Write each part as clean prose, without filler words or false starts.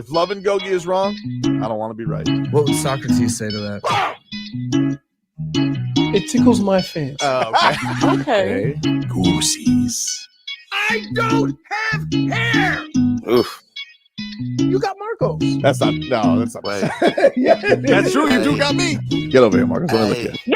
If Love and Gogi is wrong, I don't want to be right. What would Socrates say to that? It tickles my fancy. Okay. Goosies. I don't have hair. Oof. You got Marcos. That's not. Wait. Yeah, That's true. You do got me. Get over here, Marcus. Let me look at you.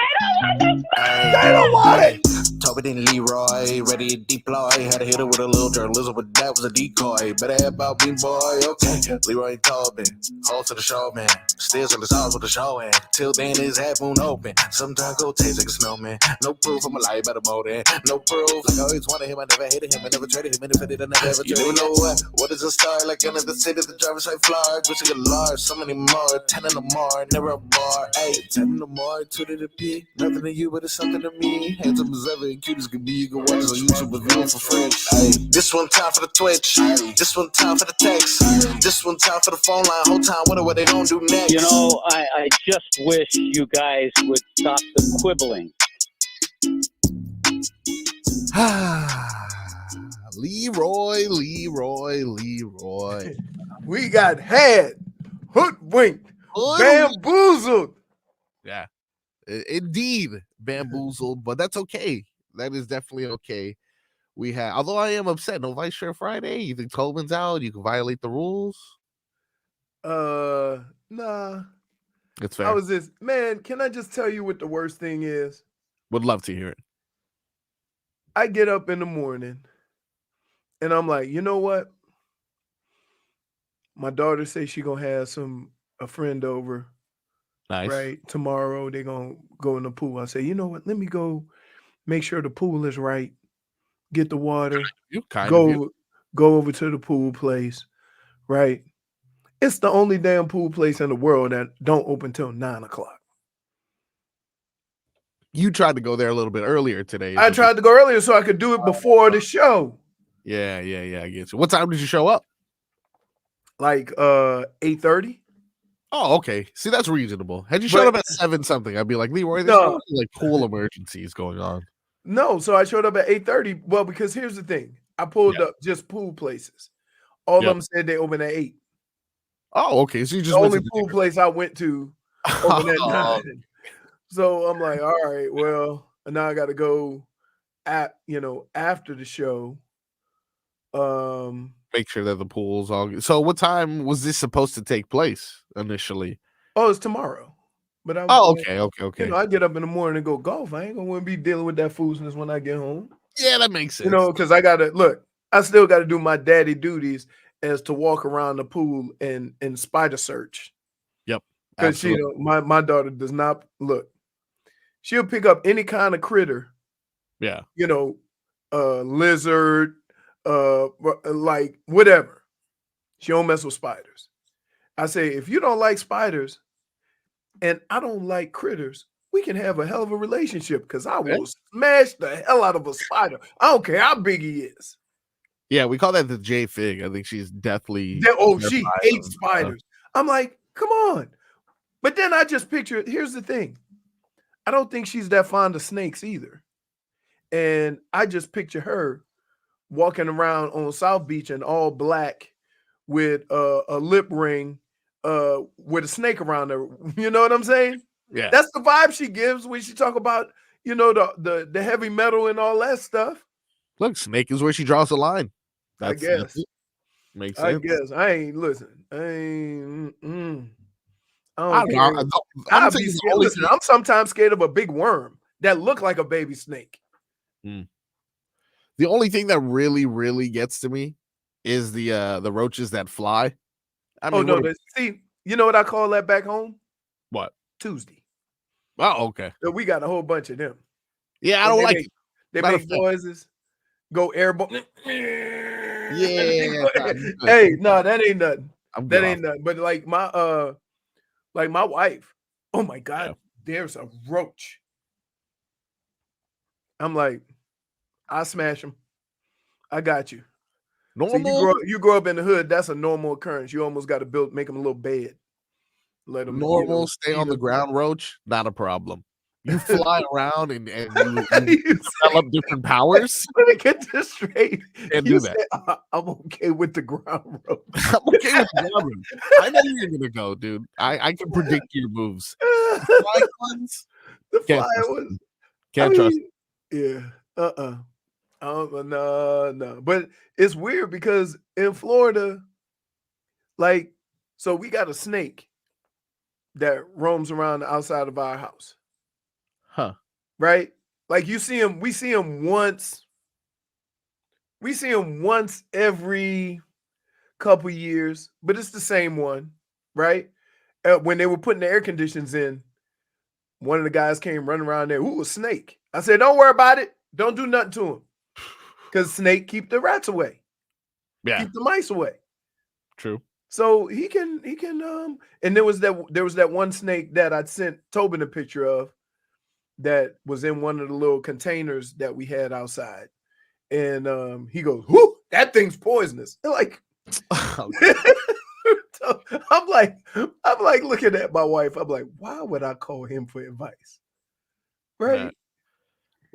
They don't want it. Tobin Leroy, ready to deploy. Had to hit it with a little journalism, but that was a decoy. Better have about me, boy. Okay. Leroy and Tobin, hold to the show, man. Still in the stars with the show, and till then his half moon open. Sometimes go taste like a snowman. No proof, I'm a lie about a motor. No proof. Like I always wanted him, I never hated him, I never traded him. And if I did, I never ever traded him. You never know what is a star? Like another city, the Jarvis like Florida. Gucci get large, so many more. 10 in the more, never a bar. Hey, 10 in the more, 2 to the P. Nothing to you, but it's something to me. Handsome as ever, and cute as can be. You can watch it on YouTube with viewing for free. Hey, this one time for the Twitch. This one time for the text. This one time for the phone line. Whole time, wonder what they gonna do next. You know, I just wish you guys would stop the quibbling. Leroy. We got had, hoodwinked, bamboozled. Yeah, indeed, bamboozled, but that's okay. That is definitely okay. We have, although I am upset, no Vice Shirt Friday. You think Tobin's out? You can violate the rules. Nah. It's fair. How is this, man? Can I just tell you what the worst thing is? Would love to hear it. I get up in the morning and I'm like, you know what? My daughter says she gonna have a friend over. Nice. Right. Tomorrow they're gonna go in the pool. I say, you know what? Let me go make sure the pool is right. Get the water. Go over to the pool place. Right. It's the only damn pool place in the world that don't open till 9:00. You tried to go there a little bit earlier today. I tried to go earlier so I could do it before the show. Yeah, I get you. What time did you show up? Like 8:30. Oh, okay. See, that's reasonable. Had you showed up at 7 something, I'd be like, Leroy, there's no like pool emergencies going on. No, so I showed up at 8:30. Well, because here's the thing. I pulled up just pool places. All of them said they open at 8. Oh, okay. So you just the only pool place I went to opened at 9. So I'm like, all right, well, now I got to go after the show. Make sure that the pool's all good. So what time was this supposed to take place initially? Oh, it's tomorrow. But okay. You know, I get up in the morning and go golf. I ain't gonna want to be dealing with that foolishness when I get home. Yeah, that makes sense. You know, because I still gotta do my daddy duties as to walk around the pool and spider search. Yep. Because my daughter does not look. She'll pick up any kind of critter. Yeah. You know, lizard, like whatever. She don't mess with spiders. I say, if you don't like spiders and I don't like critters, we can have a hell of a relationship because I will smash the hell out of a spider. I don't care how big he is. Yeah, we call that the J Fig. I think she's deathly. She hates spiders. I'm like, come on. But then I just picture, here's the thing. I don't think she's that fond of snakes either. And I just picture her walking around on South Beach in all black with a lip ring with a snake around her. You know what I'm saying? Yeah. That's the vibe she gives when she talk about, the heavy metal and all that stuff. Look, snake is where she draws the line. I guess. Makes sense. I guess. I ain't listen. I ain't I'm sometimes scared of a big worm that look like a baby snake. The only thing that really, really gets to me is the roaches that fly. I mean, see, you know what I call that back home? What? Tuesday. Oh, okay. So we got a whole bunch of them. Yeah, I don't like it. They make noises, go airborne. Yeah. Hey, no, that ain't nothing. Ain't nothing. But like my wife, oh my God, there's a roach. I'm like, I smash them. I got you. Normal. So you grow up in the hood. That's a normal occurrence. You almost got to make them a little bed. Let them normal. Stay on the ground roach. Not a problem. You fly around and you develop different powers. Let me get this straight. Can't You do that. said, I'm okay with the ground road. I'm okay with the ground room. I know where you're gonna go, dude. I can predict your moves. Flying ones, The can't flyer trust was. them. Can't trust. Yeah. No. But it's weird because in Florida, like, so we got a snake that roams around the outside of our house. Huh. Right? Like we see him once every couple years, but it's the same one, right? When they were putting the air conditions in, one of the guys came running around there. Ooh, a snake. I said, don't worry about it. Don't do nothing to him. Because snake keep the rats away. Yeah. Keep the mice away. True. So he can and there was that one snake that I sent Tobin a picture of that was in one of the little containers that we had outside. And he goes, whoo, that thing's poisonous. They're like, I'm like looking at my wife. I'm like, why would I call him for advice? Right. Yeah.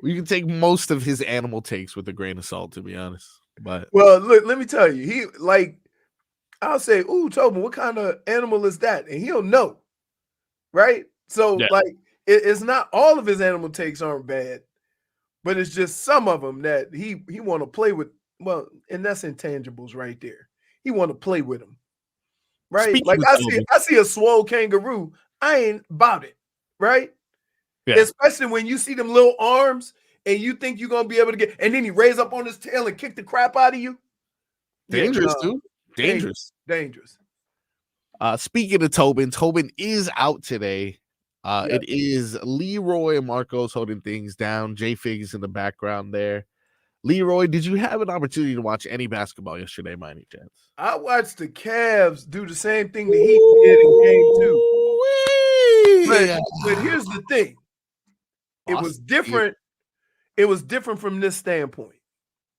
You can take most of his animal takes with a grain of salt, to be honest. But well, look, let me tell you, he like I'll say, ooh, Tobin, what kind of animal is that? And he'll know. Right. So like it's not all of his animal takes aren't bad, but it's just some of them that he want to play with. Well, and that's intangibles right there. He want to play with them. Right. Speaking like of I see a swole kangaroo. I ain't about it. Right. Yeah. Especially when you see them little arms and you think you're going to be able to get, and then he raise up on his tail and kick the crap out of you. Dangerous, dude. Dangerous. Dangerous. Speaking of Tobin is out today. It is Leroy and Marcos holding things down. J-Fig is in the background there. Leroy, did you have an opportunity to watch any basketball yesterday, by any chance? I watched the Cavs do the same thing the Heat did in game 2. But here's the thing. It was different. It was different from this standpoint,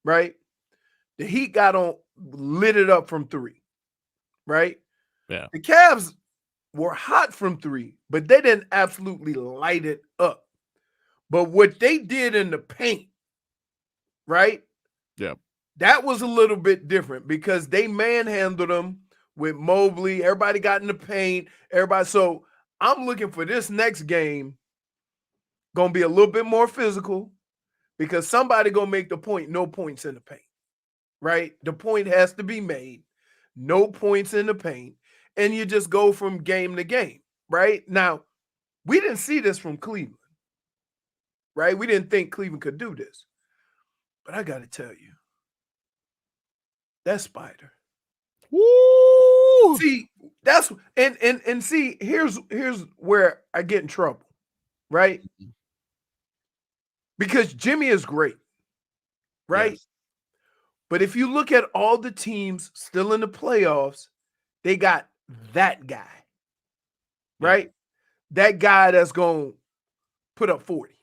right? The Heat lit it up from 3, right? Yeah. The Cavs were hot from 3, but they didn't absolutely light it up. But what they did in the paint, right? Yeah. That was a little bit different because they manhandled them with Mobley. Everybody got in the paint. So I'm looking for this next game going to be a little bit more physical because somebody going to make the point, no points in the paint, right? The point has to be made, no points in the paint, and you just go from game to game, right? Now, we didn't see this from Cleveland, right? We didn't think Cleveland could do this. But I got to tell you, that Spider. Woo! See, that's and see, here's where I get in trouble, right? Because Jimmy is great, right? Yes. But if you look at all the teams still in the playoffs, they got that guy, right? That guy that's going to put up 40.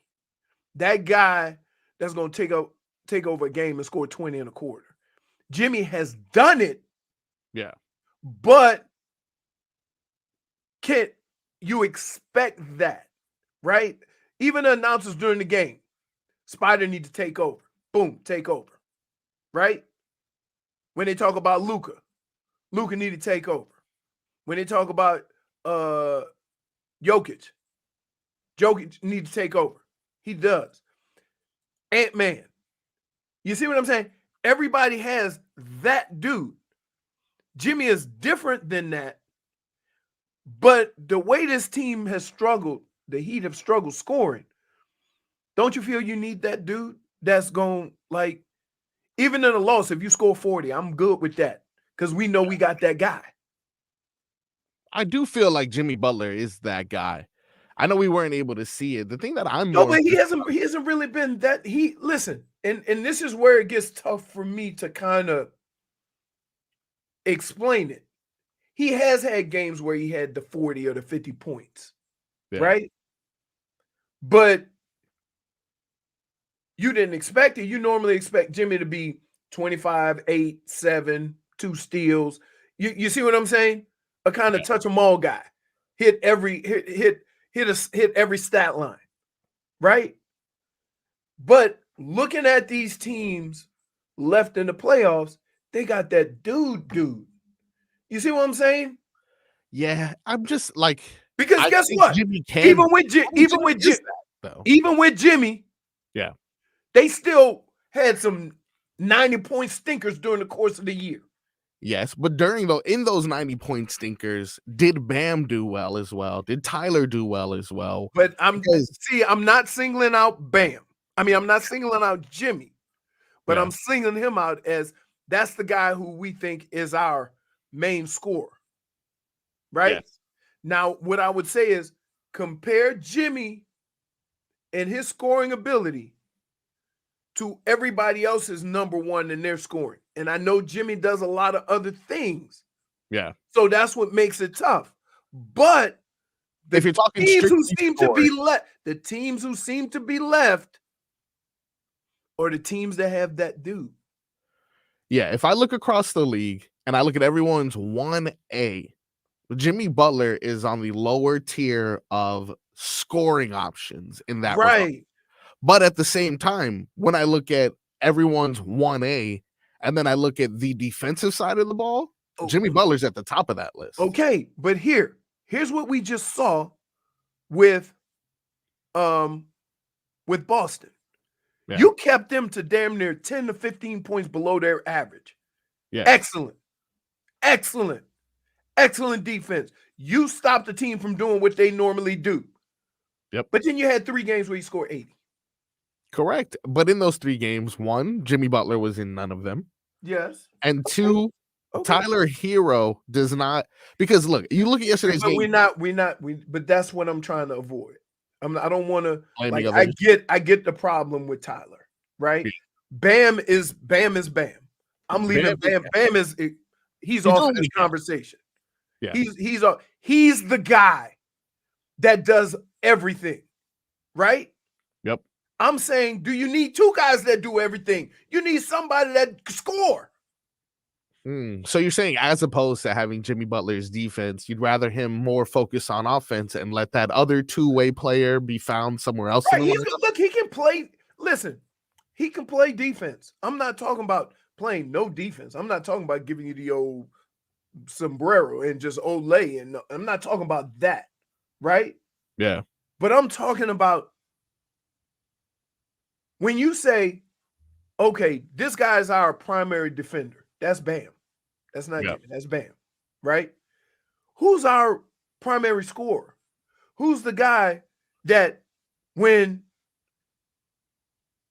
That guy that's going to take over a game and score 20 and a quarter. Jimmy has done it. Yeah. But can you expect that, right? Even the announcers during the game, Spider need to take over. Boom, take over, right? When they talk about Luka need to take over. When they talk about Jokic need to take over. He does. Ant-Man. You see what I'm saying? Everybody has that dude. Jimmy is different than that. But the way this team has struggled, the Heat have struggled scoring. Don't you feel you need that dude that's going, like, even in a loss, if you score 40, I'm good with that because we know we got that guy. I do feel like Jimmy Butler is that guy. I know we weren't able to see it. The thing that I'm no, but he hasn't really been that. Listen, and this is where it gets tough for me to kind of explain it. He has had games where he had the 40 or the 50 points, right? But you didn't expect it. You normally expect Jimmy to be 25, 8, 7, 2 steals. You see what I'm saying? A kind of touch them all guy. Hit every stat line. right? But looking at these teams left in the playoffs, they got that dude. You see what I'm saying? Yeah, I'm just like, Because I guess think what? Jimmy can. Even with Jimmy is that, though. even with Jimmy, Yeah. they still had some 90-point stinkers during the course of the year. Yes, but in those 90-point stinkers, did Bam do well as well? Did Tyler do well as well? But I'm not singling out Bam. I mean, I'm not singling out Jimmy, but Yeah. I'm singling him out as that's the guy who we think is our main scorer. Right? Yes. Now, what I would say is compare Jimmy and his scoring ability to everybody else's number one in their scoring. And I know Jimmy does a lot of other things. Yeah. So that's what makes it tough. But if you're talking teams who strictly seem to be left, the teams who seem to be left are the teams that have that dude. Yeah, if I look across the league and I look at everyone's 1A, Jimmy Butler is on the lower tier of scoring options in that regard. Right. But at the same time, when I look at everyone's 1A and then I look at the defensive side of the ball, Jimmy Butler's at the top of that list. Okay, but here's what we just saw with Boston. Yeah. You kept them to damn near 10 to 15 points below their average. Yeah. Excellent defense. You stopped the team from doing what they normally do. Yep. But then you had 3 games where you scored 80. Correct. But in those 3 games, 1, Jimmy Butler was in none of them. Yes. And 2, Tyler Hero does not, because look, you look at yesterday's game. But that's what I'm trying to avoid. I don't want to, like, I get the problem with Tyler, right? Yeah. Bam is Bam. I'm leaving Bam. He's off this conversation. Yeah. He's the guy that does everything, right? Yep. I'm saying, do you need 2 guys that do everything? You need somebody that score. So you're saying, as opposed to having Jimmy Butler's defense, you'd rather him more focus on offense and let that other 2-way player be found somewhere else? Right. He can play. Listen, he can play defense. I'm not talking about playing no defense. I'm not talking about giving you the old sombrero and just Olay. And I'm not talking about that. Right? Yeah. But I'm talking about when you say, okay, this guy is our primary defender. That's Bam. That's not Jimmy. That's Bam. Right? Who's our primary scorer? Who's the guy that when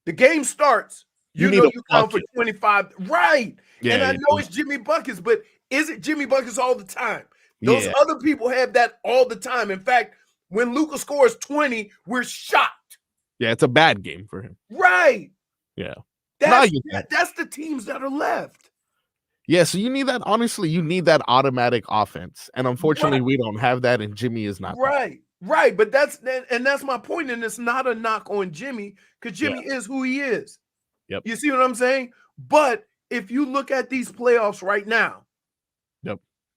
the game starts, you know you count for 25. Right. Yeah, and I know it's Jimmy Buckets, but is it Jimmy Buckets all the time? Those other people have that all the time. In fact, when Luka scores 20, we're shocked. Yeah, it's a bad game for him. Right. Yeah. That's the teams that are left. Yeah, so you need that. Honestly, you need that automatic offense. And unfortunately, we don't have that, and Jimmy is not. Right. Right. But that's my point. And it's not a knock on Jimmy, because Jimmy is who he is. Yep. You see what I'm saying? But if you look at these playoffs right now,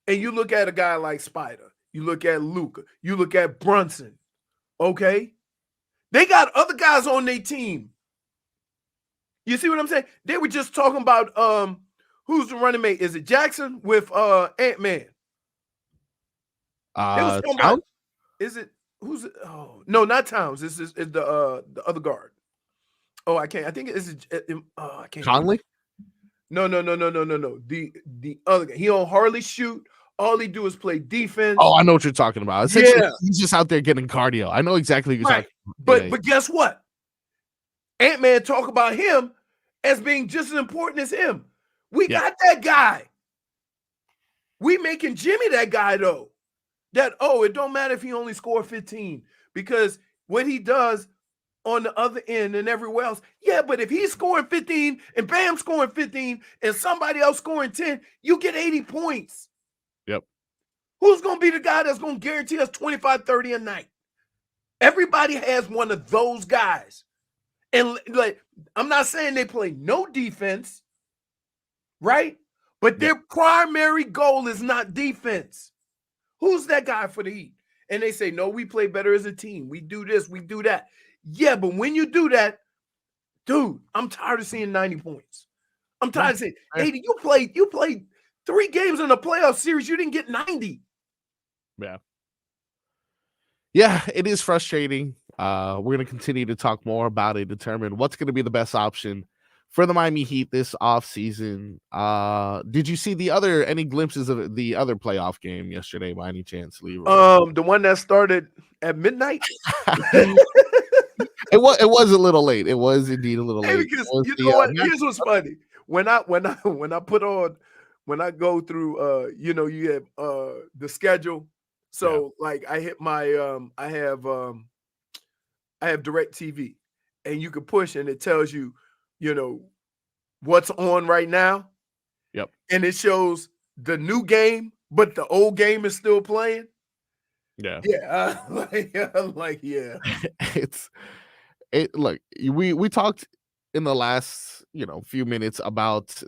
and you look at a guy like Spider, you look at Luka, you look at Brunson, okay? They got other guys on their team. You see what I'm saying? They were just talking about who's the running mate? Is it Jackson with Ant-Man? Towns? Is it who's it? Oh, no, not Towns. This is the other guard. Oh, I can't. I think it's I can't. Conley? No. The other guy. He don't hardly shoot. All he do is play defense. Oh, I know what you're talking about. He's just out there getting cardio. I know exactly what you're talking about. But guess what? Ant-Man talk about him as being just as important as him. We got that guy. We making Jimmy that guy, though. That, it don't matter if he only scored 15, because what he does on the other end and everywhere else. Yeah, but if he's scoring 15 and Bam scoring 15 and somebody else scoring 10, you get 80 points. Yep. Who's going to be the guy that's going to guarantee us 25, 30 a night? Everybody has one of those guys. And like, I'm not saying they play no defense, right? But their primary goal is not defense. Who's that guy for the Heat? And they say, no, we play better as a team. We do this, we do that. Yeah, but when you do that, dude, I'm tired of seeing 90 points. I'm tired of saying, 80, you played 3 games in a playoff series. You didn't get 90. Yeah. Yeah, it is frustrating. We're going to continue to talk more about it, determine what's going to be the best option for the Miami Heat this offseason. Did you see any glimpses of the other playoff game yesterday by any chance, Leroy? The one that started at midnight. It was a little late. It was indeed a little late. Because you know what? Here's what's funny. When I go through you have the schedule. So like I hit my I have direct TV, and you can push and it tells you, what's on right now. Yep. And it shows the new game, but the old game is still playing. Yeah. Yeah. Yeah. Look, we talked in the last, few minutes about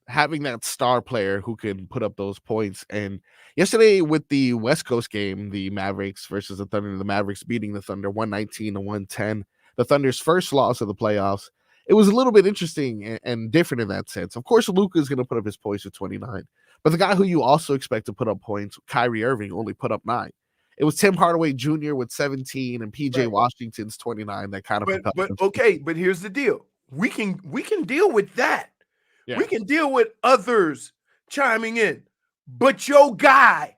having that star player who can put up those points. And yesterday with the West Coast game, the Mavericks versus the Thunder, the Mavericks beating the Thunder 119-110, the Thunder's first loss of the playoffs. It was a little bit interesting and different in that sense. Of course, Luka is going to put up his points with 29, but the guy who you also expect to put up points, Kyrie Irving, only put up 9. It was Tim Hardaway Jr. with 17 and PJ Washington's 29 that kind of but okay, but here's the deal. We can deal with that. Yeah. We can deal with others chiming in. But your guy,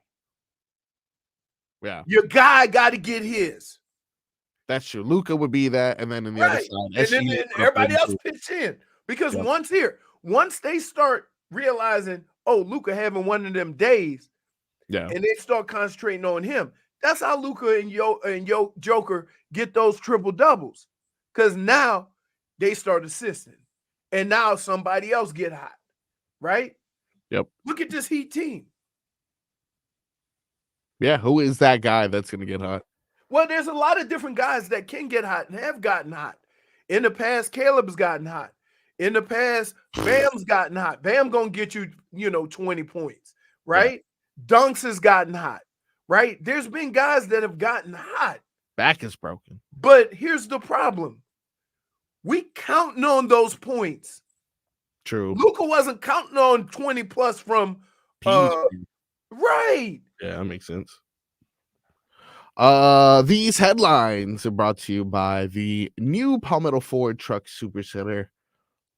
your guy got to get his. That's true. Luka would be that, and then in the other side, and then everybody else pitch in. Because once they start realizing, oh, Luka having one of them days, and they start concentrating on him. That's how Luka and Yo Joker get those triple doubles. Because now they start assisting. And now somebody else get hot. Right? Yep. Look at this Heat team. Yeah, who is that guy that's going to get hot? Well, there's a lot of different guys that can get hot and have gotten hot. In the past, Caleb's gotten hot. In the past, Bam's gotten hot. Bam gonna get you, 20 points, right? Yeah. Dunks has gotten hot, right? There's been guys that have gotten hot. Back is broken. But here's the problem. We counting on those points. True. Luka wasn't counting on 20 plus from right. Yeah, that makes sense. These headlines are brought to you by the new Palmetto Ford Truck Supercenter.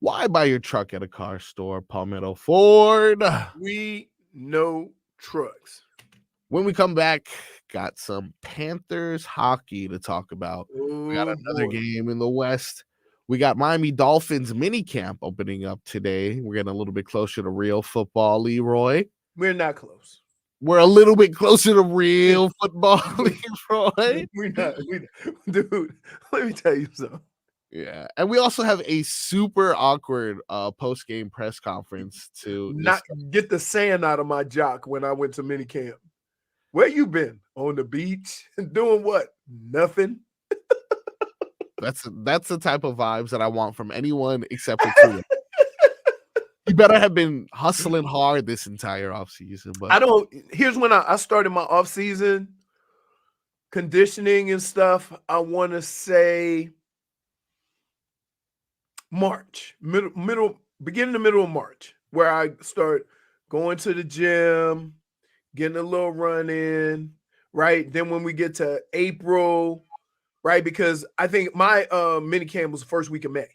Why buy your truck at a car store, Palmetto Ford? We know trucks. When we come back, got some Panthers hockey to talk about. We got another game in the West. We got Miami Dolphins mini camp opening up today. We're getting a little bit closer to real football, Leroy. We're not close. We're a little bit closer to real football, Leroy. We're not. Dude, let me tell you something. Yeah, and we also have a super awkward post-game press conference to not get the sand out of my jock when I went to minicamp. Where you been? On the beach? Doing what? Nothing. That's the type of vibes that I want from anyone except for Tua. You better have been hustling hard this entire offseason. But here's when I started my offseason conditioning and stuff. I want to say March, beginning the middle of March, where I start going to the gym, getting a little run in, right? Then when we get to April, right? Because I think my mini camp was the first week of May.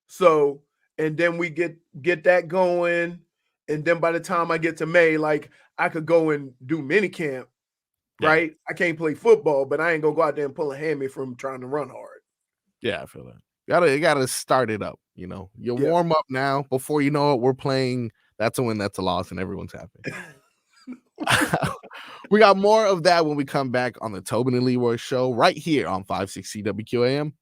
So, and then we get that going. And then by the time I get to May, like I could go and do mini camp, right? I can't play football, but I ain't gonna go out there and pull a hammy from trying to run hard. Yeah, I feel that. You gotta start it up, You warm up now. Before you know it, we're playing. That's a win, that's a loss, and everyone's happy. We got more of that when we come back on the Tobin and Leroy show right here on 560 WQAM.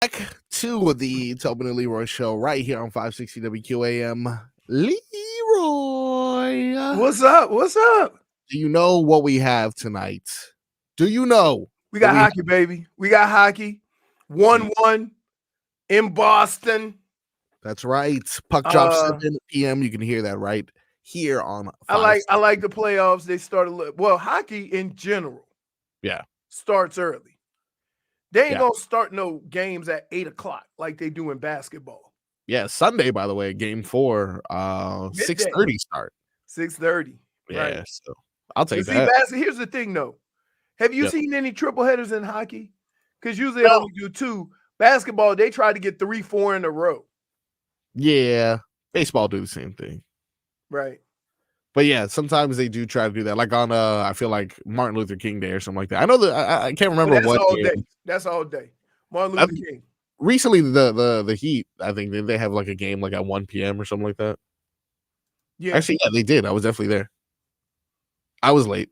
Back to the Tobin Leroy show right here on 560 WQAM. Leroy, What's up? What's up? do you know what we have tonight? Do you know? We got hockey, baby. We got hockey. 1-1 in Boston. That's right. Puck drop 7 p.m. You can hear that right here on. I like the playoffs. They start hockey in general. Yeah, starts early. They ain't gonna start no games at 8:00 like they do in basketball. Yeah, Sunday, by the way, game 4, 6:30 start. 6:30. Yeah, right. so I'll take that. Here's the thing, though. Have you seen any triple headers in hockey? Because usually they only do 2. Basketball, they try to get 3, 4 in a row. Yeah, baseball do the same thing. Right. But yeah, sometimes they do try to do that. Like on I feel like Martin Luther King Day or something like that. I know that I can't remember that's what all day. day. That's all day. Martin Luther King. Recently, the Heat, I think they have like a game like at 1 p.m. or something like that. Yeah. Actually, yeah, they did. I was definitely there. I was late.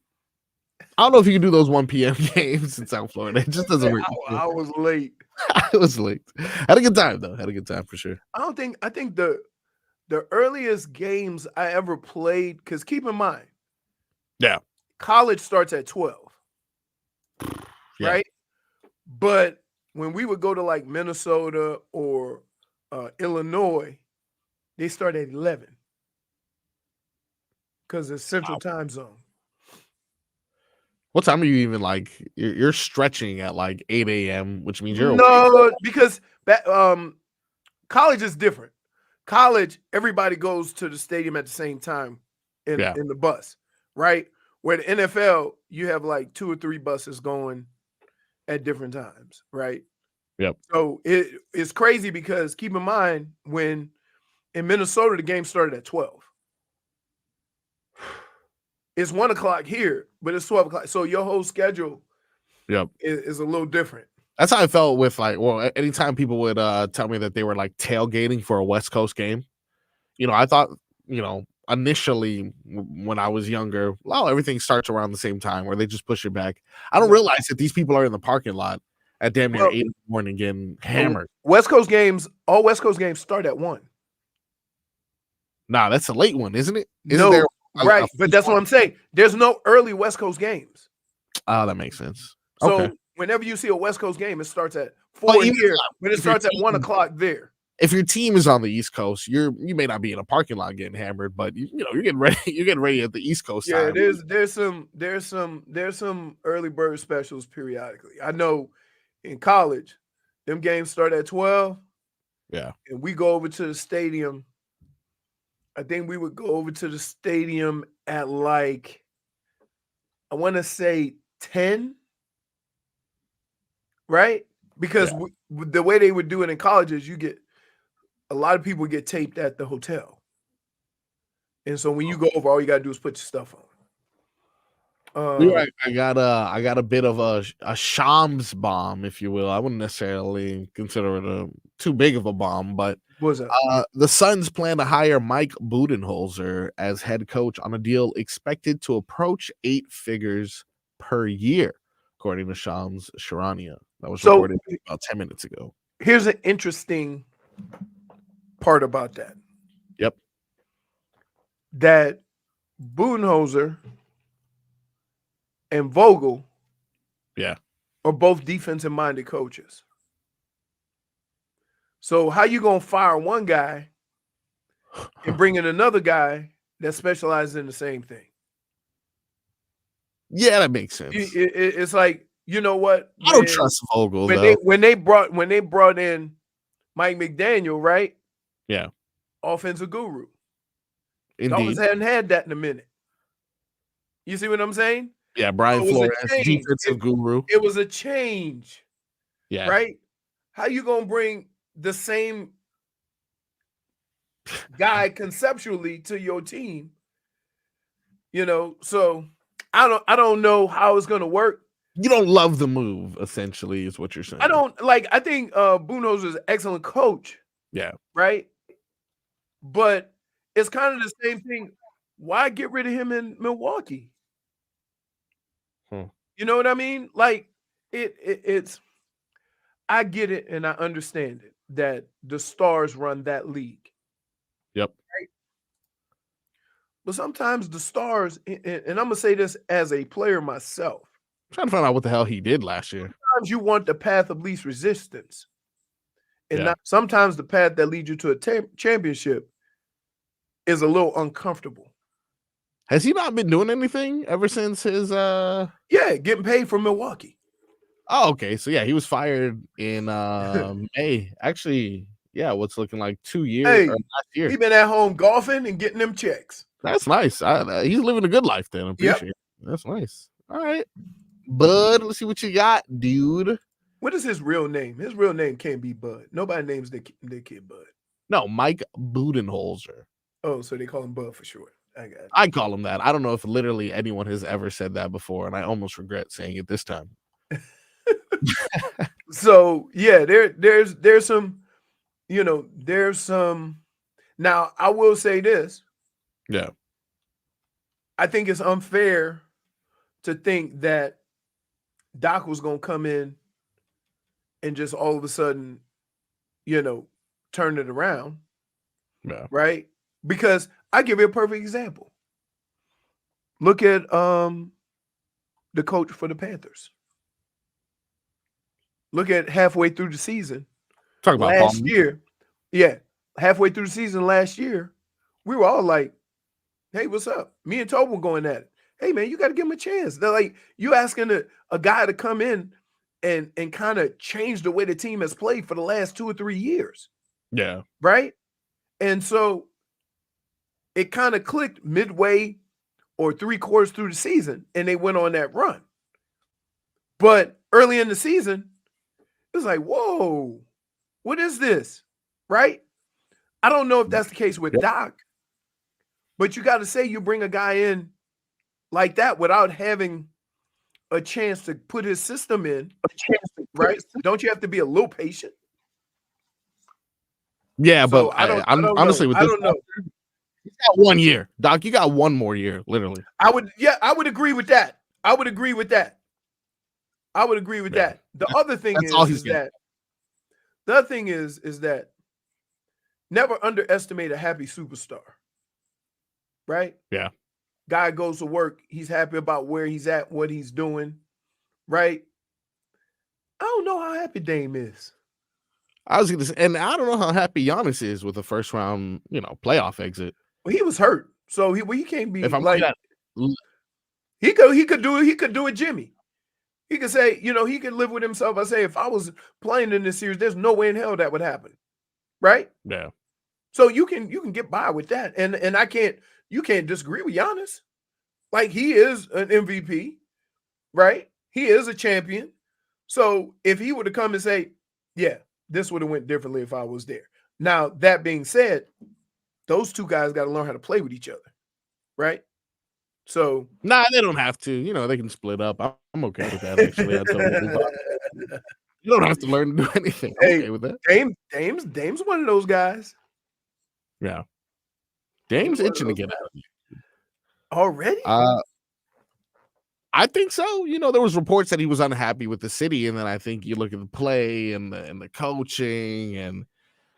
I don't know if you can do those 1 p.m. games in South Florida. It just doesn't work. I was late. I was late. Had a good time though. Had a good time for sure. I think the earliest games I ever played, because keep in mind, college starts at 12. Right? But when we would go to like Minnesota or Illinois, they start at 11 because it's Central Time Zone. What time are you even like? You're stretching at like 8 a.m., which means you're awake. Because college is different. College, everybody goes to the stadium at the same time in the bus, right? Where the NFL, you have like 2 or 3 buses going at different times, right? Yep. So it's crazy because keep in mind when in Minnesota the game started at 12. It's 1 o'clock here, but it's 12 o'clock. So your whole schedule is a little different. That's how I felt with anytime people would tell me that they were like tailgating for a West Coast game. I thought, initially when I was younger, everything starts around the same time where they just push it back. I don't realize that these people are in the parking lot at damn near 8 in the morning getting hammered. All West Coast games start at 1. Nah, that's a late one, isn't it? Right, but that's what I'm saying. There's no early West Coast games. Oh, that makes sense. So whenever you see a West Coast game, it starts at 4 here, but it starts at 1 o'clock there. If your team is on the East Coast, you may not be in a parking lot getting hammered, but you're getting ready. You're getting ready at the East Coast. Yeah, time. there's some early bird specials periodically. I know in college, them games start at 12. Yeah, and we go over to the stadium. I think we would go over to the stadium at like, I want to say 10, right? Because the way they would do it in colleges, a lot of people get taped at the hotel. And so when you go over, all you got to do is put your stuff on. I got a bit of a Shams bomb, if you will. I wouldn't necessarily consider it too big of a bomb, but what was that? The Suns plan to hire Mike Budenholzer as head coach on a deal expected to approach 8 figures per year, according to Shams Charania. That was reported about 10 minutes ago. Here's an interesting part about that. Yep. That Budenholzer and Vogel are both defensive-minded coaches. So how you going to fire one guy and bring in another guy that specializes in the same thing? Yeah, that makes sense. It's like, you know what? I don't trust Vogel, when they brought in Mike McDaniel, right? Yeah. Offensive guru. Indeed. Dolphins hadn't had that in a minute. You see what I'm saying? Yeah, Brian Flores, defensive guru. It was a change. Yeah. Right? How you going to bring the same guy conceptually to your team? So I don't know how it's going to work. You don't love the move, essentially, is what you're saying. I think Budenholzer is an excellent coach. Yeah. Right? But it's kind of the same thing. Why get rid of him in Milwaukee? You know what I mean? Like it's I get it and I understand it that the stars run that league. Yep. Right? But sometimes the stars, and I'm going to say this as a player myself, I'm trying to find out what the hell he did last year. sometimes you want the path of least resistance. And Yeah. not, sometimes the path that leads you to a championship is a little uncomfortable. Has he not been doing anything ever since his Yeah, getting paid from Milwaukee. Oh, okay. So yeah, he was fired in May. Actually, yeah, what's looking like 2 years Hey, or last year. he been at home golfing and getting them checks. That's nice. He's living a good life then. I appreciate it. That's nice. All right. Bud, let's see what you got, dude. What is his real name? His real name can't be Bud. Nobody names their kid Bud. No, Mike Budenholzer. Oh, so they call him Bud for short. I got it. I call him that. I don't know if literally anyone has ever said that before, and I almost regret saying it this time. So yeah, there's some, there's some. Now I will say this. Yeah. I think it's unfair to think that Doc was gonna come in and just all of a sudden, turn it around. Yeah. Right? Because I give you a perfect example. Look at the coach for the Panthers. Look at halfway through the season. Talk about last year. Yeah. Halfway through the season last year, we were all like, hey, what's up? Me and Tobin were going at it. Hey, man, you got to give him a chance. They're like, you asking a guy to come in and kind of change the way the team has played for the last 2 or 3 years. Yeah. Right? And so it kind of clicked midway or 3/4 through the season, and they went on that run. But early in the season, it was like, whoa, what is this? Right? I don't know if that's the case with Doc, but you got to say you bring a guy in like that without having a chance to put his system in, right? Don't you have to be a little patient? Yeah, So but I don't honestly, know. with I this, don't know. he's got 1 year. Doc, you got one more year, literally. I would agree with that. I would agree with that. The other thing is that the other thing is that never underestimate a happy superstar. Right? Yeah. Guy goes to work, he's happy about where he's at, what he's doing. Right? I don't know how happy Dame is. I was gonna say, and I don't know how happy Giannis is with the first round, playoff exit. Well, he was hurt, so he can't be If I'm like that, he could do it, Jimmy. He could say, he could live with himself. I say, if I was playing in this series, there's no way in hell that would happen, right? yeah, So you can get by with that, and you can't disagree with Giannis. Like, he is an MVP, right? He is a champion. So if he were to come and say, yeah, this would have went differently if I was there. Now, that being said, those two guys got to learn how to play with each other, right? So nah, they don't have to. They can split up. I'm okay with that. Actually, I totally you don't have to learn to do anything. I'm okay with that. Dame's one of those guys. Yeah, Dame's itching to get out of here already. I think so. There was reports that he was unhappy with the city, and then I think you look at the play and the coaching and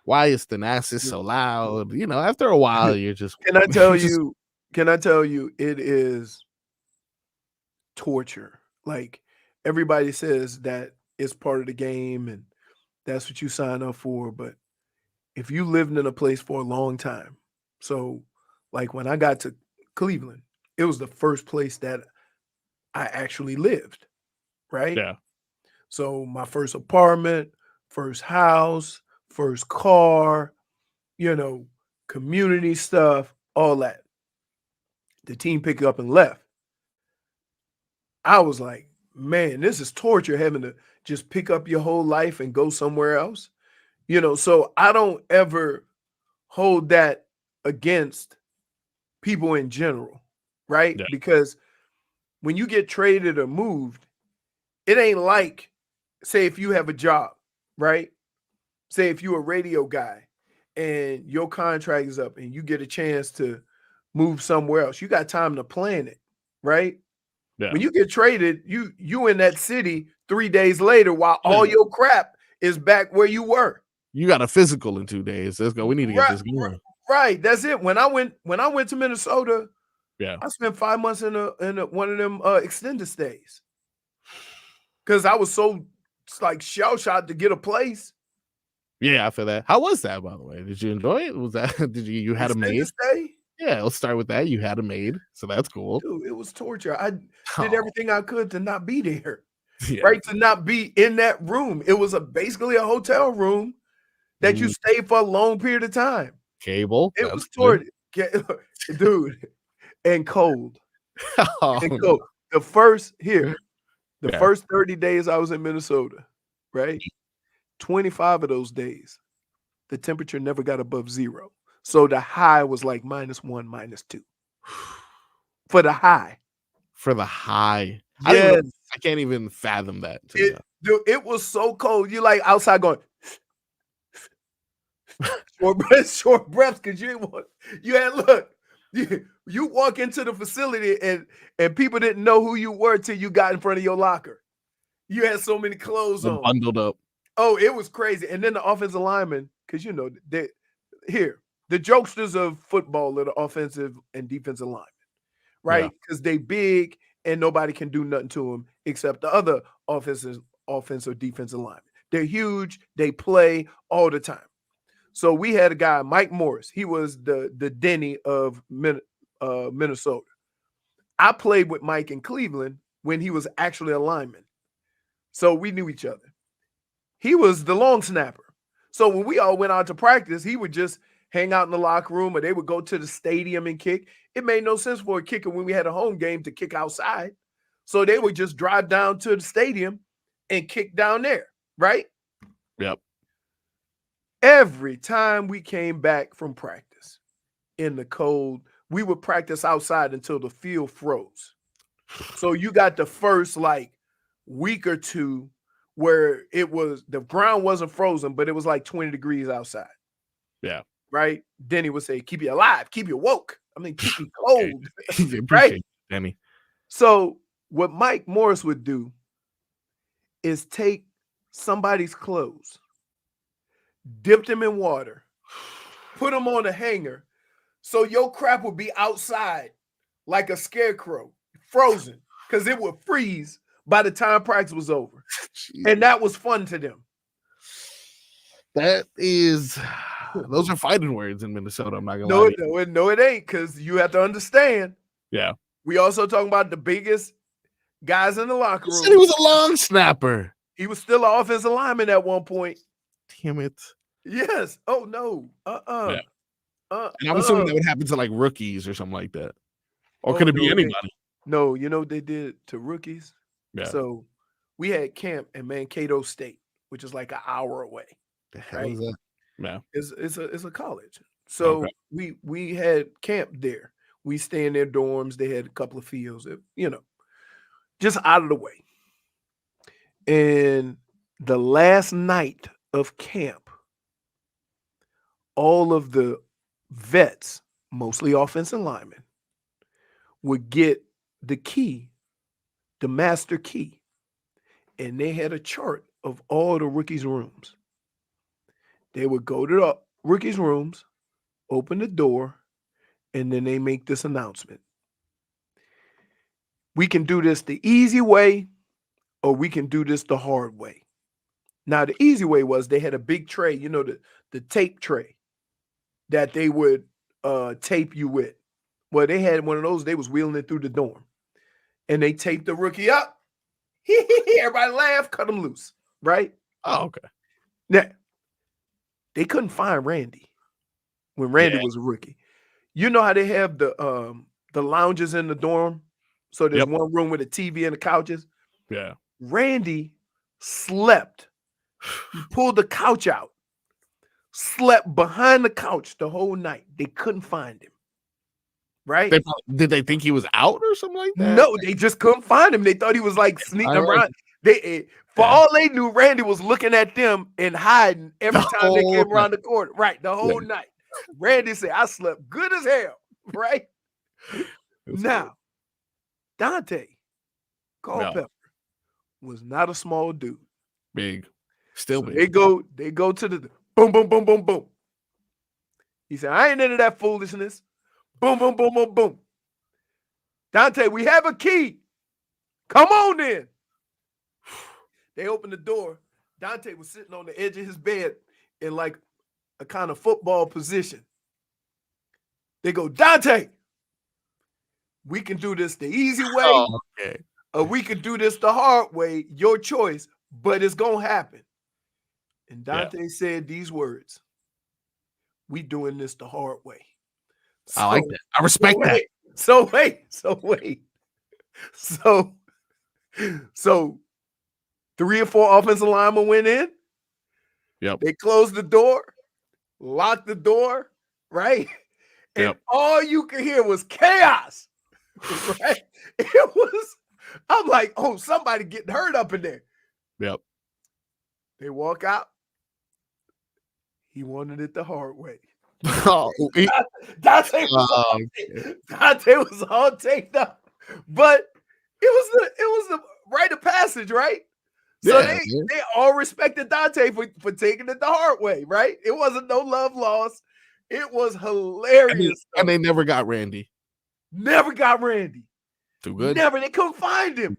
why is the Thanasis so loud? After a while, you're just. Can I tell you, it is torture. Like, everybody says that it's part of the game and that's what you sign up for. But if you lived in a place for a long time, so like when I got to Cleveland, it was the first place that I actually lived, right? Yeah. So my first apartment, first house, first car, community stuff, all that. The team picked up and left. I was like, man, this is torture, having to just pick up your whole life and go somewhere else. So I don't ever hold that against people in general, right? Yeah. Because when you get traded or moved, it ain't like, say, if you have a job, right? Say if you're a radio guy and your contract is up and you get a chance to move somewhere else, you got time to plan it, right? Yeah. When you get traded, you in that city 3 days later while all your crap is back where you were. You got a physical in 2 days. Let's go. We need to get this going. Right. That's it. When I went to Minnesota, Yeah. I spent 5 months in one of them extended stays. Because I was so like shell-shocked to get a place. Yeah, I feel that. How was that, by the way? Did you enjoy it? Was that you had a maid? Stay? Yeah, let's start with that. You had a maid, so that's cool. Dude, it was torture. I did everything I could to not be there. Yeah. Right? To not be in that room. It was basically a hotel room that you stayed for a long period of time. Cable. It was torture. Dude, and cold. And cold. The first 30 days I was in Minnesota, right? 25 of those days, the temperature never got above 0. So the high was like -1, -2. For the high. For the high. Yes. I can't even fathom that. Dude, it was so cold. You like outside going short breaths because you walk into the facility and people didn't know who you were till you got in front of your locker. You had so many clothes on. Bundled up. Oh, it was crazy. And then the offensive linemen, because the jokesters of football are the offensive and defensive linemen, right? Because they big and nobody can do nothing to them except the other offensive defensive linemen. They're huge. They play all the time. So we had a guy, Mike Morris. He was the Denny of Minnesota. I played with Mike in Cleveland when he was actually a lineman. So we knew each other. He was the long snapper. So when we all went out to practice, he would just hang out in the locker room or they would go to the stadium and kick. It made no sense for a kicker when we had a home game to kick outside. So they would just drive down to the stadium and kick down there, right? Yep. Every time we came back from practice in the cold, we would practice outside until the field froze. So you got the first week or two where the ground wasn't frozen, but it was like 20 degrees outside. Yeah. Right? Denny would say, keep you alive, keep you woke. I mean, keep you cold. Right? Denny. So what Mike Morris would do is take somebody's clothes, dip them in water, put them on a hanger, so your crap would be outside like a scarecrow, frozen, because it would freeze by the time practice was over. And that was fun to them. Those are fighting words in Minnesota. I'm not gonna lie. No, it ain't, because you have to understand. Yeah. We also talking about the biggest guys in the locker room. He was a long snapper. He was still an offensive lineman at one point. Damn it. Yes. Oh no. Yeah. And I'm assuming that would happen to rookies or something like that. Or could it be anybody? No, you know what they did to rookies? Yeah. So we had camp in Mankato State, which is like an hour away. The hell is that? Yeah. It's a college. So we had camp there. We stay in their dorms. They had a couple of fields, just out of the way. And the last night of camp, all of the vets, mostly offensive linemen, would get the key, the master key, and they had a chart of all the rookies' rooms. They would go to the rookies' rooms, open the door, and then they make this announcement. We can do this the easy way, or we can do this the hard way. Now, the easy way was they had a big tray, the tape tray that they would tape you with. Well, they had one of those. They was wheeling it through the dorm. And they taped the rookie up. Everybody laughed, cut him loose, right? Oh, okay. Now, they couldn't find Randy when Randy was a rookie. You know how they have the lounges in the dorm? So there's one room with a TV and the couches? Yeah. Randy slept. He pulled the couch out, slept behind the couch the whole night. They couldn't find him. Right? Did they think he was out or something like that? No, they just couldn't find him. They thought he was sneaking around. For all they knew, Randy was looking at them and hiding every time they came around the corner. Right, the whole night. Randy said, I slept good as hell. Right? Now, Dante Culpepper was not a small dude. Big. Still So big. they go to the boom, boom, boom, boom, boom. He said, I ain't into that foolishness. Boom, boom, boom, boom, boom. Dante, we have a key. Come on in. They opened the door. Dante was sitting on the edge of his bed in like a kind of football position. They go, Dante, we can do this the easy way, Oh, okay. or we can do this the hard way. Your choice, but it's going to happen. And Dante said these words. We doing this the hard way. I like that. I respect that. So 3 or 4 offensive linemen went in. Yep. They closed the door, locked the door, right? And Yep. all you could hear was chaos. Right? It was, I'm like, oh, somebody getting hurt up in there. Yep. They walk out. He wanted it the hard way. Oh, Dante was all taken up, but it was the rite of passage, right? So yeah, they all respected Dante for taking it the hard way, right? It wasn't no love lost. It was hilarious. And they never got Randy. Never got Randy. Too good. Never. They couldn't find him.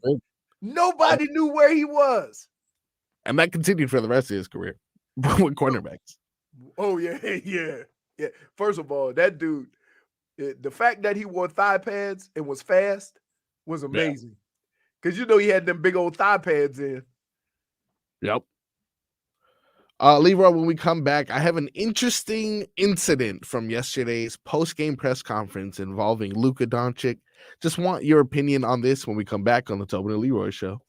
Nobody knew where he was. And that continued for the rest of his career with cornerbacks. Oh, yeah. First of all, that dude, the fact that he wore thigh pads and was fast was amazing. Because he had them big old thigh pads in. Yep. Leroy, when we come back, I have an interesting incident from yesterday's post-game press conference involving Luka Doncic. Just want your opinion on this when we come back on the Tobin Leroy Show.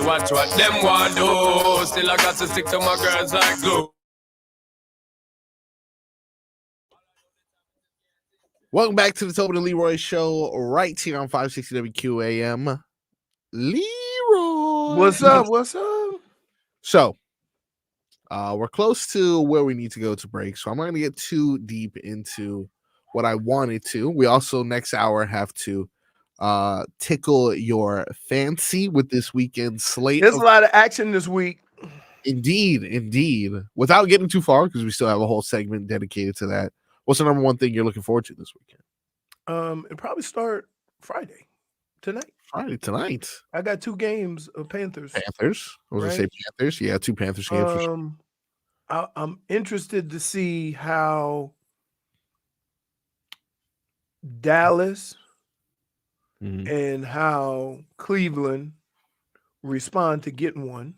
watch what them want do. Still I got to stick to my girls like glue. Welcome back to the Tobin Leroy show right here on 560 WQAM. Leroy. What's up? What's up? So, we're close to where we need to go to break, so I'm not going to get too deep into what I wanted to. We also, next hour, have to tickle your fancy with this weekend slate. There's a lot of action this week. Indeed. Without getting too far, because we still have a whole segment dedicated to that. What's the number one thing you're looking forward to this weekend? It'll probably start Friday tonight. I got 2 games of Panthers. I was gonna say Panthers. Yeah, 2 Panthers games. For sure. I'm interested to see how Dallas and how Cleveland respond to getting one.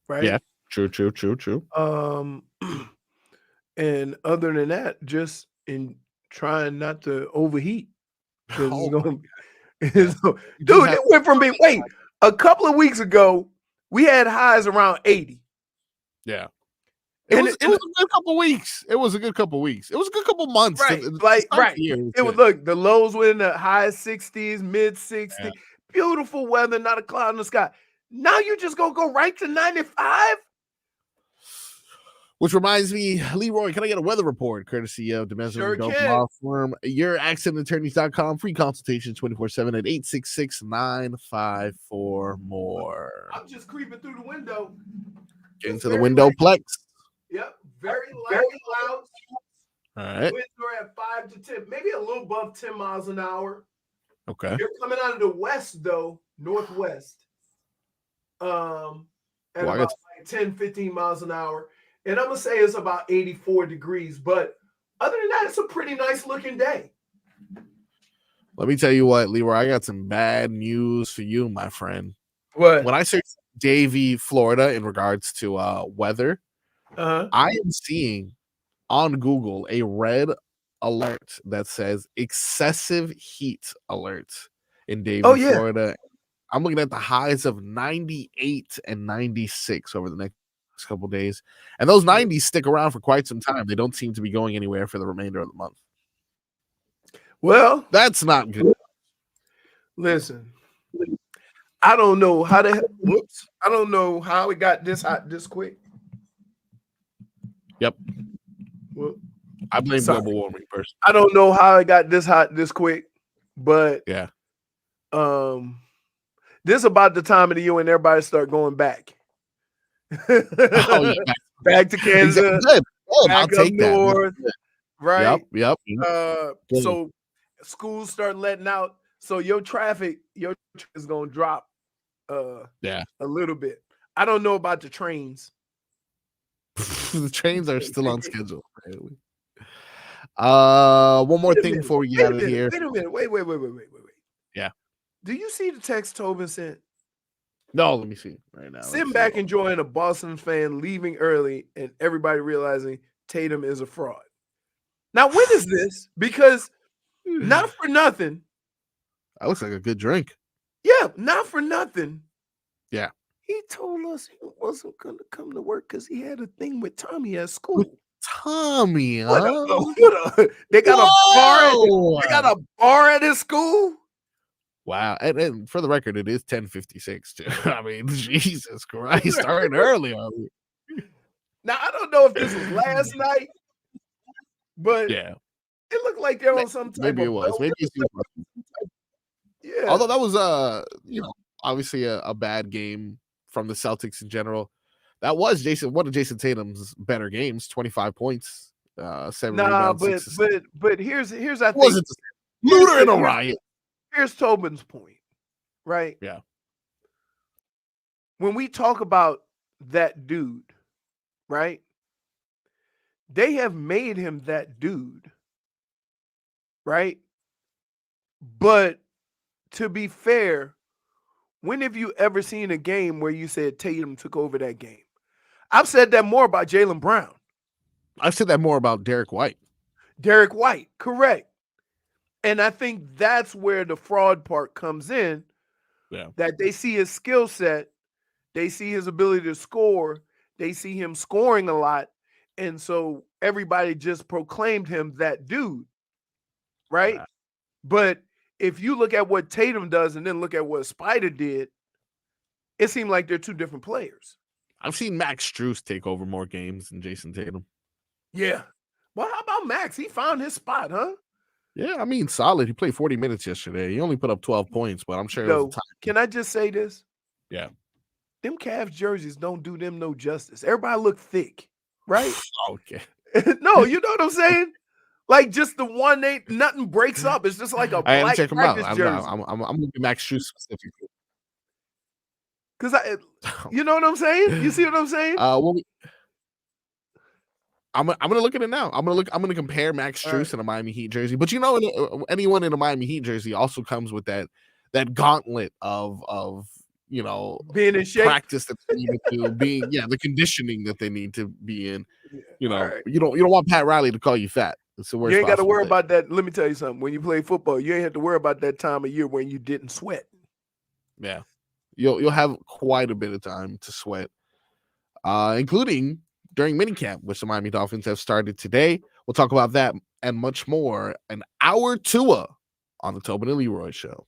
Right? Yeah, true. And other than that, just in trying not to overheat. Dude, it went from being a couple of weeks ago, we had highs around 80. Yeah. It was a good couple weeks. It was a good couple weeks. It was a good couple months. Right. It would look, the lows were in the high 60s, mid 60s. Yeah. Beautiful weather, not a cloud in the sky. Now you just gonna go right to 95? Which reminds me, Leroy, can I get a weather report courtesy of Domestic Law Firm? Your accidentattorneys.com. Free consultation 24/7 at 866-954-MORE. I'm just creeping through the window. Getting to the window plex. Yep, very light clouds. All right. Winds are at 5 to 10, maybe a little above 10 miles an hour. Okay. You're coming out of the west, though, northwest. At about 10, 15 miles an hour. And I'm going to say it's about 84 degrees. But other than that, it's a pretty nice looking day. Let me tell you what, Leroy, I got some bad news for you, my friend. What? When I searched Davie, Florida, in regards to weather, I am seeing on Google a red alert that says excessive heat alert in Davie, Florida. I'm looking at the highs of 98 and 96 over the next couple of days. And those 90s stick around for quite some time. They don't seem to be going anywhere for the remainder of the month. Well, that's not good. Listen, I don't know how I don't know how it got this hot this quick. Yep. Well, I blame global warming first. I don't know how it got this hot this quick, but yeah. This is about the time of the year when everybody start going back. Back to Kansas. Good. Back up north. Right. Yep. So schools start letting out. So your traffic is gonna drop a little bit. I don't know about the trains. The trains are still on schedule. One more thing before we get out of here. Wait a minute. Wait. Yeah. Do you see the text Tobin sent? No, let me see right now. Sitting back enjoying a Boston fan leaving early and everybody realizing Tatum is a fraud. Now, when is this? Because not for nothing. That looks like a good drink. Yeah, not for nothing. Yeah. He told us he wasn't going to come to work because he had a thing with Tommy at school. Tommy, They got a bar. They got a bar at his school. Wow, and for the record, it is 10:56 too. I mean, Jesus Christ, starting early. Now I don't know if this was last night, but yeah, it looked like they're on some type. Maybe it was. Maybe it's yeah. Although that was obviously a bad game from the Celtics in general. That was one of Jayson Tatum's better games. 25 points, 7 rebounds. But here's I think wasn't neuter in a riot. Here's Tobin's point, right? Yeah. When we talk about that dude, right? They have made him that dude, right? But to be fair, when have you ever seen a game where you said Tatum took over that game? I've said that more about Jalen Brown. I've said that more about Derek White. Derek White, correct. And I think that's where the fraud part comes in. Yeah. That they see his skill set They see his ability to score. They see him scoring a lot. And so everybody just proclaimed him that dude, right? Yeah. But if you look at what Tatum does and then look at what Spider did, it seemed like they're two different players. I've seen Max Strus take over more games than Jayson Tatum. Yeah. Well, how about Max? He found his spot, huh? Yeah, I mean, solid. He played 40 minutes yesterday. He only put up 12 points, but I'm sure it was a time. Can I just say this? Yeah. Them Cavs jerseys don't do them no justice. Everybody look thick, right? Okay. No, you know what I'm saying? Like just the one nothing breaks up. It's just like a I had to black check him out. practice I'm jersey. looking at Max Strus specifically. Because you know what I'm saying? You see what I'm saying? I'm gonna look at it now. I'm gonna compare Max Strus in a Miami Heat jersey. But you know, anyone in a Miami Heat jersey also comes with that gauntlet of being in shape, practice that they need to do, the conditioning that they need to be in. You know, right. you don't want Pat Riley to call you fat. It's the worst. You ain't got to worry thing. about that. Let me tell you something. When you play football, you ain't have to worry about that time of year when you didn't sweat. Yeah, you'll have quite a bit of time to sweat, including during minicamp, which the Miami Dolphins have started today. We'll talk about that and much more in hour Tua on the Tobin Leroy Show.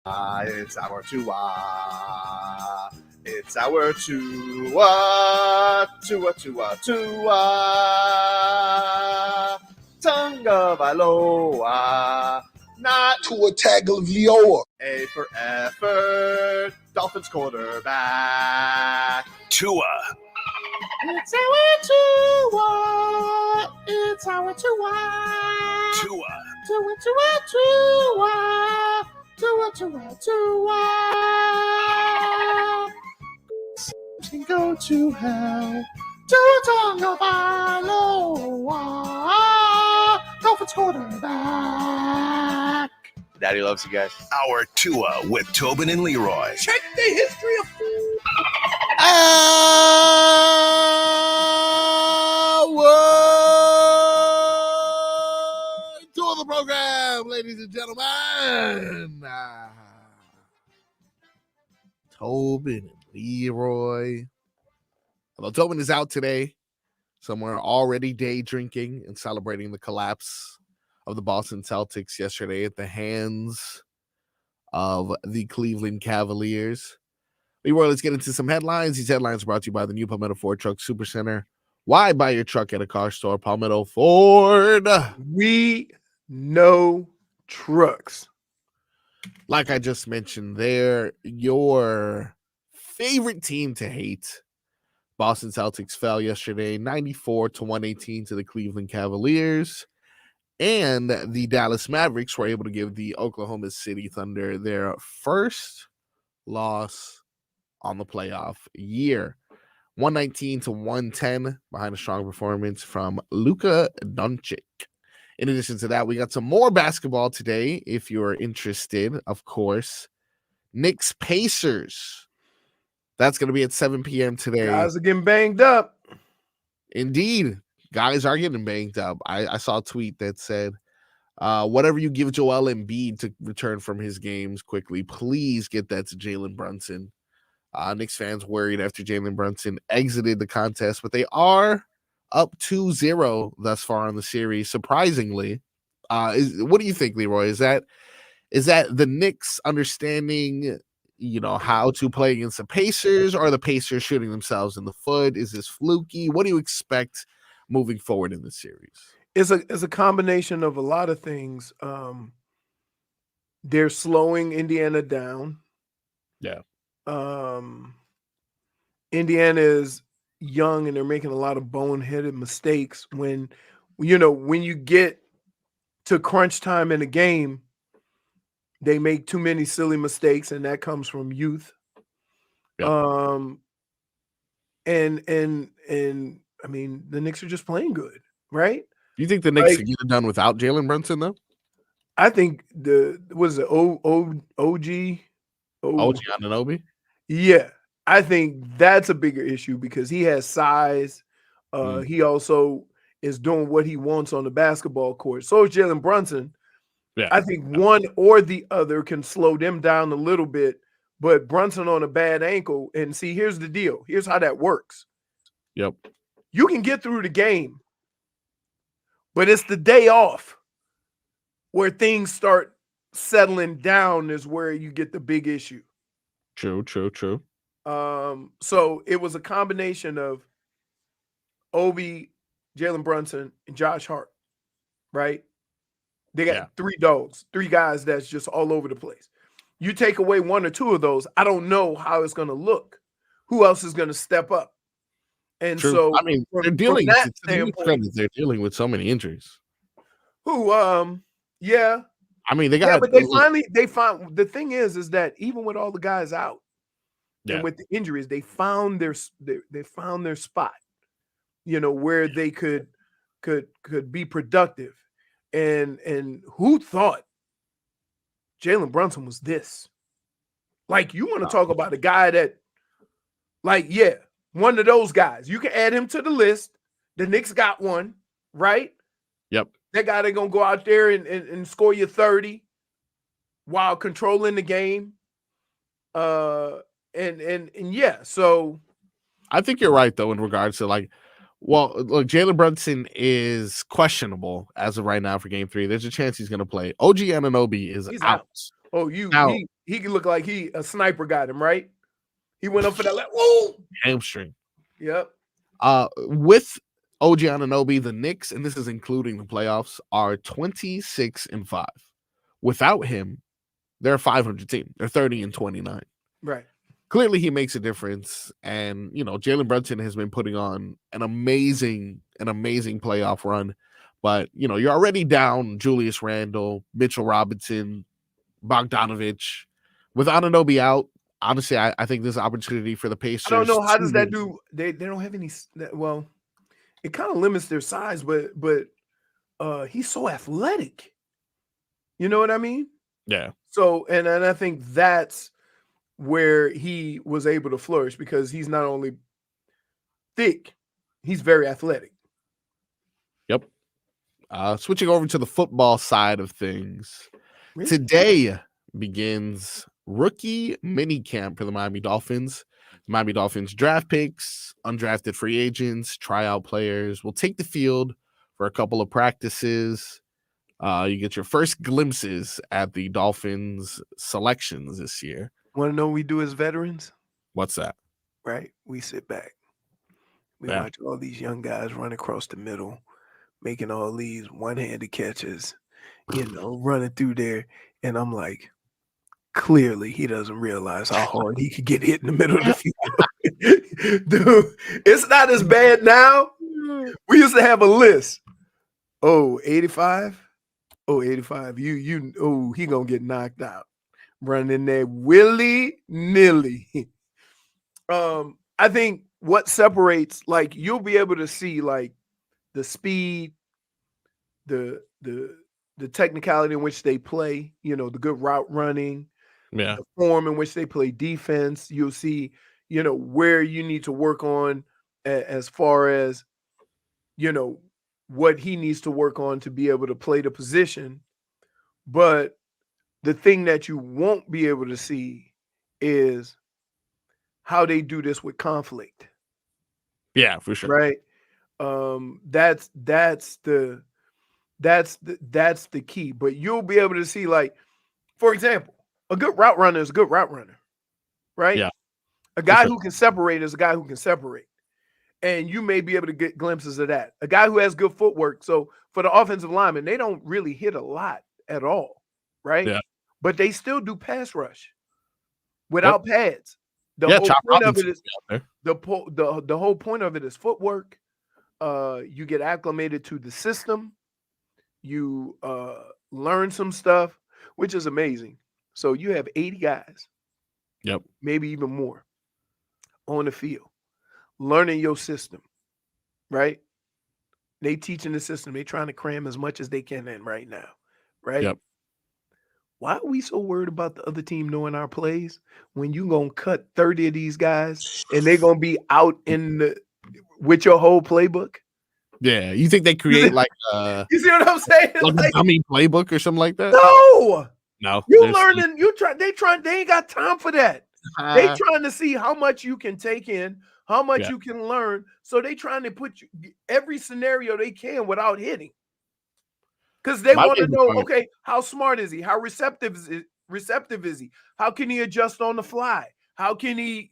It's our Tua. It's our Tua. Tua. Tagovailoa. Not Tua Tagovailoa. A for effort. Dolphins quarterback. Tua. It's our Tua. It's our Tua. Tua. Tua. Can go to hell. Tua Tagovailoa. Dolphins quarterback. Daddy loves you guys. Our Tua with Tobin and Leroy. Check the history of To the program, ladies and gentlemen. Tobin and Leroy. Although Tobin is out today, somewhere already day drinking and celebrating the collapse of the Boston Celtics yesterday at the hands of the Cleveland Cavaliers. Leroy, let's get into some headlines. These headlines are brought to you by the new Palmetto Ford Truck Supercenter. Why buy your truck at a car store? Palmetto Ford. We know trucks. Like I just mentioned, they're your favorite team to hate. Boston Celtics fell yesterday 94-118 to the Cleveland Cavaliers. And the Dallas Mavericks were able to give the Oklahoma City Thunder their first loss on the playoff year. 119-110 behind a strong performance from Luka Doncic. In addition to that, we got some more basketball today. If you're interested, of course, Knicks Pacers. That's going to be at 7 p.m. today. Guys are getting banged up. Indeed, guys are getting banged up. I saw a tweet that said, whatever you give Joel Embiid to return from his games quickly, please get that to Jalen Brunson. Knicks fans worried after Jalen Brunson exited the contest, but they are up 2-0 thus far in the series. Surprisingly, what do you think, Leroy? Is that the Knicks understanding, how to play against the Pacers, or are the Pacers shooting themselves in the foot? Is this fluky? What do you expect moving forward in the series? It's a combination of a lot of things. They're slowing Indiana down. Yeah. Indiana is young and they're making a lot of boneheaded mistakes. When you get to crunch time in a game, they make too many silly mistakes, and that comes from youth. Yep. And I mean, the Knicks are just playing good, right? Do you think the Knicks can get it done without Jalen Brunson, though? I think OG Anunoby? Yeah, I think that's a bigger issue because he has size. He also is doing what he wants on the basketball court. So is Jalen Brunson. Yeah, I think one or the other can slow them down a little bit, but Brunson on a bad ankle. And see, here's the deal. Here's how that works. Yep. You can get through the game, but it's the day off where things start settling down is where you get the big issue. True. So it was a combination of Obi, Jalen Brunson, and Josh Hart, right? They got three dogs, three guys that's just all over the place. You take away one or two of those, I don't know how it's going to look. Who else is going to step up? And True. so, I mean, they're dealing with so many injuries. Yeah. I mean, they got. Yeah, but they found the thing is that even with all the guys out and with the injuries, they found their spot. Where they could be productive. And who thought Jalen Brunson was this? Like, you want to talk about a guy that, one of those guys. You can add him to the list. The Knicks got one, right? Yep. That guy that's going to go out there and score you 30 while controlling the game. So I think you're right, though, in regards to look, Jalen Brunson is questionable as of right now for game 3. There's a chance he's going to play. OG Anunoby is out. Oh, he could look like a sniper got him, right? He went up for that. Whoa! Hamstring. Yep. With OG Anunoby, the Knicks, and this is including the playoffs, are 26-5. Without him, they're a 500 team. They're 30-29. Right. Clearly, he makes a difference, and Jalen Brunson has been putting on an amazing playoff run. But you're already down Julius Randle, Mitchell Robinson, Bogdanovich. With Anunoby out, honestly, I think there's an opportunity for the Pacers. I don't know how does that do. They don't have any. Well, it kind of limits their size, but he's so athletic. You know what I mean? Yeah. So and I think that's where he was able to flourish because he's not only thick, he's very athletic. Yep. Switching over to the football side of things. Really? Today begins rookie mini camp for the Miami Dolphins. The Miami Dolphins draft picks, undrafted free agents, tryout players will take the field for a couple of practices. You get your first glimpses at the Dolphins selections this year. Want to know what we do as veterans? What's that? Right? We sit back. We Yeah. watch all these young guys run across the middle, making all these one-handed catches, running through there. And I'm like, clearly he doesn't realize how hard he could get hit in the middle of the field. Dude, it's not as bad now. We used to have a list. Oh, 85? Oh, 85. He gonna get knocked out. Running there willy-nilly. I think what separates, like, you'll be able to see like the speed, the technicality in which they play, the good route running, Yeah. the form in which they play defense. You'll see, where you need to work on as far as, what he needs to work on to be able to play the position. But the thing that you won't be able to see is how they do this with conflict. Yeah, for sure. Right. That's the key. But you'll be able to see, like, for example, a good route runner is a good route runner, right? Yeah. A guy who can separate is a guy who can separate. And you may be able to get glimpses of that. A guy who has good footwork. So for the offensive linemen, they don't really hit a lot at all, right? Yeah. But they still do pass rush without pads. The whole point of it is the whole point of it is footwork. You get acclimated to the system. You learn some stuff, which is amazing. So you have 80 guys, maybe even more, on the field, learning your system, right? They teaching the system. They trying to cram as much as they can in right now, right? Yep. Why are we so worried about the other team knowing our plays when you gonna cut 30 of these guys and they're gonna be out with your whole playbook? Yeah, you think they create like you see what I'm saying? Like a dummy playbook or something like that? No. You learning, they ain't got time for that. They trying to see how much you can take in, how much you can learn. So they trying to put you every scenario they can without hitting. Because they want to know, okay, how smart is he? How receptive is he? How can he adjust on the fly? How can he,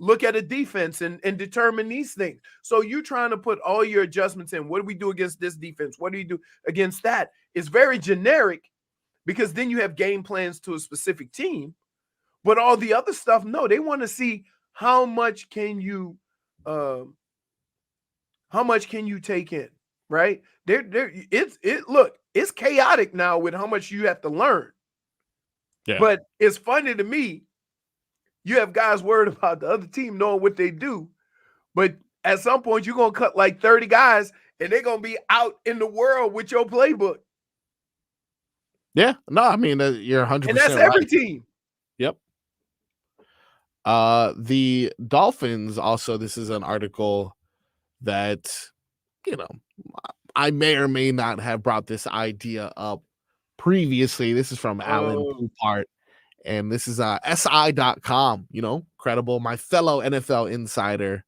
look at a defense and determine these things? So you're trying to put all your adjustments in. What do we do against this defense? What do you do against that? It's very generic because then you have game plans to a specific team. But all the other stuff, no, they want to see how much can you take in, right? It's chaotic now with how much you have to learn. Yeah. But it's funny to me. You have guys worried about the other team knowing what they do, but at some point you're gonna cut like 30 guys, and they're gonna be out in the world with your playbook. Yeah, no, I mean you're 100%. And that's every team. Yep. The Dolphins also. This is an article that I may or may not have brought this idea up previously. This is from Alan Poupart, and this is SI.com, credible, my fellow NFL insider.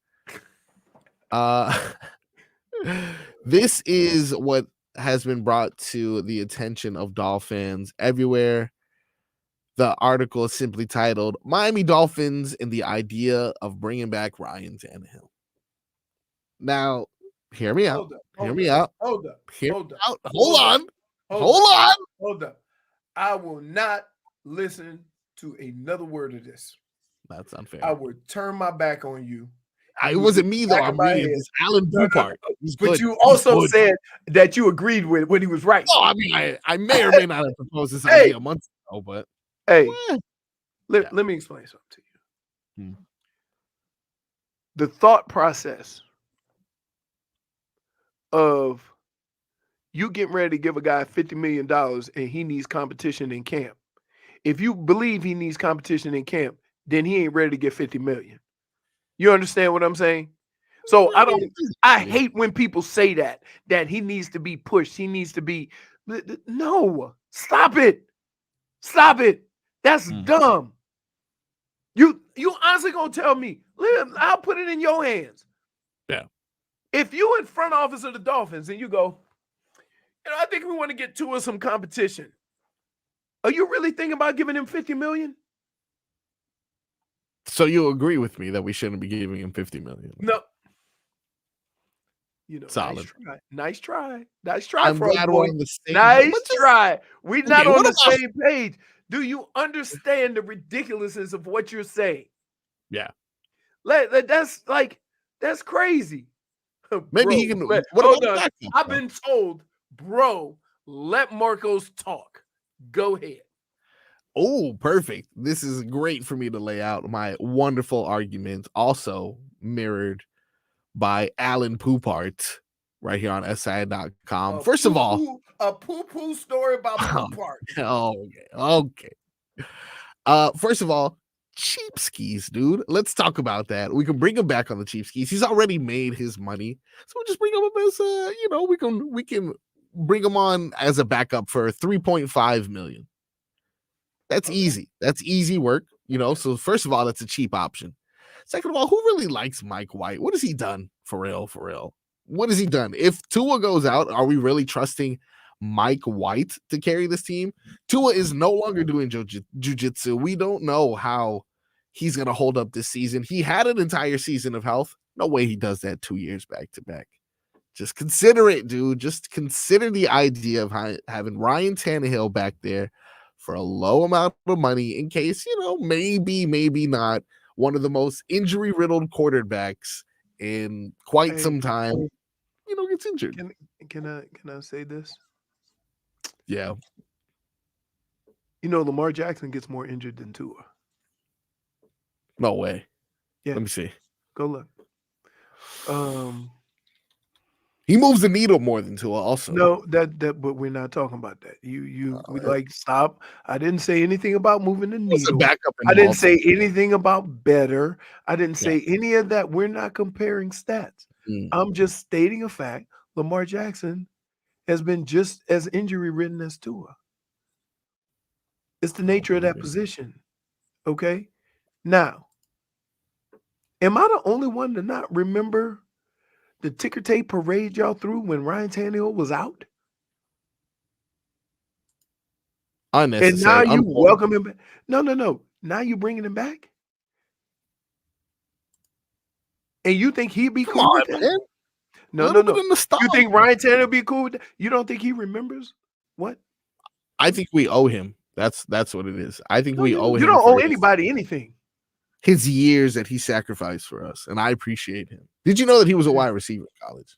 This is what has been brought to the attention of Dolphins everywhere. The article is simply titled Miami Dolphins and the Idea of Bringing Back Ryan Tannehill. Now, hear me out. Hear me out. Hold up. Hold on. Hold up. I will not listen to another word of this. That's unfair. I would turn my back on you. It wasn't me, though. I'm reading this Alan Poupart. But you also said that you agreed with when he was right. Oh, I mean, I may or may not have proposed this idea a month ago, but let me explain something to you. The thought process of you getting ready to give a guy $50 million and he needs competition in camp. If you believe he needs competition in camp, then he ain't ready to get $50 million. You understand what I'm saying? So I hate when people say that he needs to be pushed. He needs to be, no, stop it. Stop it. That's dumb. You honestly gonna tell me, I'll put it in your hands. Yeah. If you in front office of the Dolphins and you go, I think we want to get Tua some competition. Are you really thinking about giving him $50 million? So you agree with me that we shouldn't be giving him $50 million? No. Solid. Nice try. I'm glad we're on the same. Nice try. We're not on the same page. Do you understand the ridiculousness of what you're saying? Yeah. That's crazy. Maybe he can. Hold on. I've been told, bro, let Marcos talk. Go ahead. Oh, perfect. This is great for me to lay out my wonderful argument, also mirrored by Alan Poupart right here on SI.com. First of all, a poo-poo story about Poupart. Okay. First of all, cheap skis, dude. Let's talk about that. We can bring him back on the cheap skis. He's already made his money, so we'll just bring him up as we can bring him on as a backup for $3.5 million. That's easy. That's easy work, So first of all, that's a cheap option. Second of all, who really likes Mike White? What has he done for real? For real? What has he done? If Tua goes out, are we really trusting Mike White to carry this team? Tua is no longer doing jiu-jitsu. We don't know how he's going to hold up this season. He had an entire season of health. No way he does that 2 years back to back. Just consider it, dude. Just consider the idea of having Ryan Tannehill back there for a low amount of money in case, maybe not one of the most injury-riddled quarterbacks in quite some time, gets injured. Can I say this? Yeah. Lamar Jackson gets more injured than Tua. No way. Yeah. Let me see. Go look. He moves the needle more than Tua also. No, but we're not talking about that. Stop. I didn't say anything about moving the needle. I didn't say anything about better. I didn't say any of that. We're not comparing stats. I'm just stating a fact. Lamar Jackson has been just as injury-ridden as Tua. It's the nature of that position. Okay? Now, am I the only one to not remember the ticker tape parade y'all threw when Ryan Tannehill was out? Unnecessary. And now you welcome him back. No. Now you bringing him back? And you think he'd be cool with that? Man. No. You think Ryan Tannehill be cool with that? You don't think he remembers what? I think we owe him. That's what it is. I think we owe him. You don't owe anybody anything. His years that he sacrificed for us, and I appreciate him. Did you know that he was a wide receiver in college?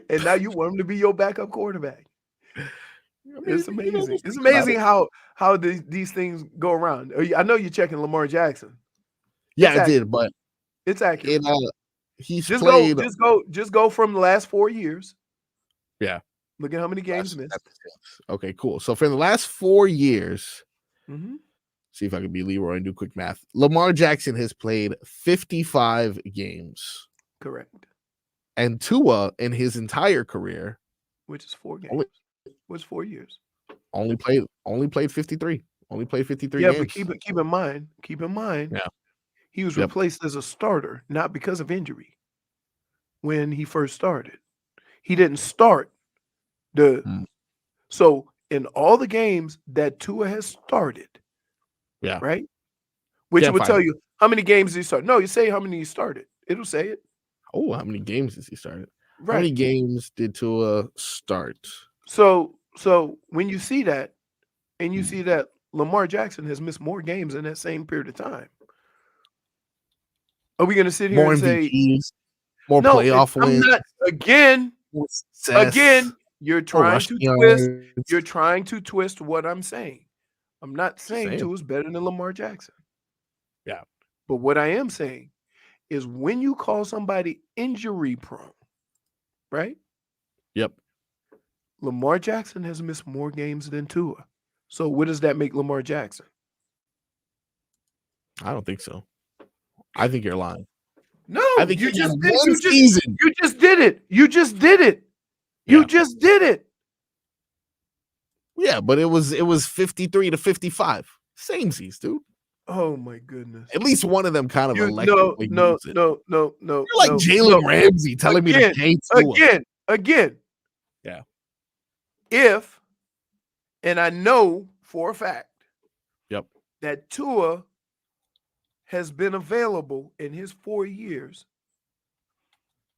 And now you want him to be your backup quarterback. It's amazing. It's amazing how these things go around. I know you're checking Lamar Jackson. Yeah, I did, but it's accurate. He's just played. Just go from the last 4 years. Yeah. Look at how many games missed. Okay, cool. So for the last 4 years, see if I can be Leroy and do quick math. Lamar Jackson has played 55 games. Correct. And Tua in his entire career, which is 4 games, was 4 years. Only played 53. Only played 53 games. But keep in mind. Yeah. He was replaced as a starter, not because of injury. When he first started, he didn't start so in all the games that Tua has started. Yeah. Right? Which Yeah, will fine. tell you how many games he started. No, you say how many he started. It'll say it. Oh, how many games has he started? Right. How many games did Tua start? So when you see that, and you see that Lamar Jackson has missed more games in that same period of time, are we going to sit here More and say MVPs, more no? playoff I'm wins? not. Again, you're more trying to rushing twist. yards. You're trying to twist what I'm saying. I'm not saying saying. Tua's better than Lamar Jackson. Yeah. But what I am saying is when you call somebody injury prone, right? Yep. Lamar Jackson has missed more games than Tua. So what does that make Lamar Jackson? I don't think so. I think you're lying. No, I think you he had just did. one season. You just did it. You just did it. You Yeah. just did it. Yeah, but it was 53 to 55. Samesies, dude. Oh my goodness. At least one of them kind of No. electively used it. No. You're like Jalen Ramsey telling me to pay Tua. Again. Yeah. If, and I know for a fact, Yep, that Tua has been available in his 4 years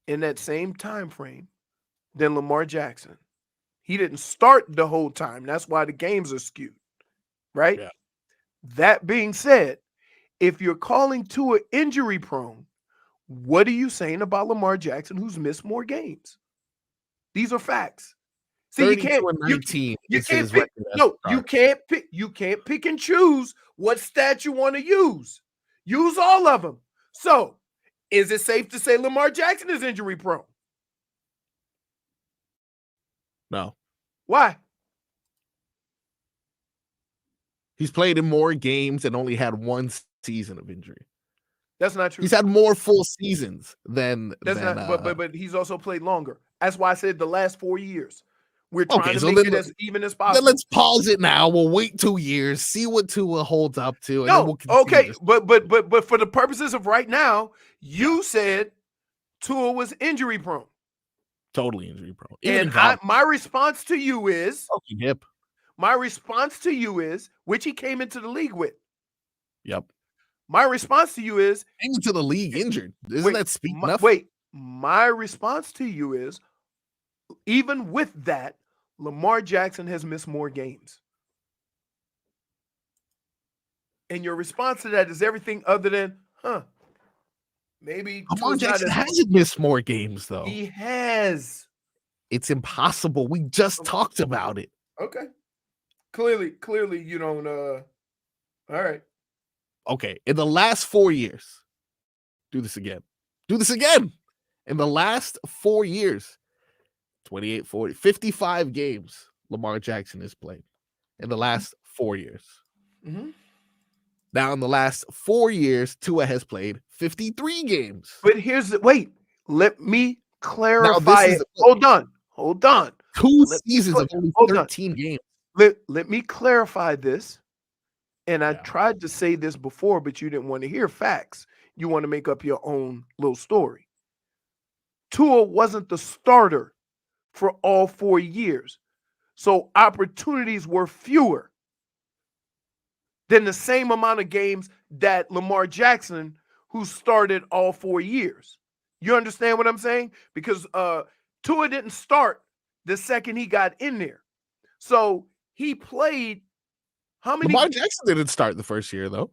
in that same time frame than Lamar Jackson. He didn't start the whole time. That's why the games are skewed, right? Yeah. That being said, if you're calling Tua injury prone, what are you saying about Lamar Jackson, who's missed more games? These are facts. See, you can't. 19 You is can't his pick. record as No, a you can't pick. You can't pick and choose what stat you want to use. Use all of them. So, is it safe to say Lamar Jackson is injury prone? No. Why? He's played in more games and only had one season of injury. That's not true. He's had more full seasons than but he's also played longer. That's why I said the last 4 years. We're trying to so make it as even as possible. Then let's pause it now. We'll wait 2 years, see what Tua holds up to, and then we'll okay, but for the purposes of right now, you said Tua was injury prone. Totally injury prone. And my response to you is hip. My response to you is, which he came into the league with. Yep. My response to you is came into the league injured. Isn't that speak enough? My response to you is, even with that, Lamar Jackson has missed more games. And your response to that is everything other than, maybe Lamar Jackson hasn't missed more games, though. He has. It's impossible. We just talked about it. Okay. Clearly, you don't. All right. Okay. In the last 4 years, do this again. In the last 4 years, 28, 40, 55 games Lamar Jackson has played in the last 4 years. Mm-hmm. Now, in the last 4 years, Tua has played 53 games. But let me clarify. Hold on. 2 seasons of only 13 games. Let me clarify this. And I tried to say this before, but you didn't want to hear facts. You want to make up your own little story. Tua wasn't the starter for all 4 years. So opportunities were fewer than the same amount of games that Lamar Jackson, who started all 4 years. You understand what I'm saying? Because Tua didn't start the second he got in there. So he played how many? Lamar Jackson didn't start the first year, though.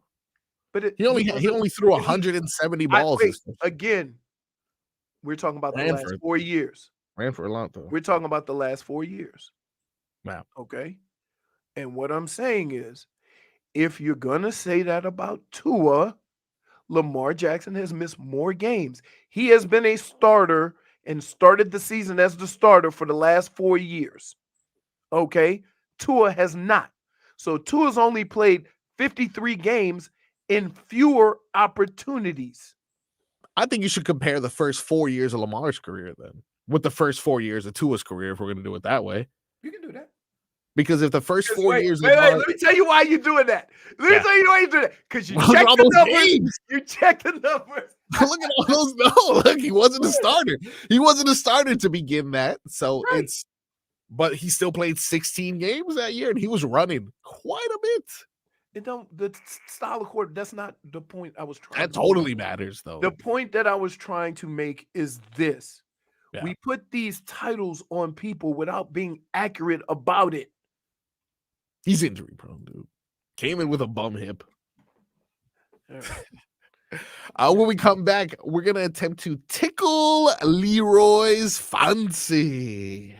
But he only threw 170 balls. Again, we're talking about the last 4 years. Ran for a lot, though. We're talking about the last 4 years. Wow. Okay. And what I'm saying is, if you're going to say that about Tua, Lamar Jackson has missed more games. He has been a starter and started the season as the starter for the last 4 years. Okay. Tua has not. So Tua's only played 53 games in fewer opportunities. I think you should compare the first 4 years of Lamar's career then with the first 4 years of Tua's career, if we're going to do it that way. You can do that. Because if the first 4 years... let me tell you why you're doing that. Let me tell you why you're doing that. Because you check the numbers. Games. You check the numbers. Look at all those. No, look, he wasn't a starter. He wasn't a starter to begin that. So it's... but he still played 16 games that year, and he was running quite a bit. The style of court, that's not the point I was trying That to totally matters, though. The point that I was trying to make is this. Yeah. We put these titles on people without being accurate about it. He's injury prone, dude. Came in with a bum hip. When we come back, we're going to attempt to tickle Leroy's fancy.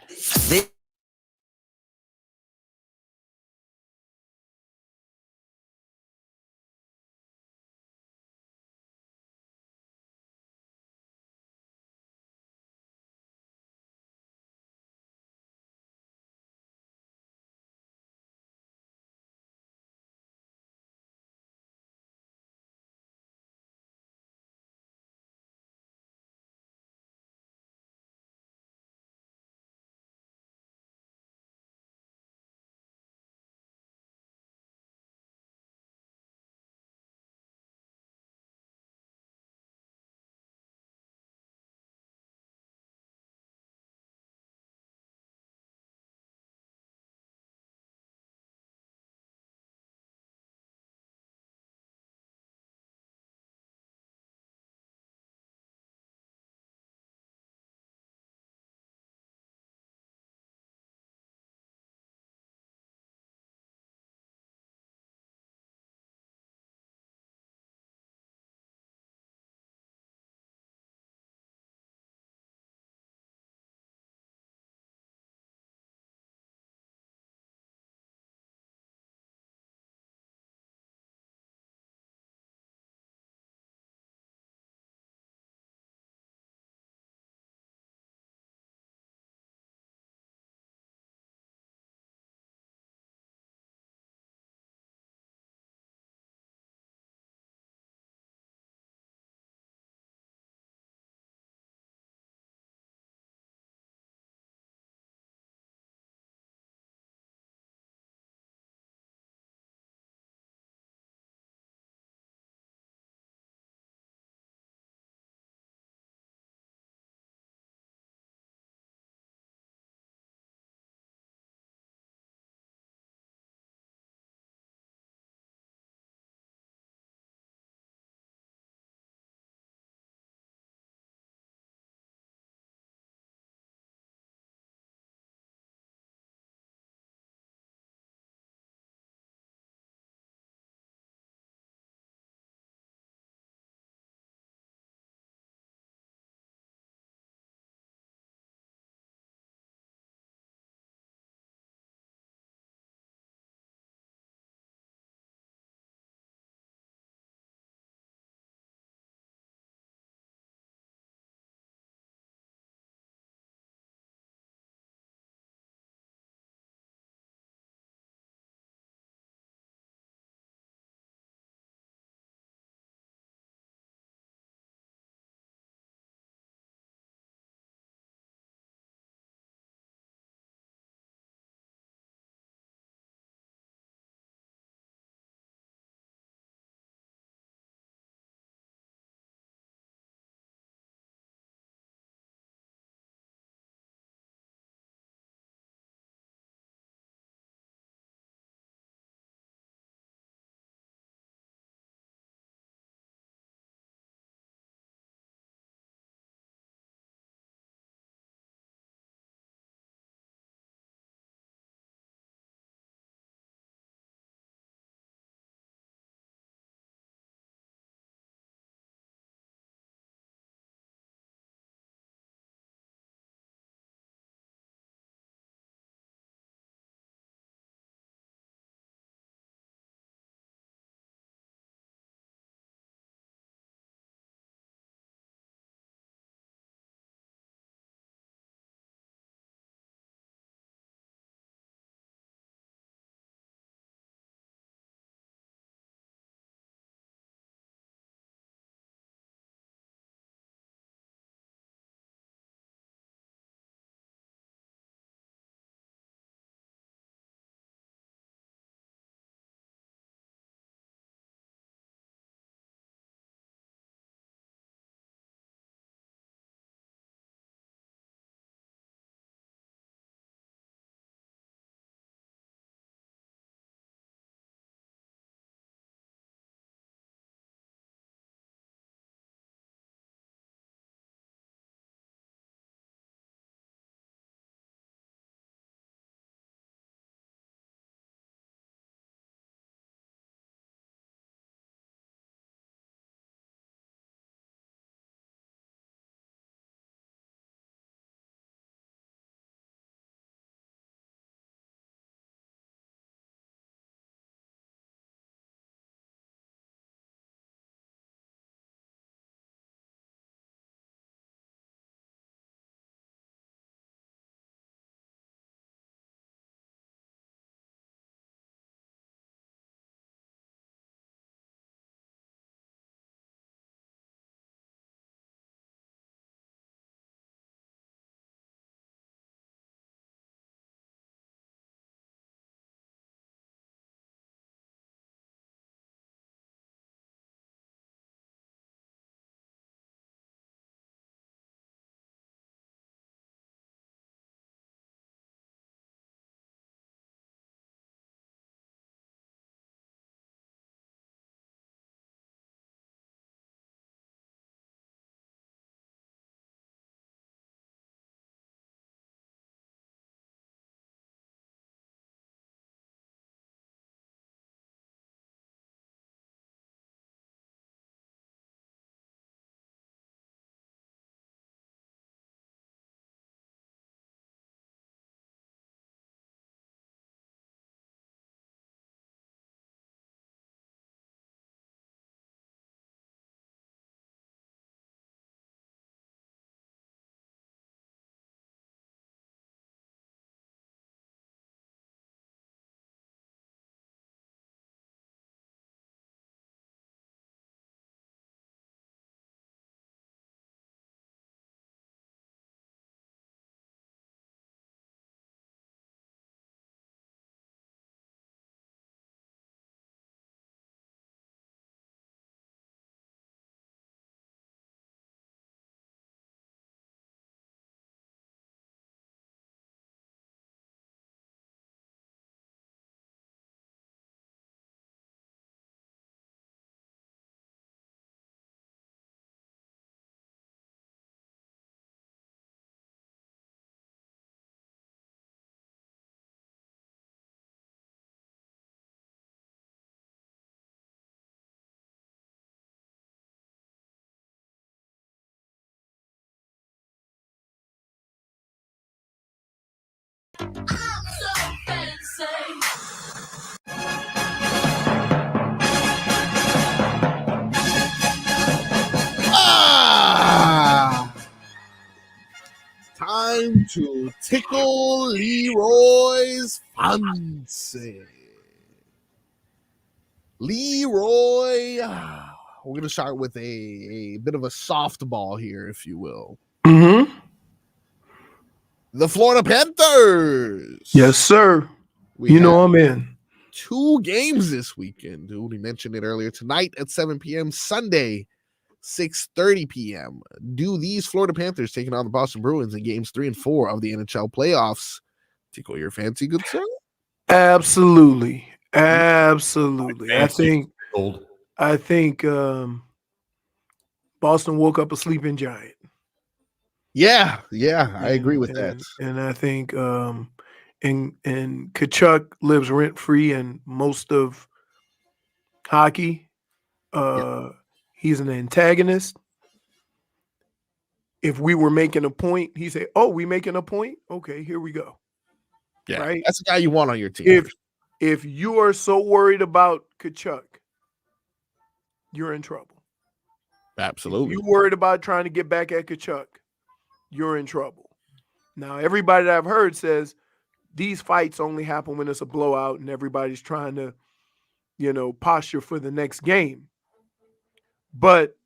to Tickle Leroy's Fancy. Leroy, we're going to start with a bit of a softball here, if you will. Mm-hmm. The Florida Panthers. Yes, sir. You know I'm in. 2 games this weekend, dude. We mentioned it earlier. Tonight at 7 p.m., Sunday, 6:30 p.m. Do these Florida Panthers taking on the Boston Bruins in games 3 and 4 of the NHL playoffs tickle your fancy, good sir? Absolutely. I think Boston woke up a sleeping giant. Yeah, I agree with that. And I think and Kachuk lives rent free in most of hockey. He's an antagonist. If we were making a point, he say, "Oh, we making a point? Okay, here we go." Yeah, right? That's the guy you want on your team. If you are so worried about Kachuk, you're in trouble. Absolutely. If you're worried about trying to get back at Kachuk, you're in trouble. Now, everybody that I've heard says these fights only happen when it's a blowout and everybody's trying to, posture for the next game. But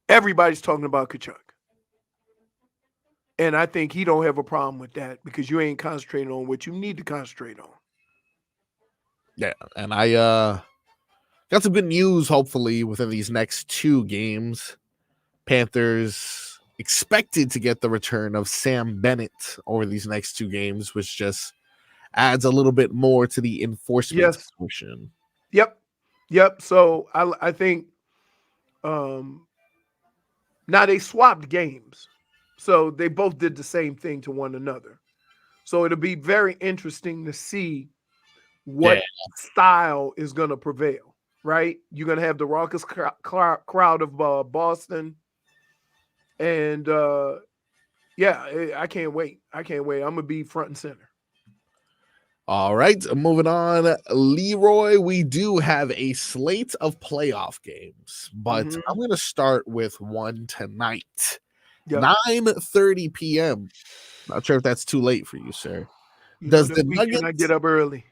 everybody's talking about Kachuk. And I think he don't have a problem with that because you ain't concentrating on what you need to concentrate on. Yeah, and I got some good news, hopefully, within these next 2 games. Panthers expected to get the return of Sam Bennett over these next 2 games, which just adds a little bit more to the enforcement portion. Yep. So I think now they swapped games. So they both did the same thing to one another. So it'll be very interesting to see what style is going to prevail, right? You're going to have the raucous crowd of Boston. And, I can't wait. I'm going to be front and center. All right, moving on. Leroy, we do have a slate of playoff games, but I'm going to start with one tonight. 9:30 p.m. Not sure if that's too late for you, sir. Does the Nuggets? I get up early.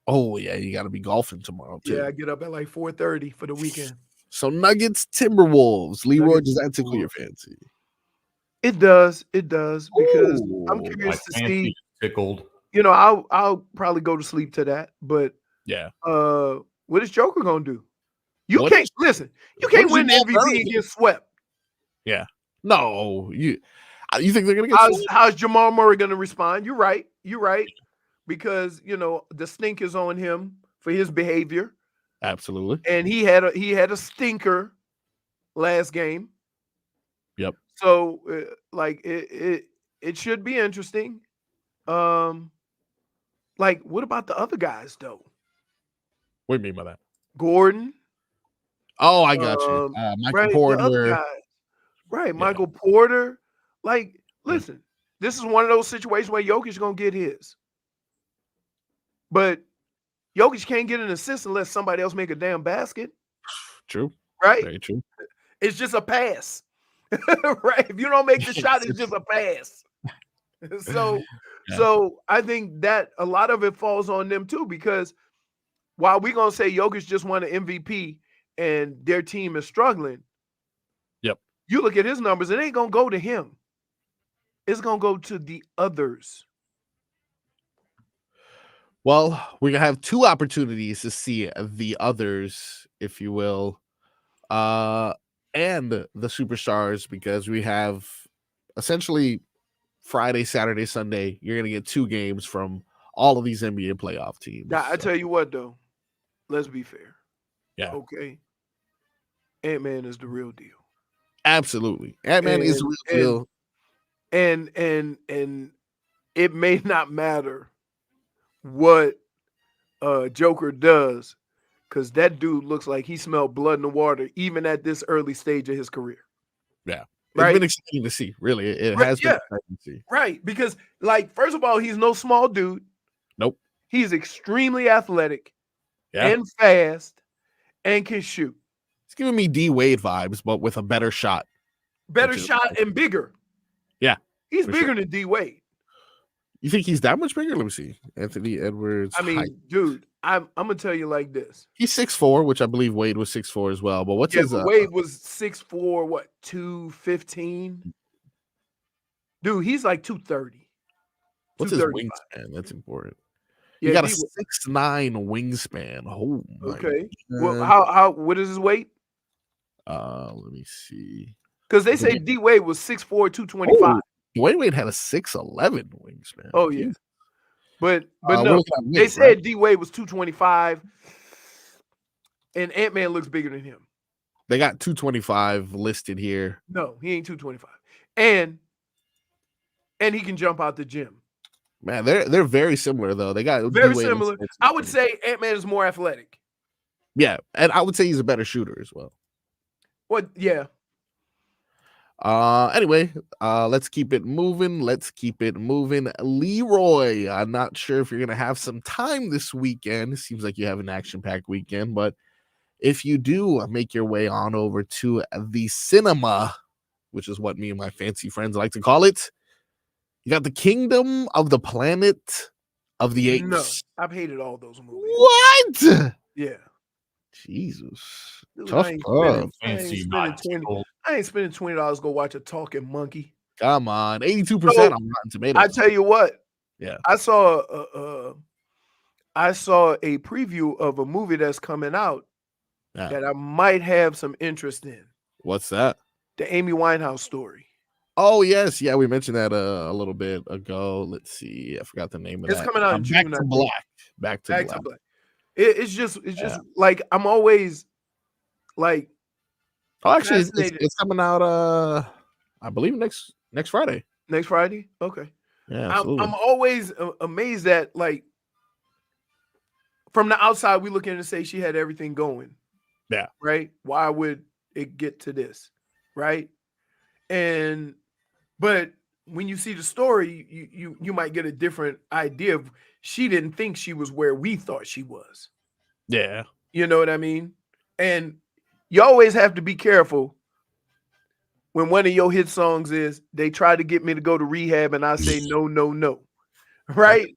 Oh, yeah, you got to be golfing tomorrow, too. Yeah, I get up at like 4:30 for the weekend. So Nuggets, Timberwolves. Leroy, does that tickle your fancy? It does, because I'm curious to see. Tickled. I'll probably go to sleep to that, but what is Joker gonna do? You can't win the MVP and get swept. Yeah. No, you think they're gonna get swept? How's Jamal Murray gonna respond? You're right. Because the stink is on him for his behavior. Absolutely. And he had a stinker last game. Yep. So it should be interesting. What about the other guys though? What do you mean by that? Gordon. Oh, I got you. Michael Porter. Right, Michael Porter. Listen, this is one of those situations where Jokic's gonna get his. But Jokic can't get an assist unless somebody else make a damn basket. True. Right? Very true. It's just a pass. Right? If you don't make the shot, it's just a pass. So I think that a lot of it falls on them too, because while we're gonna say Jokic just won an MVP and their team is struggling, you look at his numbers, it ain't gonna go to him. It's gonna go to the others. Well, we're gonna have 2 opportunities to see the others, if you will, and the superstars, because we have essentially Friday, Saturday, Sunday. You're gonna get 2 games from all of these NBA playoff teams. Now, I tell you what, though, let's be fair. Yeah. Okay. Ant-Man is the real deal. Absolutely, Ant-Man is the real deal. And it may not matter what Joker does, because that dude looks like he smelled blood in the water, even at this early stage of his career. Yeah. Right? It's been exciting to see, really. It has been exciting to see. Right, because, first of all, he's no small dude. Nope. He's extremely athletic and fast and can shoot. It's giving me D Wade vibes, but with a better shot. Better shot and bigger. Yeah. He's bigger than D Wade. You think he's that much bigger? Let me see. Anthony Edwards. I mean, height. dude, I'm gonna tell you like this. He's 6'4", which I believe Wade was 6'4" as well. But what's his? But Wade was 6'4", what, 215? Dude, he's like 230. What's his wingspan? That's important. Yeah, he got a 6'9" wingspan. Oh my okay. God. Well, what is his weight? Let me see. Because they say D Wade was 6'4", 225. Wade had a 6'11" wingspan. Oh yeah, but no, they said D Wade was 225, and Ant-Man looks bigger than him. They got 225 listed here. No, he ain't 225, and he can jump out the gym. Man, they're very similar though. They got very similar. I would say Ant-Man is more athletic. Yeah, and I would say he's a better shooter as well. What? Yeah. Anyway, let's keep it moving. Leroy, I'm not sure if you're gonna have some time this weekend. It seems like you have an action-packed weekend, but if you do, make your way on over to the cinema, which is what me and my fancy friends like to call it. You got the Kingdom of the Planet of the Apes. No, I've hated all those movies. What? Yeah. Jesus. Dude, Tough I ain't spending $20 to go watch a talking monkey. Come on, 82% on Rotten Tomatoes. I tell you what. Yeah. I saw a preview of a movie that's coming out that I might have some interest in. What's that? The Amy Winehouse story. Oh yes, yeah, we mentioned that a little bit ago. Let's see, I forgot the name of that. It's coming out in June. Back to Black. It's just like I'm always like. Oh, actually, it's coming out. I believe next Friday. Next Friday, okay. Yeah, absolutely. I'm always amazed that, like, from the outside we look in and say she had everything going. Yeah. Right. Why would it get to this? Right. But when you see the story, you might get a different idea of she didn't think she was where we thought she was. Yeah. You know what I mean? And you always have to be careful when one of your hit songs is they try to get me to go to rehab and I say no, no, no. Right?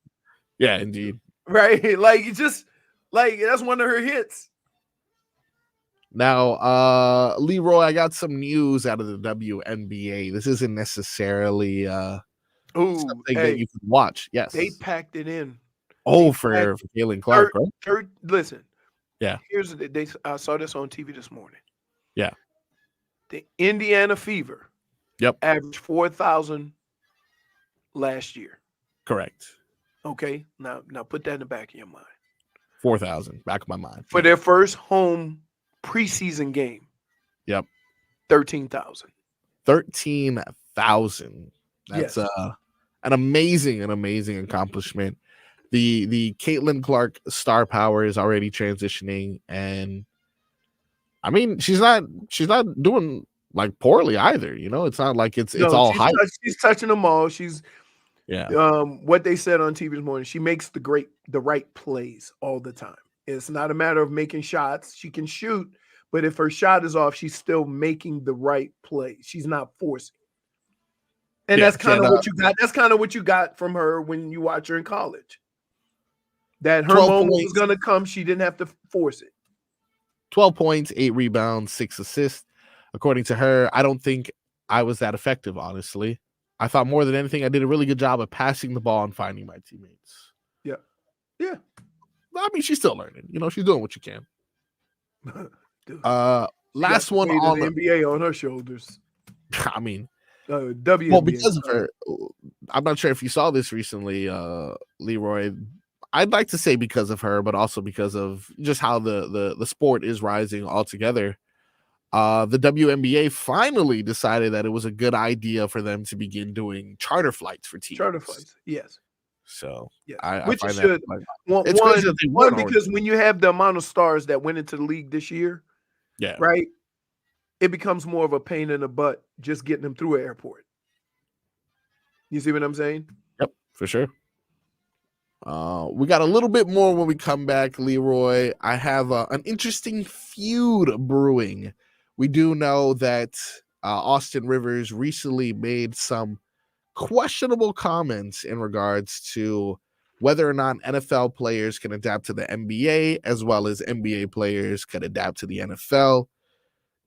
Yeah, indeed. Right? Like, it's just like that's one of her hits. Now, Leroy, I got some news out of the WNBA. This isn't necessarily something that you can watch. Yes. They packed it in. Oh, for Caitlin Clark, right? Listen. Yeah. I saw this on TV this morning. Yeah. The Indiana Fever. Yep. Averaged 4,000 last year. Correct. Okay. Now put that in the back of your mind. 4,000, back of my mind. For their first home preseason game. Yep. 13,000. 13,000. That's an amazing accomplishment. The Caitlin Clark star power is already transitioning, and I mean she's not doing like poorly either. You know, it's not like it's all hype. She's touching them all. She's yeah. What they said on TV this morning, she makes the right plays all the time. It's not a matter of making shots. She can shoot, but if her shot is off, she's still making the right play. She's not forcing. And that's kind of what you got. That's kind of what you got from her when you watch her in college. That her moment was going to come. She didn't have to force it. 12 points, 8 rebounds, 6 assists. According to her, I don't think I was that effective, honestly. I thought more than anything, I did a really good job of passing the ball and finding my teammates. Yeah. Yeah. I mean, she's still learning. You know, she's doing what she can. Dude, last one on the NBA on her shoulders. I mean, WNBA. Well, because of her, I'm not sure if you saw this recently, Leroy. I'd like to say because of her, but also because of just how the sport is rising altogether. The WNBA finally decided that it was a good idea for them to begin doing charter flights for teams. Charter flights, yes. So yes. Which I find that one because when you have the amount of stars that went into the league this year, yeah, right, it becomes more of a pain in the butt just getting them through an airport. You see what I'm saying? Yep, for sure. We got a little bit more when we come back, Leroy. I have an interesting feud brewing. We do know that Austin Rivers recently made some questionable comments in regards to whether or not NFL players can adapt to the NBA as well as NBA players can adapt to the NFL.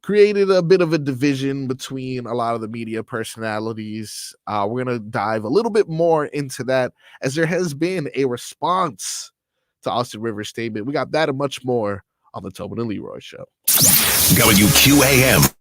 Created a bit of a division between a lot of the media personalities. We're going to dive a little bit more into that as there has been a response to Austin Rivers' statement. We got that and much more on the Tobin and Leroy Show. WQAM.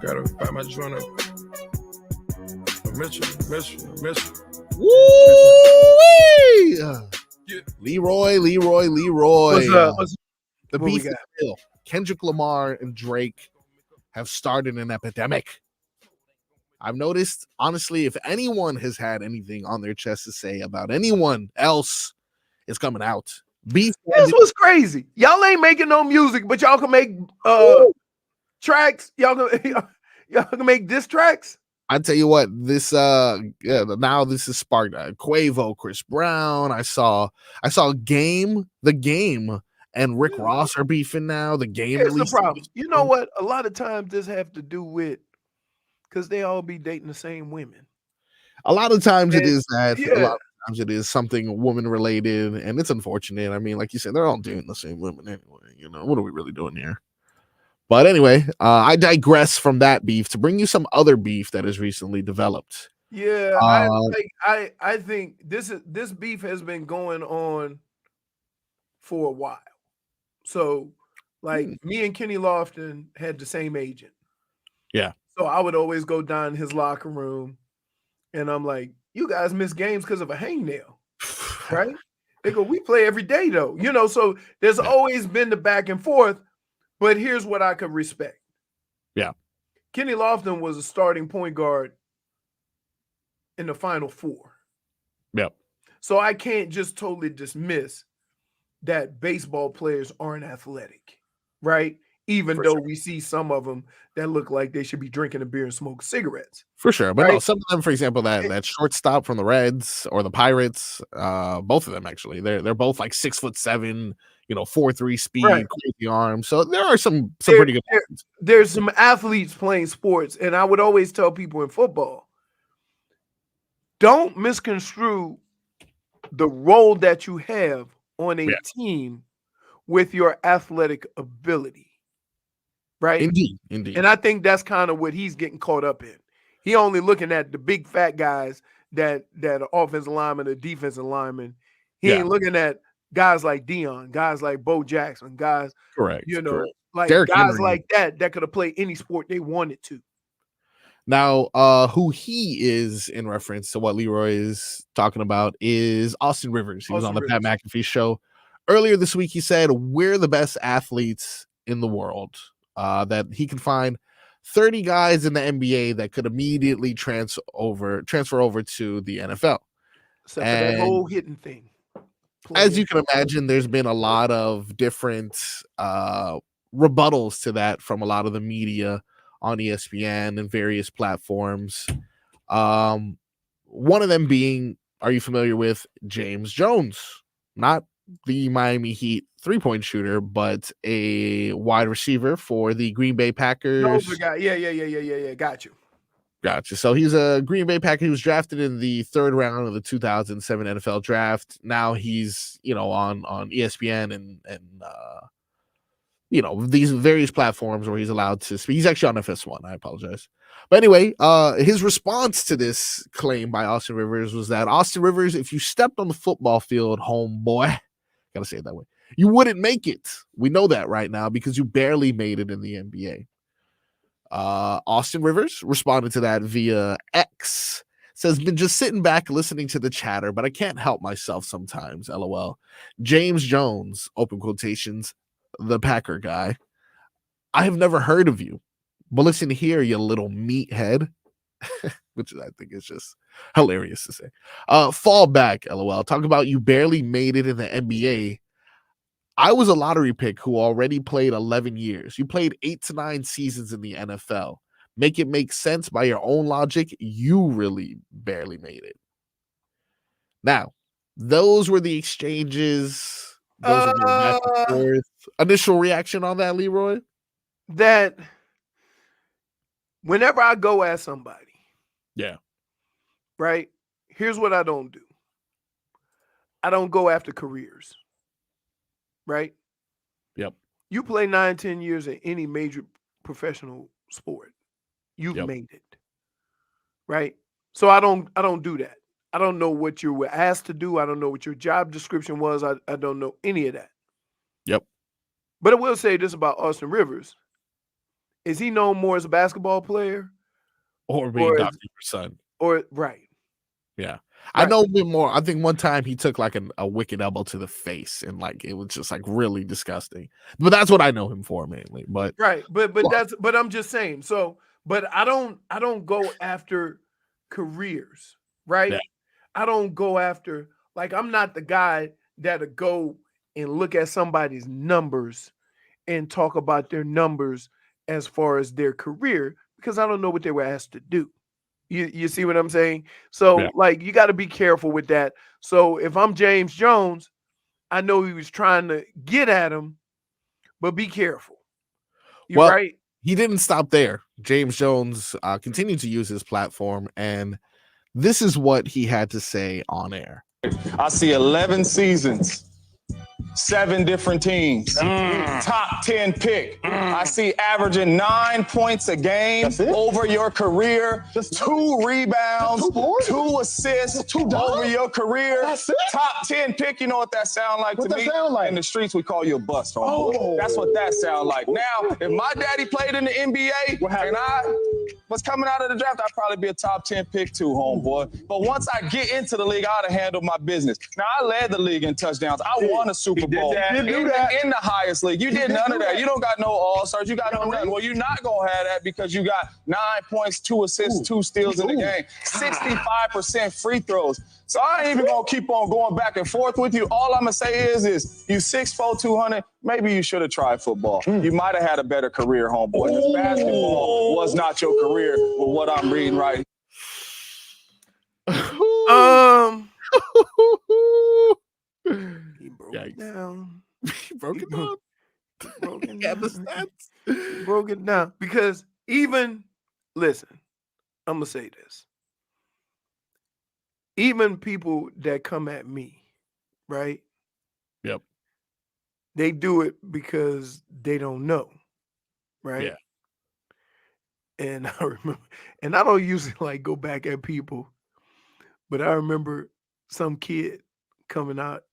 Gotta find my joint up. Mitchell. Woo-wee! Yeah. Leroy. What's up? The What we beef is got? real. Kendrick Lamar and Drake have started an epidemic. I've noticed, honestly, if anyone has had anything on their chest to say about anyone else, it's coming out. Beef. This was crazy. Y'all ain't making no music, but y'all can make tracks. Y'all can make diss tracks. I tell you what, this now this is sparked Quavo, Chris Brown. I saw the game, and Rick Ross are beefing now. The game. Here's the problem. You know what? A lot of times this have to do with because they all be dating the same women. A lot of times it is that. Yeah. A lot of times it is something woman related, and it's unfortunate. I mean, like you said, they're all dating the same women anyway. You know, what are we really doing here? But anyway, I digress from that beef to bring you some other beef that has recently developed. Yeah, I think this beef has been going on for a while. So, like me and Kenny Lofton had the same agent. Yeah. So I would always go down his locker room, and I'm like, "You guys miss games because of a hangnail, right?" They go, "We play every day, though." You know, so there's always been the back and forth. But here's what I could respect. Yeah. Kenny Lofton was a starting point guard in the Final Four. Yep. So I can't just totally dismiss that baseball players aren't athletic, right? Even though we see some of them that look like they should be drinking a beer and smoke cigarettes. For sure. But right? no, some of them, for example, that shortstop from the Reds or the Pirates, both of them actually, they're both like 6'7", 4.3 speed, crazy arms. So there are some pretty good. There's some athletes playing sports, and I would always tell people in football, don't misconstrue the role that you have on a team with your athletic ability. Right? Indeed. And I think that's kind of what he's getting caught up in. He only looking at the big fat guys that are offensive linemen or defensive linemen. He ain't looking at guys like Dion, guys like Bo Jackson, guys, correct. Like Derrick guys Henry. like that could have played any sport they wanted to. Now, who he is in reference to what Leroy is talking about is Austin Rivers. He was on the Pat McAfee show earlier this week. He said, "We're the best athletes in the world." That he can find 30 guys in the NBA that could immediately transfer over to the NFL. Except for that whole hitting thing. As you can imagine, there's been a lot of different rebuttals to that from a lot of the media on ESPN and various platforms. One of them being, are you familiar with James Jones? Not the Miami Heat three-point shooter, but a wide receiver for the Green Bay Packers. Yeah. Gotcha. So he's a Green Bay Packer. He was drafted in the third round of the 2007 NFL draft. Now he's, on ESPN and these various platforms where he's allowed to speak. He's actually on FS1. I apologize. But anyway, his response to this claim by Austin Rivers was that, Austin Rivers, if you stepped on the football field, homeboy, gotta say it that way, you wouldn't make it. We know that right now because you barely made it in the NBA. Austin Rivers responded to that via X. Says, been just sitting back listening to the chatter, but I can't help myself sometimes. LOL. James Jones, open quotations, the Packer guy. I have never heard of you, but listen here, you little meathead. Which I think is just hilarious to say. Fall back, LOL. Talk about you barely made it in the NBA. I was a lottery pick who already played 11 years. You played 8 to 9 seasons in the NFL. Make it make sense by your own logic. You really barely made it. Now, those were the exchanges. Those were the back and forth. Initial reaction on that, Leroy? That whenever I go at somebody, right? Here's what I don't do. I don't go after careers. Right? Yep. You play 9-10 years in any major professional sport. You've made it. Right? So I don't do that. I don't know what you were asked to do. I don't know what your job description was. I don't know any of that. Yep. But I will say this about Austin Rivers. Is he known more as a basketball player or being or Dr. Son. right? Yeah. I know a bit more. I think one time he took like a wicked elbow to the face and like it was just like really disgusting. But that's what I know him for mainly. But right. But I'm just saying. So, but I don't go after careers, right? Yeah. I don't go after like I'm not the guy that'll go and look at somebody's numbers and talk about their numbers as far as their career because I don't know what they were asked to do. You see what I'm saying? So like you got to be careful with that. So if I'm James Jones, I know he was trying to get at him, but be careful. You're right. He didn't stop there. James Jones continued to use his platform, and this is what he had to say on air. I see 11 seasons, 7 different teams, top 10 pick. I see averaging 9 points a game over your career, 2 rebounds, 2 assists over your career, top 10 pick. You know what that sound like to me? In the streets, we call you a bust, homeboy. That's what that sound like. Now, if my daddy played in the NBA and I was coming out of the draft, I'd probably be a top 10 pick too, homeboy. But once I get into the league, I'd have handled my business. Now, I led the league in touchdowns. I won a Super Bowl in the highest league. You did none of that. You don't got no all-stars. You got no nothing. Well, you're not going to have that because you got 9 points, 2 assists, 2 steals in the game, 65% free throws. So I ain't even going to keep on going back and forth with you. All I'm going to say is you 6'4", 200, maybe you should have tried football. You might have had a better career, homeboy. Because basketball was not your career with what I'm reading right. He broke it down. He broke it down. Broke it down. He broke it down because listen, I'm gonna say this. Even people that come at me, right? Yep. They do it because they don't know, right? Yeah. And I remember, and I don't usually like go back at people, but I remember some kid coming at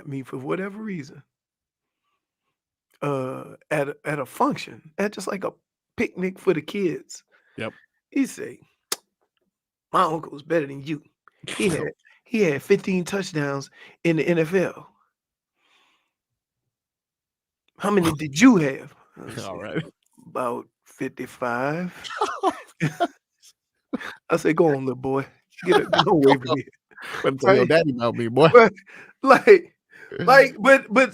me for whatever reason. At a function, at just like a picnic for the kids. Yep. He say, my uncle was better than you. He had 15 touchdowns in the NFL. How many did you have? All right. About 55. I said, go on, little boy. Get away from me. Tell your daddy about me, boy. But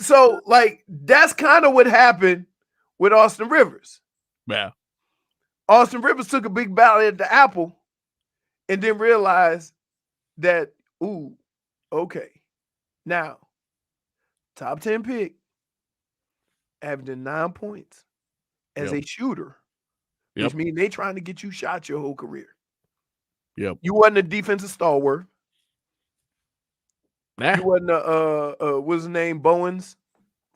so that's kind of what happened with Austin Rivers. Yeah. Austin Rivers took a big bite at the apple and then realized that, okay. Now, top 10 pick, averaging 9 points as a shooter, which means they trying to get you shot your whole career. Yep. You wasn't a defensive stalwart. Nah. You wasn't what's his name, Bowens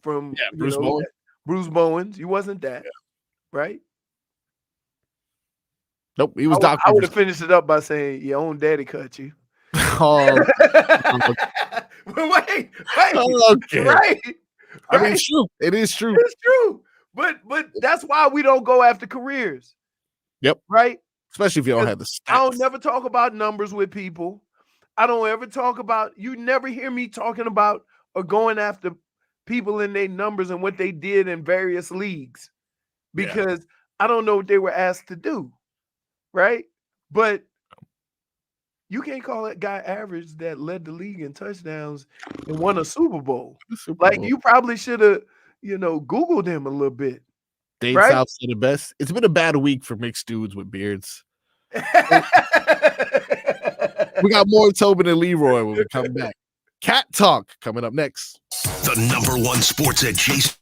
from Bruce Bowen. Bruce Bowens. You wasn't that, right? Nope, he was Dr. I would have finished it up by saying your own daddy cut you. Oh, wait. Okay. Right. I mean, it's true. It is true. It's true. But that's why we don't go after careers. Yep. Right? Especially if you don't have the stats. I don't never talk about numbers with people. I don't ever talk about, you never hear me talking about or going after people in their numbers and what they did in various leagues because I don't know what they were asked to do. Right? But you can't call that guy average that led the league in touchdowns and won a Super Bowl. You probably should have, Googled him a little bit. Dave right? South said it best. It's been a bad week for mixed dudes with beards. We got more Tobin and Leroy when we come back. Cat Talk coming up next. The #1 sports adjacent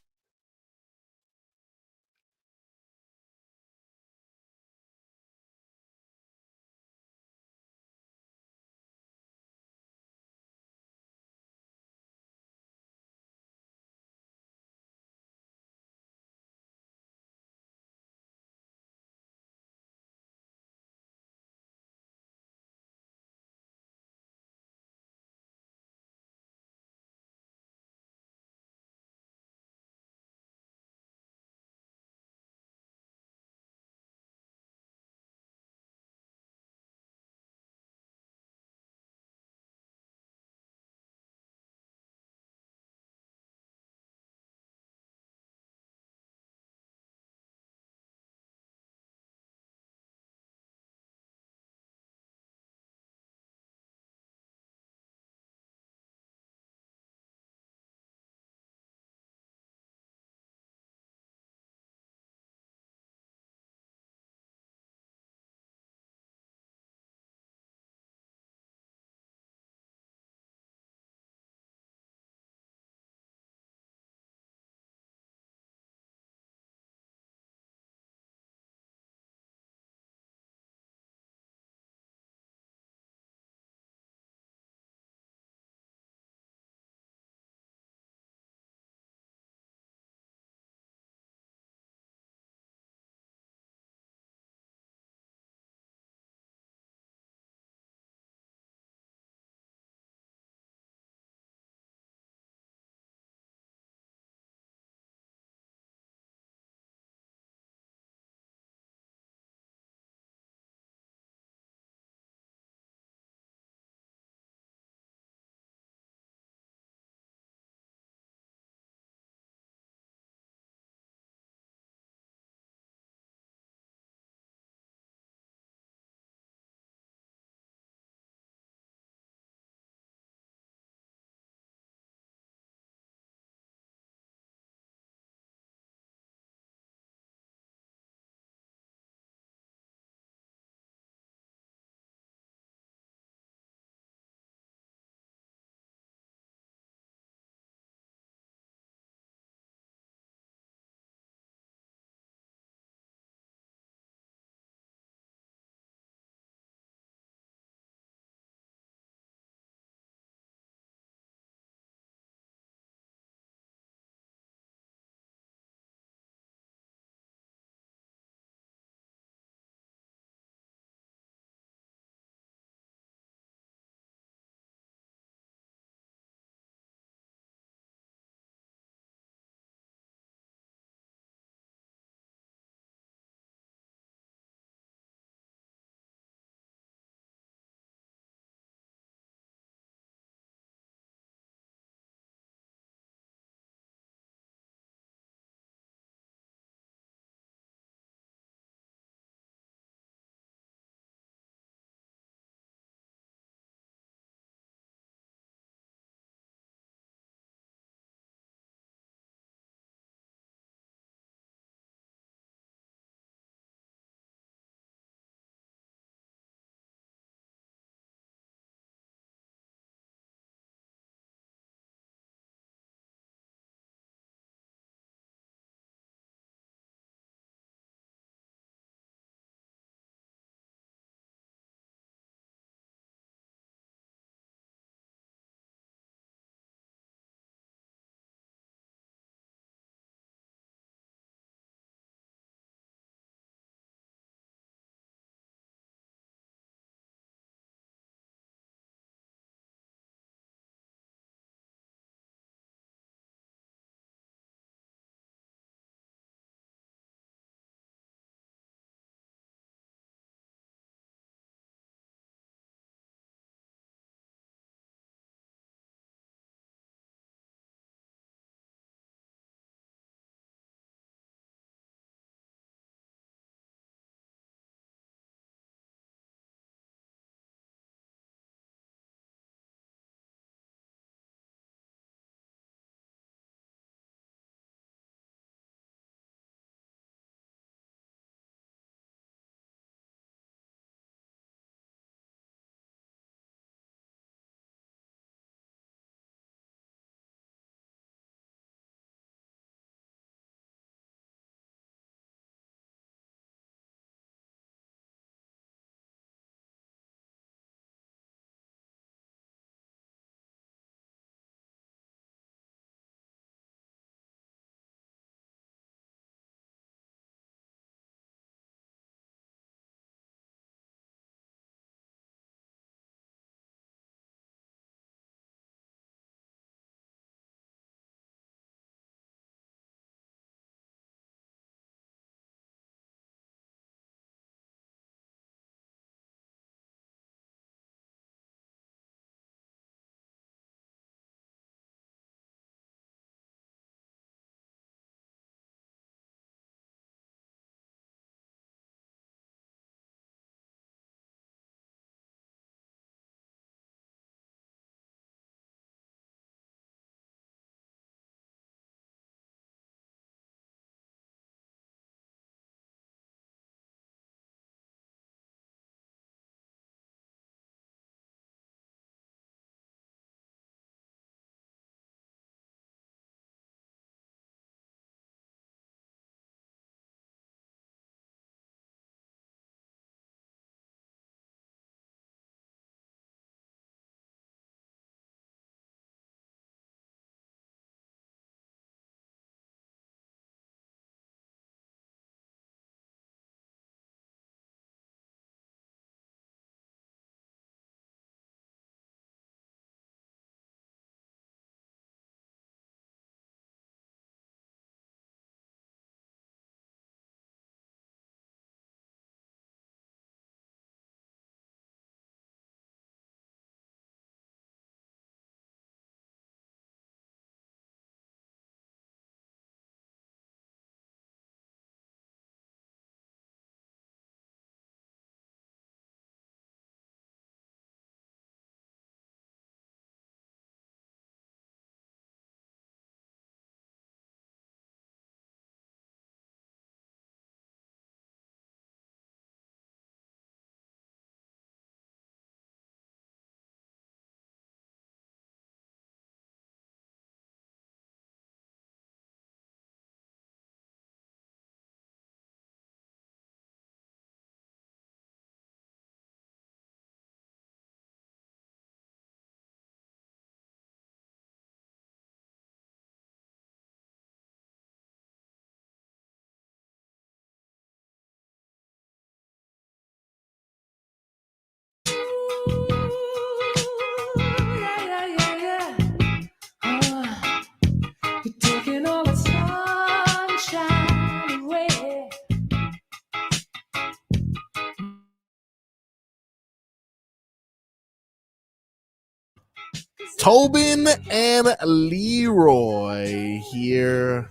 Tobin and Leroy here.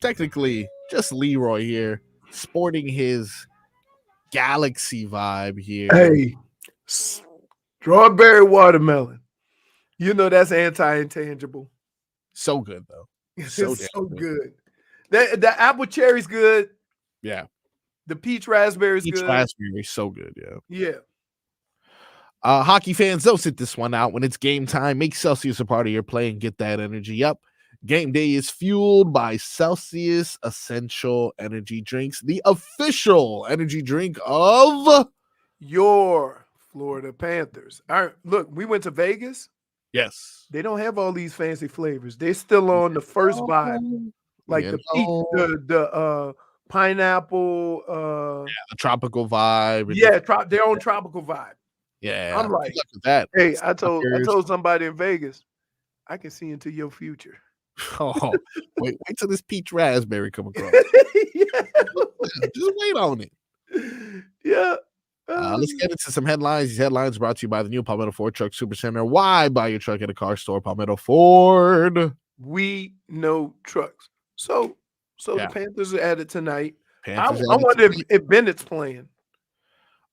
Technically, just Leroy here, sporting his Galaxy vibe here. Hey, strawberry watermelon. You know that's anti-intangible. So good though. It's So so damn good. The apple cherry's good. Yeah. The peach raspberry's Peach good. raspberry, so good. Yeah. Yeah. Hockey fans, don't sit this one out. When it's game time, make Celsius a part of your play and get that energy up. Game day is fueled by Celsius Essential Energy Drinks, the official energy drink of your Florida Panthers. All right, look, we went to Vegas. Yes. They don't have all these fancy flavors. They're still on the first vibe, like the peach, the pineapple, the tropical vibe. Yeah, their own tropical vibe. Yeah, I'm like, look at that. Hey, I told somebody in Vegas, I can see into your future. Oh, wait till this peach raspberry come across. Yeah. Just wait on it. Yeah. Let's get into some headlines. These headlines brought to you by the new Palmetto Ford Truck Supercenter. Why buy your truck at a car store? Palmetto Ford. We know trucks. So Yeah. the Panthers are at it tonight. Panthers I wonder if Bennett's playing.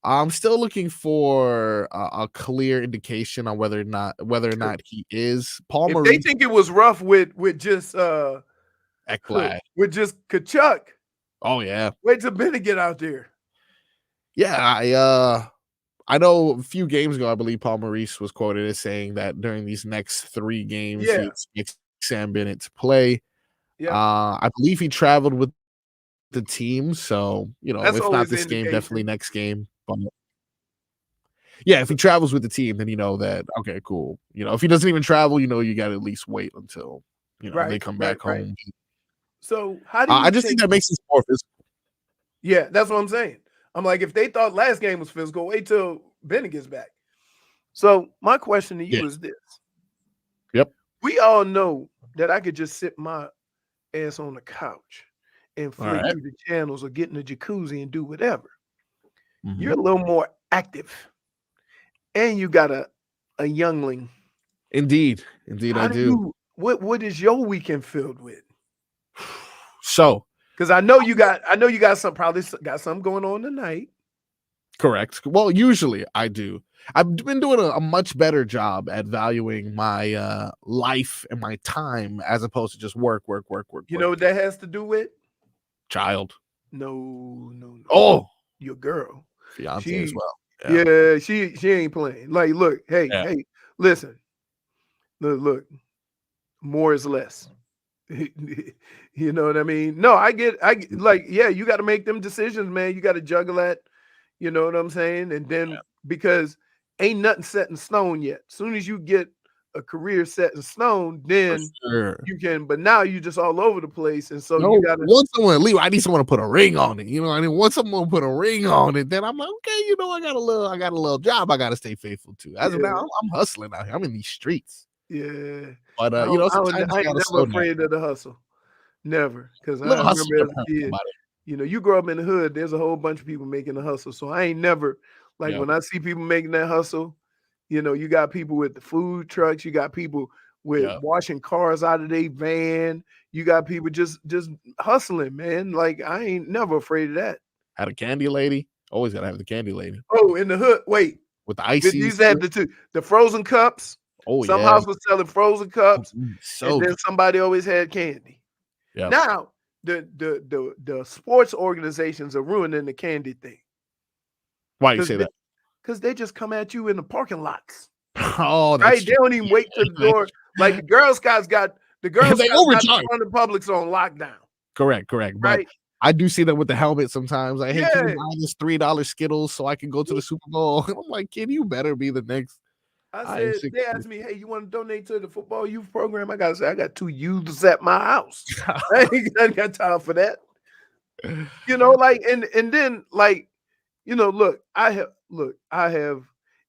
I'm still looking for a clear indication on whether or not he is. If they think it was rough with just Ekblad. with just Kachuk. Oh yeah. Wait till Bennett get out there. Yeah, I know a few games ago, I believe Paul Maurice was quoted as saying that during these next 3 games, he expects Sam Bennett to play. Yeah. I believe he traveled with the team, so That's if not this game, definitely next game. But yeah, if he travels with the team, then you know that okay, cool. If he doesn't even travel, you got to at least wait until they come back home. So how do you? I just think that makes it more physical. Yeah, that's what I'm saying. I'm like, if they thought last game was physical, wait till Bennett gets back. So my question to you is this. Yep. We all know that I could just sit my ass on the couch and flick through the channels or get in the jacuzzi and do whatever. Mm-hmm. You're a little more active. And you got a youngling. Indeed, I do. What is your weekend filled with? So, because I know you got probably got something going on tonight. Correct. Well, usually I do. I've been doing a much better job at valuing my life and my time as opposed to just work. You know what that has to do with? Child. No. Oh, your girl. Fiance as well. Yeah, she ain't playing. Like, look, hey, listen. Look, more is less. You know what I mean? No, I get like, yeah, you got to make them decisions, man. You got to juggle that. You know what I'm saying? And then because ain't nothing set in stone yet. As soon as you get a career set in stone, then you can. But now you just all over the place, and so you got to. Once someone leave, I need someone to put a ring on it. Once someone put a ring on it, then I'm like, okay, I got a little job I got to stay faithful to. As of now, I'm hustling out here. I'm in these streets. Yeah, but I ain't never afraid of the hustle. Never, because I remember as a kid. You grow up in the hood. There's a whole bunch of people making the hustle. So I ain't never when I see people making that hustle. You got people with the food trucks. You got people with washing cars out of their van. You got people just hustling, man. Like I ain't never afraid of that. Had a candy lady. Always gotta have the candy lady. Oh, in the hood. Wait, with the ices. These had the frozen cups. Oh, some house was selling frozen cups, and then good. somebody always had candy. Yeah. Now the sports organizations are ruining the candy thing. Why you say that? Because they just come at you in the parking lots. Oh, that's right. True. They don't even wait to the door. Like the Girl Scouts got the publics on lockdown. Correct. Right. But I do see that with the helmet sometimes. Like, hey, can you buy this $3 Skittles so I can go to the Super Bowl? I'm like, kid, you better be the next. I said, they asked me, hey, you want to donate to the football youth program? I got 2 youths at my house. I ain't got time for that. And then look, I have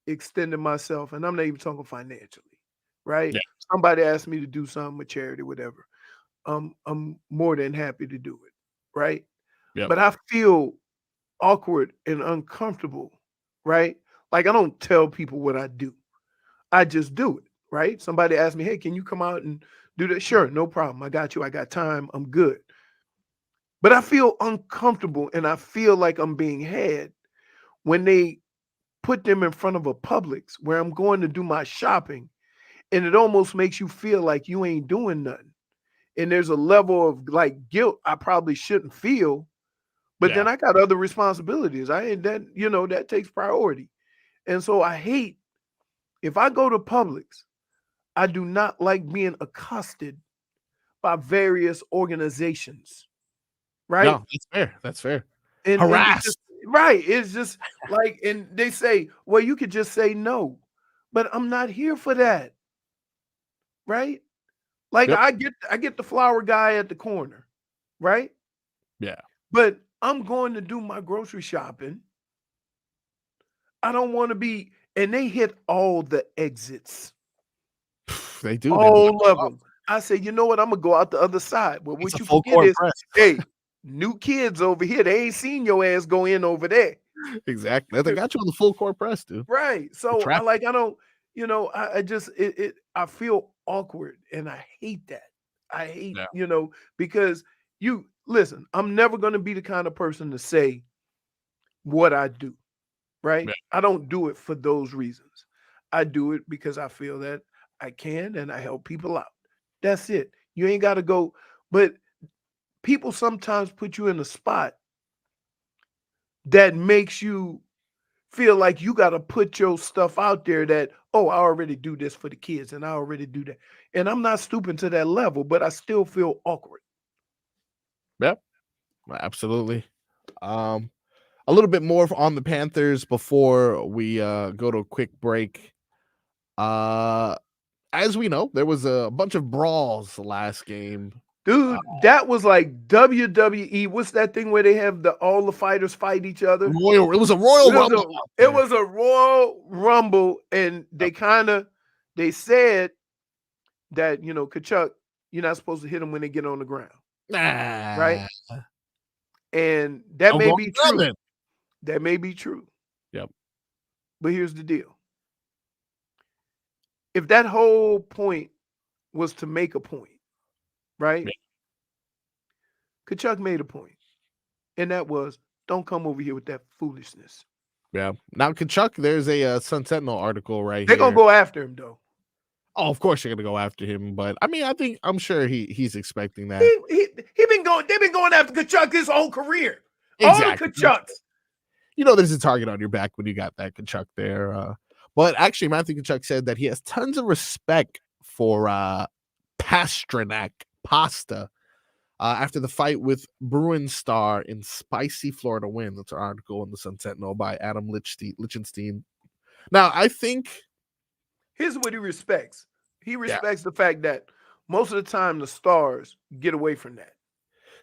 extended myself, and I'm not even talking financially, right? Yeah. Somebody asked me to do something with charity, whatever. I'm more than happy to do it, right? Yep. But I feel awkward and uncomfortable, right? Like I don't tell people what I do. I just do it. right? Somebody asked me, hey, can you come out and do that? Sure, no problem. I got you. I got time. I'm good. But I feel uncomfortable and I feel like I'm being had when they put them in front of a Publix where I'm going to do my shopping, and it almost makes you feel like you ain't doing nothing. And there's a level of like guilt I probably shouldn't feel, but then I got other responsibilities. I ain't that, that takes priority. And so I hate, if I go to Publix, I do not like being accosted by various organizations. Right? No, that's fair. That's fair. And Harassed. Right. It's just like, and they say, well, you could just say no, but I'm not here for that. Right? Like I get the flower guy at the corner, right? Yeah. But I'm going to do my grocery shopping. I don't want to be, and they hit all the exits. They do. All of them. I say, you know what? I'm gonna go out the other side. But what you forget is, hey, new kids over here, they ain't seen your ass go in over there. Exactly. They got you on the full court press, dude. Right. So I feel awkward and I hate that. I hate, because listen, I'm never going to be the kind of person to say what I do, right? Yeah. I don't do it for those reasons. I do it because I feel that I can and I help people out. That's it. You ain't got to go, but people sometimes put you in a spot that makes you feel like you got to put your stuff out there that, oh, I already do this for the kids and I already do that. And I'm not stooping to that level, but I still feel awkward. Yep, absolutely. A little bit more on the Panthers before we go to a quick break. As we know, there was a bunch of brawls last game. Dude, that was like WWE. What's that thing where they have all the fighters fight each other? It was a Royal Rumble. It was a Royal Rumble, and they said that, Kachuk, you're not supposed to hit them when they get on the ground. Right? And that may be true. That may be true. Yep. But here's the deal. If that whole point was to make a point, right? Yeah. Kachuk made a point, and that was, don't come over here with that foolishness. Yeah. Now, Kachuk, there's a Sun Sentinel article right They're here. going to go after him, though. Oh, of course they're going to go after him, but I mean, I'm sure he's expecting that. They've been going after Kachuk his whole career. Exactly. All the Kachuks. There's a target on your back when you got that Kachuk there. But actually, Matthew Kachuk said that he has tons of respect for Pasta after the fight with Bruin star in spicy Florida win. That's an article in the Sun Sentinel by Adam Lichtenstein. Now, I think here's what he respects. He respects the fact that most of the time the stars get away from that.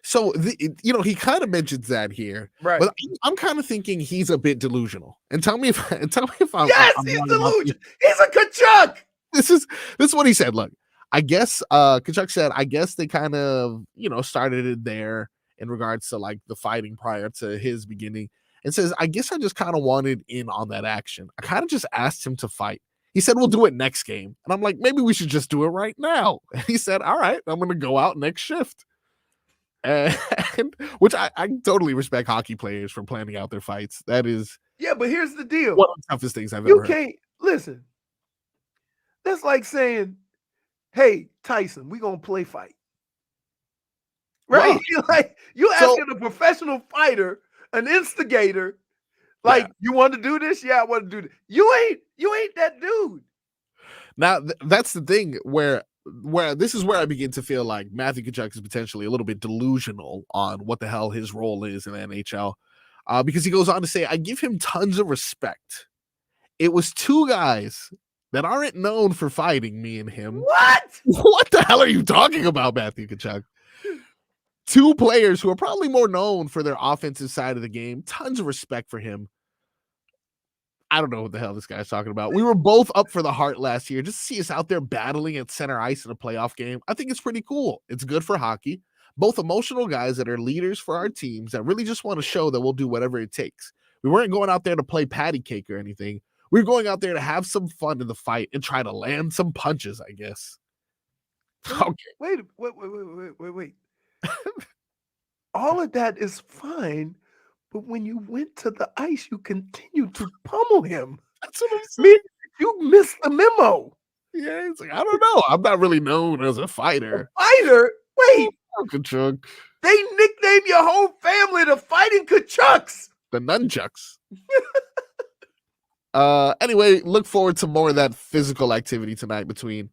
So, he kind of mentions that here, right? But I'm kind of thinking he's a bit delusional. And tell me if I'm he's delusional. He's a Kachuk. This is what he said. Look, I guess Kachuk said, I guess they kind of started it there in regards to like the fighting prior to his beginning, and says, I guess I just kind of wanted in on that action. I kind of just asked him to fight. He said, we'll do it next game, and I'm like, maybe we should just do it right now. And he said, all right, I'm going to go out next shift. And which I totally respect hockey players for planning out their fights. That is, but here's the deal. One of the toughest things I've ever heard. You can't listen. That's like saying, hey, Tyson, we're gonna play fight. Right? Wow. You asking a professional fighter, an instigator, you want to do this? Yeah, I want to do this. You ain't that dude. Now that's the thing where this is where I begin to feel like Matthew Kachuk is potentially a little bit delusional on what the hell his role is in the NHL, because he goes on to say, I give him tons of respect. It was two guys that aren't known for fighting, me and him. What the hell are you talking about, Matthew Kachuk? Two players who are probably more known for their offensive side of the game. Tons of respect for him. I don't know what the hell this guy's talking about. We were both up for the Hart last year. Just to see us out there battling at center ice in a playoff game, I think it's pretty cool. It's good for hockey. Both emotional guys that are leaders for our teams that really just want to show that we'll do whatever it takes. We weren't going out there to play patty cake or anything. We're going out there to have some fun in the fight and try to land some punches, I guess. Okay. Wait. All of that is fine, but when you went to the ice, you continued to pummel him. That's what I'm saying. You missed the memo. Yeah, it's like, I don't know. I'm not really known as a fighter. Fighter? Wait. Kachuk. They nicknamed your whole family the Fighting Kachucks. The nunchucks. Anyway, look forward to more of that physical activity tonight between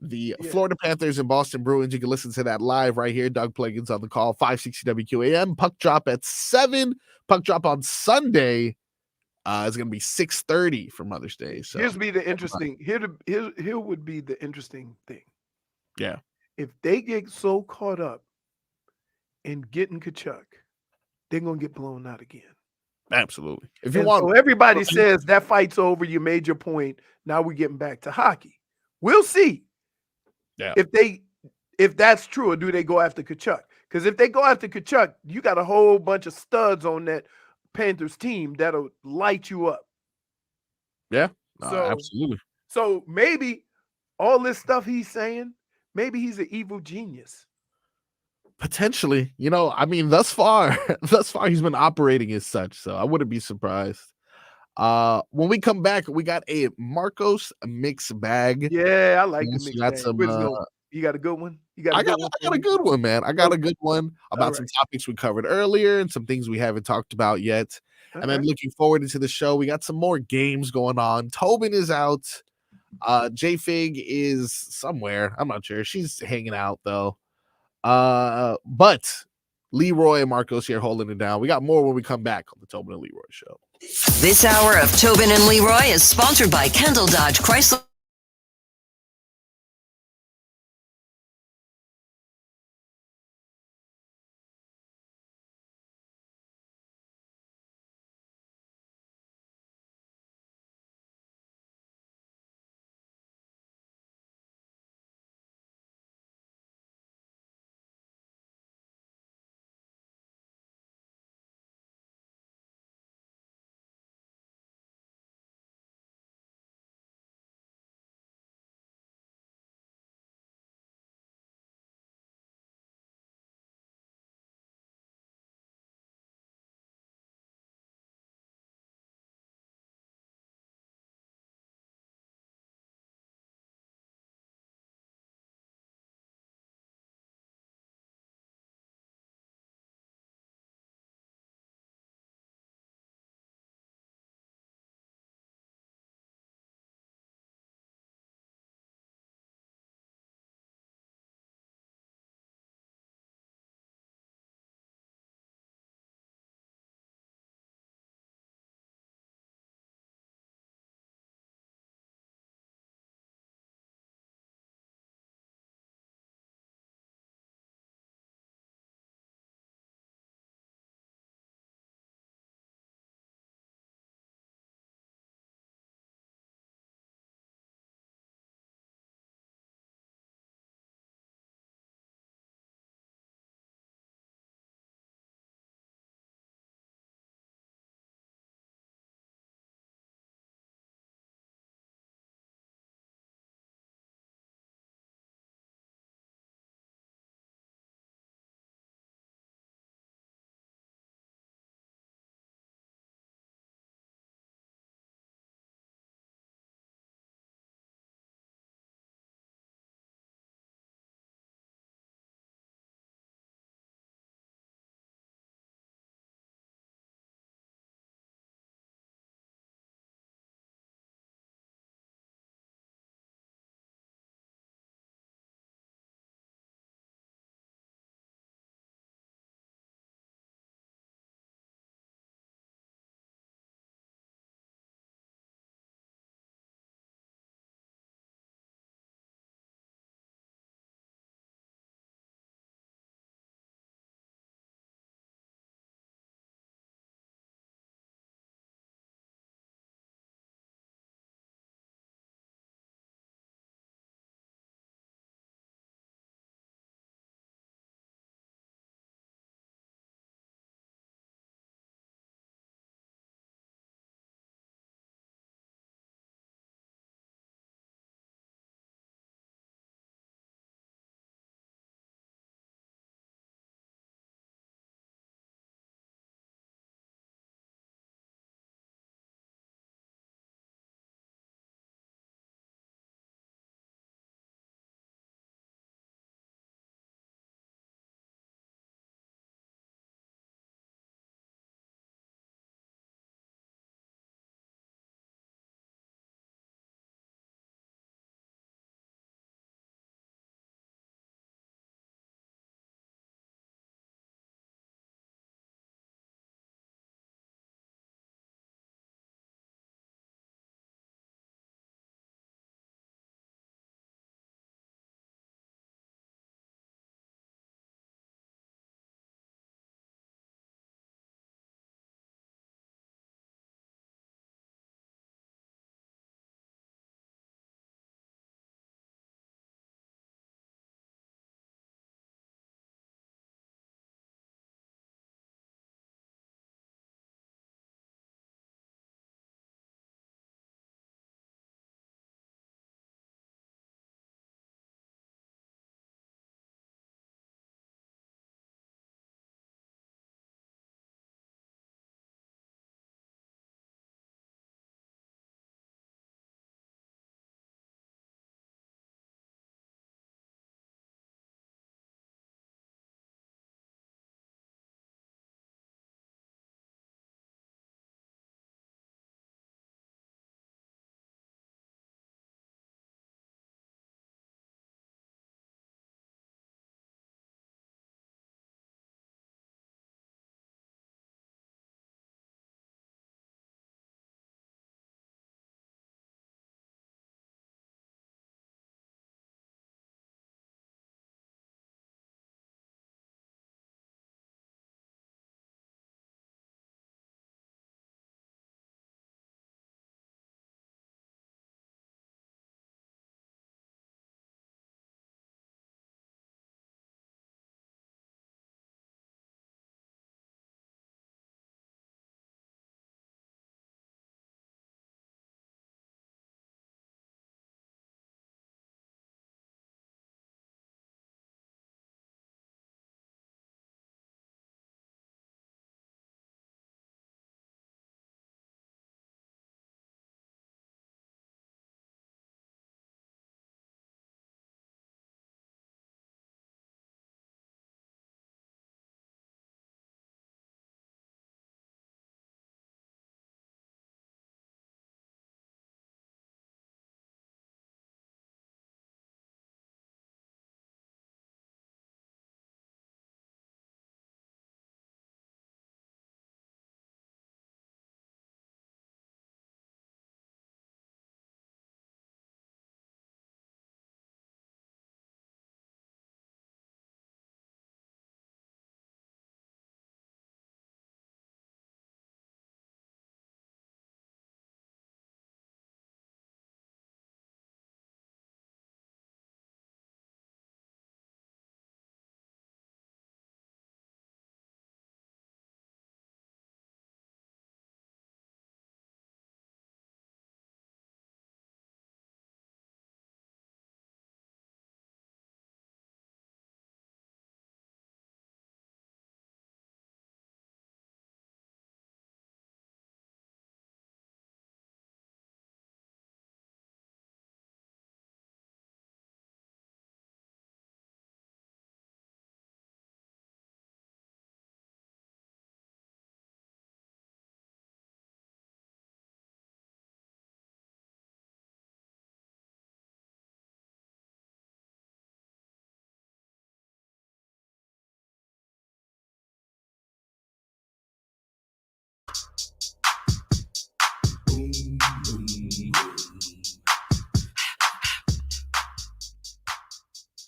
the Florida Panthers and Boston Bruins. You can listen to that live right here. Doug Plagens on the call, 560 WQAM. Puck drop at 7. Puck drop on Sunday is going to be 6:30 for Mother's Day. So Here would be the interesting thing. Yeah. If they get so caught up in getting Kachuk, they're going to get blown out again. Absolutely. So everybody says that fight's over. You made your point. Now we're getting back to hockey. We'll see. Yeah. If that's true, or do they go after Kachuk? Because if they go after Kachuk, you got a whole bunch of studs on that Panthers team that'll light you up. Yeah, absolutely. So maybe all this stuff he's saying, maybe he's an evil genius. Potentially, I mean, thus far he's been operating as such, so I wouldn't be surprised. When we come back, we got a Marcos mixed bag. Yeah, I like the mixed bag. Some, you got a good one? I got a good one, man. I got a good one about some topics we covered earlier and some things we haven't talked about yet. And then looking forward into the show, we got some more games going on. Tobin is out. J-Fig is somewhere. I'm not sure. She's hanging out though. But Leroy and Marcos here holding it down. We got more when we come back on the Tobin and Leroy show. This hour of Tobin and Leroy is sponsored by Kendall Dodge Chrysler.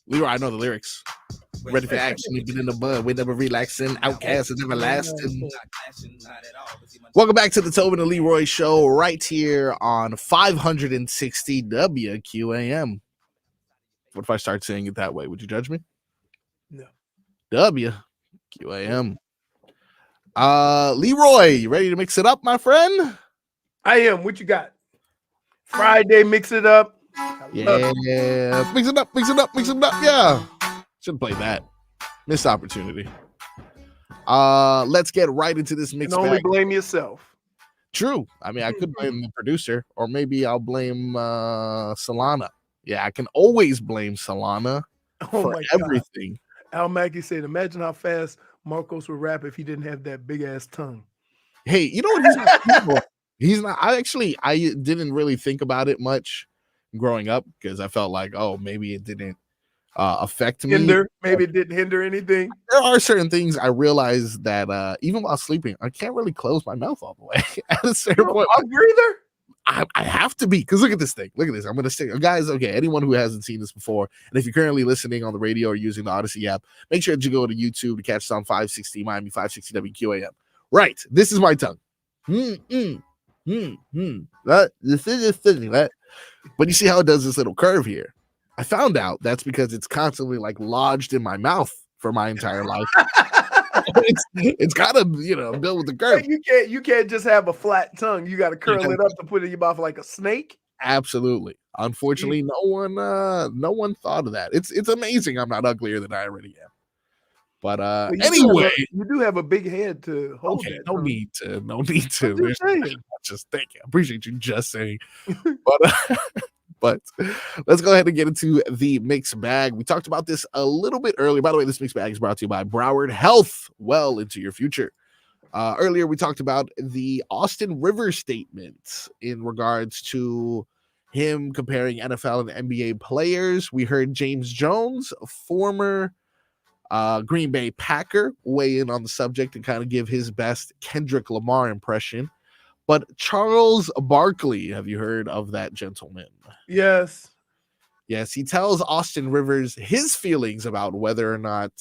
Leroy, I know the lyrics. Ready for action, we've been in the bud. We never relaxing. Outcast is everlasting. Welcome back to the Tobin Leroy show right here on 560 WQAM. What if I start saying it that way? Would you judge me? No. WQAM. Leroy, you ready to mix it up, my friend? I am. What you got? Friday, mix it up. Yeah, mix it up. Yeah, should play that. Missed opportunity. Let's get right into this mix. Only blame yourself. True. I mean, I could blame the producer, or maybe I'll blame Solana. Yeah, I can always blame Solana for everything. Al Mackey said, "Imagine how fast Marcos would rap if he didn't have that big ass tongue." Hey, you know what? He's not. He's not. I didn't really think about it much growing up because I felt like, oh, maybe it didn't affect me. Maybe it didn't hinder anything. There are certain things I realized that even while sleeping, I can't really close my mouth all the way. At a certain point, a breather. I have to be, because look at this thing. Look at this. I'm going to say, guys, okay, anyone who hasn't seen this before, and if you're currently listening on the radio or using the Odyssey app, make sure that you go to YouTube to catch us on 560 Miami, 560 WQAM. Right. This is my tongue. This is sitting, right? But you see how it does this little curve here? I found out that's because it's constantly like lodged in my mouth for my entire life. it's gotta, build with the curve. You can't just have a flat tongue. You got to curl it up to put it in your mouth like a snake. Absolutely. Unfortunately, no one thought of that. It's amazing I'm not uglier than I already am. But anyway, you do have a big head to hold. Okay, that no tongue. need to. Just thank you. I appreciate you just saying. But let's go ahead and get into the mixed bag. We talked about this a little bit earlier. By the way, this mixed bag is brought to you by Broward Health. Well into your future. Earlier, we talked about the Austin Rivers statement in regards to him comparing NFL and NBA players. We heard James Jones, former Green Bay Packer, weigh in on the subject and kind of give his best Kendrick Lamar impression. But Charles Barkley, have you heard of that gentleman? Yes. Yes, he tells Austin Rivers his feelings about whether or not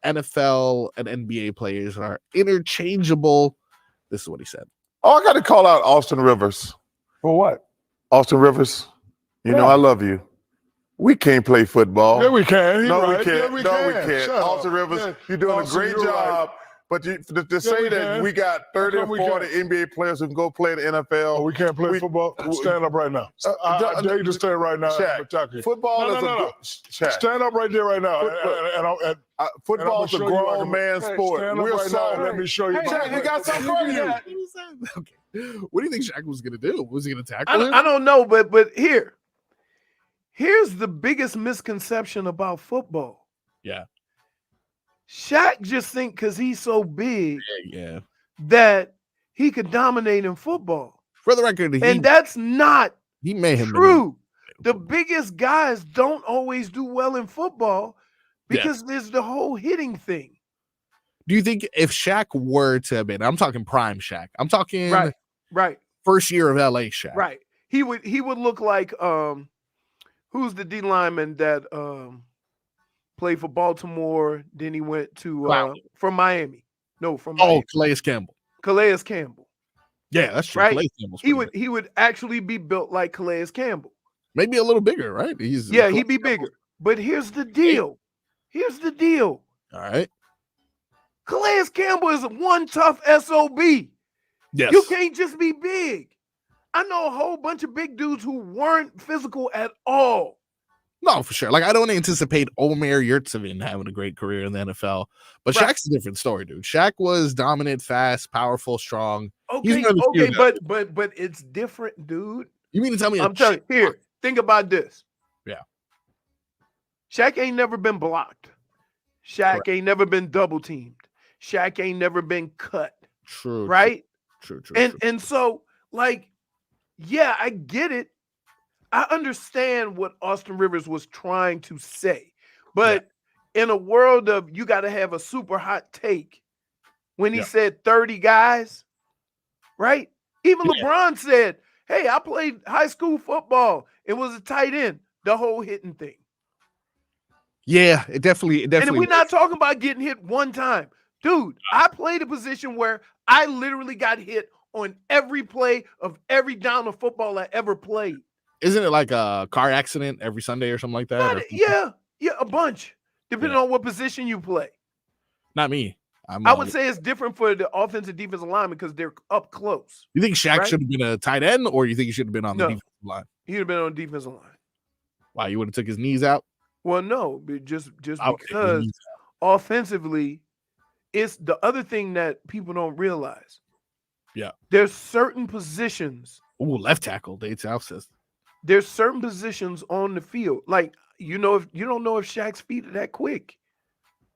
NFL and NBA players are interchangeable. This is what he said. Oh, I got to call out Austin Rivers. For what? Austin Rivers, you know I love you. We can't play football. Yeah, we can. We can't. Yeah, we can. Austin Rivers, you're doing a great job. Right. But to say that we got 30 or 40 NBA players who can go play in the NFL. Oh, we can't play football? Stand up right now. I dare you to stand right now. Shaq, football is a Shaq. Stand up right there right now. Football is a grown man sport. We're sorry. Let me show you. Shaq, you got something for you. Okay. What do you think Shaq was going to do? Was he going to tackle him? I don't know, but here's the biggest misconception about football. Yeah. Shaq just think because he's so big that he could dominate in football. For the record, and that's not true. The biggest guys don't always do well in football because there's the whole hitting thing. Do you think if Shaq were to have been, I'm talking prime Shaq, I'm talking right first year of LA Shaq. Right. He would look like who's the D lineman that played for Baltimore, then he went to from Miami. No, from Miami. Calais Campbell. Calais Campbell. Yeah, that's true. Right? He would actually be built like Calais Campbell. Maybe a little bigger, right? He'd be bigger. But here's the deal. All right. Calais Campbell is one tough SOB. Yes. You can't just be big. I know a whole bunch of big dudes who weren't physical at all. No, for sure. Like, I don't anticipate Omer Yurtseven having a great career in the NFL. But Shaq's a different story, dude. Shaq was dominant, fast, powerful, strong. Okay, but it's different, dude. You mean to tell me? I'm telling you, here, think about this. Yeah. Shaq ain't never been blocked. Shaq ain't never been double teamed. Shaq ain't never been cut. True. Right? True. And so, like, yeah, I get it. I understand what Austin Rivers was trying to say. But in a world of you got to have a super hot take, when he said 30 guys, right? Even LeBron said, hey, I played high school football. It was a tight end, the whole hitting thing. Yeah, it definitely. And we're not talking about getting hit one time. Dude, I played a position where I literally got hit on every play of every down of football I ever played. Isn't it like a car accident every Sunday or something like that? Yeah, a bunch, depending on what position you play. Not me. I would say it's different for the offensive defensive lineman because they're up close. You think Shaq should have been a tight end, or you think he should have been on the defensive line? He'd have been on the defensive line. Why, you would have took his knees out? Well, no, just because offensively, it's the other thing that people don't realize. Yeah. There's certain positions. Ooh, left tackle, Dave South says. There's certain positions on the field. Like, if you don't know if Shaq's feet are that quick.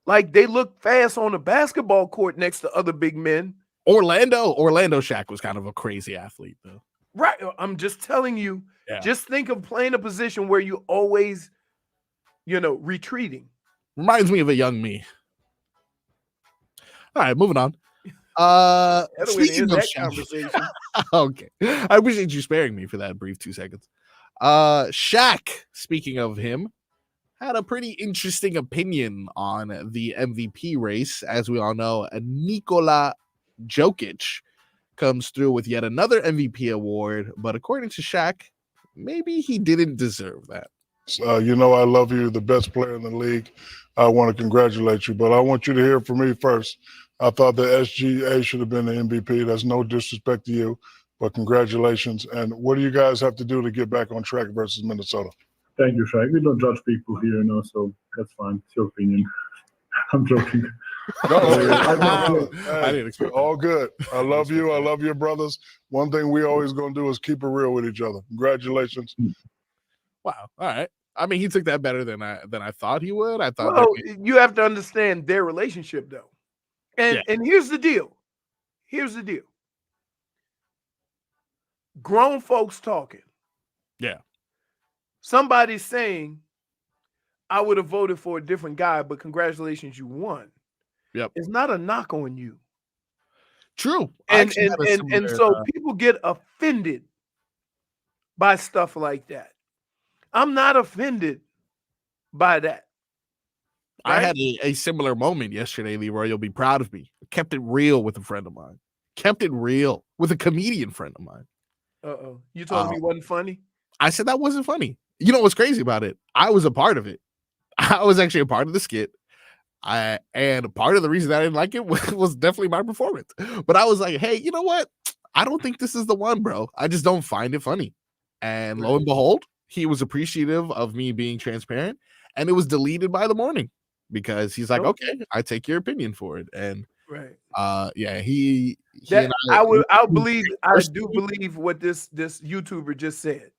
Like, they look fast on the basketball court next to other big men. Orlando Shaq was kind of a crazy athlete, though. Right. I'm just telling you, just think of playing a position where you always, retreating. Reminds me of a young me. All right, moving on. Speaking of conversation. Okay. I appreciate you sparing me for that brief 2 seconds. Shaq, speaking of him, had a pretty interesting opinion on the MVP race. As we all know, Nikola Jokic comes through with yet another MVP award, but according to Shaq, maybe he didn't deserve that. I love you, the best player in the league. I want to congratulate you, but I want you to hear from me first. I thought the SGA should have been the MVP. That's no disrespect to you, but congratulations. And what do you guys have to do to get back on track versus Minnesota? Thank you, Shaq. We don't judge people here, so that's fine. It's your opinion. I'm joking. I didn't expect all good. I love you. I love your brothers. One thing we always going to do is keep it real with each other. Congratulations. Wow. All right. I mean, he took that better than I thought he would. I thought. Well, you have to understand their relationship, though. And here's the deal. Grown folks talking. Yeah. Somebody's saying, I would have voted for a different guy, but congratulations, you won. Yep. It's not a knock on you. True. And so people get offended by stuff like that. I'm not offended by that. Right? I had a similar moment yesterday, Leroy. You'll be proud of me. I kept it real with a friend of mine. Kept it real with a comedian friend of mine. Uh-oh. You told me it wasn't funny? I said that wasn't funny. You know what's crazy about it? I was a part of it. I was actually a part of the skit. And part of the reason that I didn't like it was definitely my performance. But I was like, hey, you know what? I don't think this is the one, bro. I just don't find it funny. And lo and behold, he was appreciative of me being transparent. And it was deleted by the morning because he's like, okay, I take your opinion for it. And I do believe what this YouTuber just said.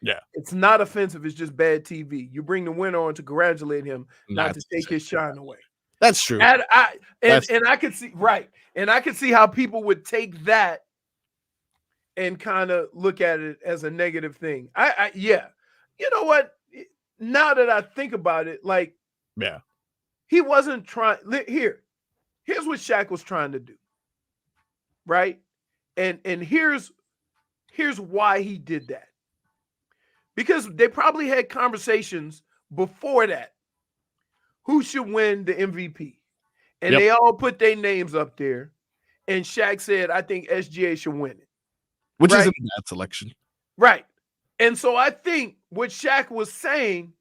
Yeah. It's not offensive. It's just bad TV. You bring the winner on to congratulate him, not to take his shine away. That's true. And I could see, and I could see how people would take that and kind of look at it as a negative thing. You know what? Now that I think about it, he wasn't trying. Here's what Shaq was trying to do, right? And here's why he did that. Because they probably had conversations before that. Who should win the MVP? And they all put their names up there. And Shaq said, I think SGA should win it. Which isn't a bad selection. Right. And so I think what Shaq was saying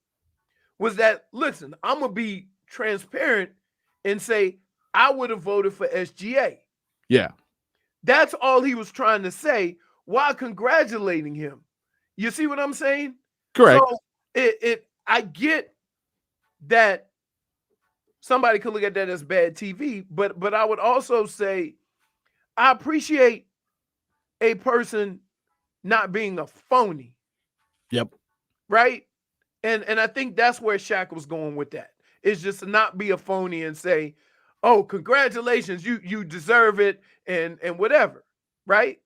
was that, listen, I'm going to be transparent and say, I would have voted for SGA. Yeah. That's all he was trying to say while congratulating him. You see what I'm saying? Correct. So I get that somebody could look at that as bad TV, but I would also say I appreciate a person not being a phony. Yep. Right? And I think that's where Shaq was going with that. It's just to not be a phony and say, oh, congratulations, you deserve it and whatever. Right?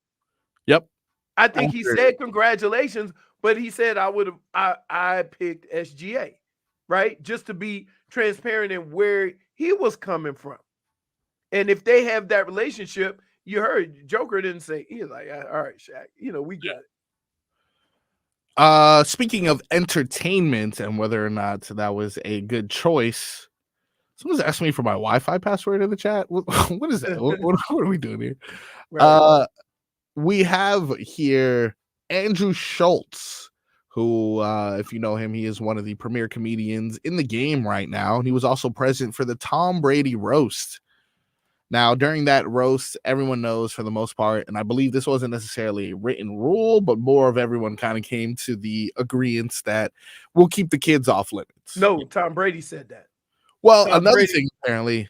Yep. I think he said congratulations, but he said I picked SGA, right? Just to be transparent in where he was coming from. And if they have that relationship, you heard Joker didn't say, he's like, all right, Shaq, we got it. Speaking of entertainment and whether or not that was a good choice, someone's asking me for my Wi-Fi password in the chat. What is that? What are we doing here? Right. We have here Andrew Schultz, who, if you know him, he is one of the premier comedians in the game right now. And he was also present for the Tom Brady roast. Now, during that roast, everyone knows for the most part, and I believe this wasn't necessarily a written rule, but more of everyone kind of came to the agreement that we'll keep the kids off limits. No, Tom Brady said that. Well, Tom another Brady- thing apparently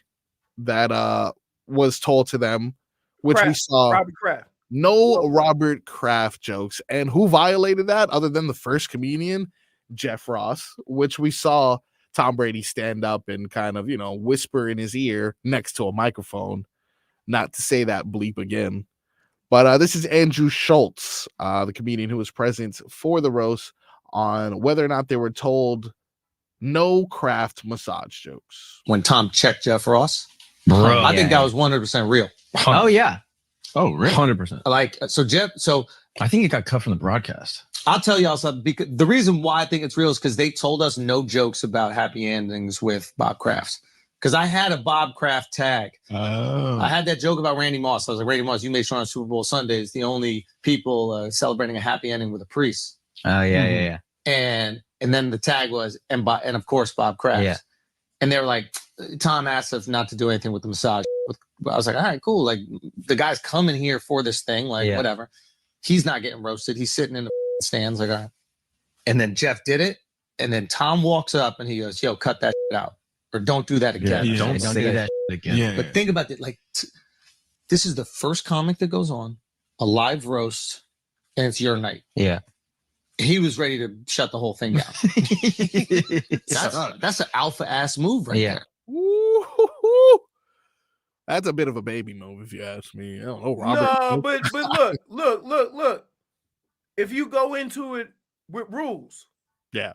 that was told to them, which we Kraft, saw Robert Kraft. no Robert Kraft jokes. And who violated that other than the first comedian, Jeff Ross, which we saw Tom Brady stand up and kind of, whisper in his ear next to a microphone, not to say that bleep again. But this is Andrew Schultz, the comedian who was present for the roast, on whether or not they were told no Kraft massage jokes. When Tom checked Jeff Ross, Bro, I think that was 100% real. Oh yeah. Oh, really? 100%. Like, so Jeff, I think it got cut from the broadcast. I'll tell y'all something. Because the reason why I think it's real is because they told us no jokes about happy endings with Bob Kraft. Because I had a Bob Kraft tag. Oh. I had that joke about Randy Moss. I was like, Randy Moss, you make sure on Super Bowl Sundays, the only people celebrating a happy ending with a priest. Oh, yeah. And then the tag was, and of course, Bob Kraft. Yeah. And they were like, Tom asked us not to do anything with the massage. I was like, all right, cool. Like, the guy's coming here for this thing, whatever. He's not getting roasted. He's sitting in the stands, like, all right. And then Jeff did it. And then Tom walks up and he goes, yo, cut that shit out. Or don't do that again. Yeah, don't say that again. Yeah. But think about it. Like, this is the first comic that goes on, a live roast, and it's your night. Yeah. He was ready to shut the whole thing down. That's an alpha ass move right there. Woo-hoo-hoo. That's a bit of a baby move, if you ask me. I don't know, Robert. No, but look. If you go into it with rules, yeah,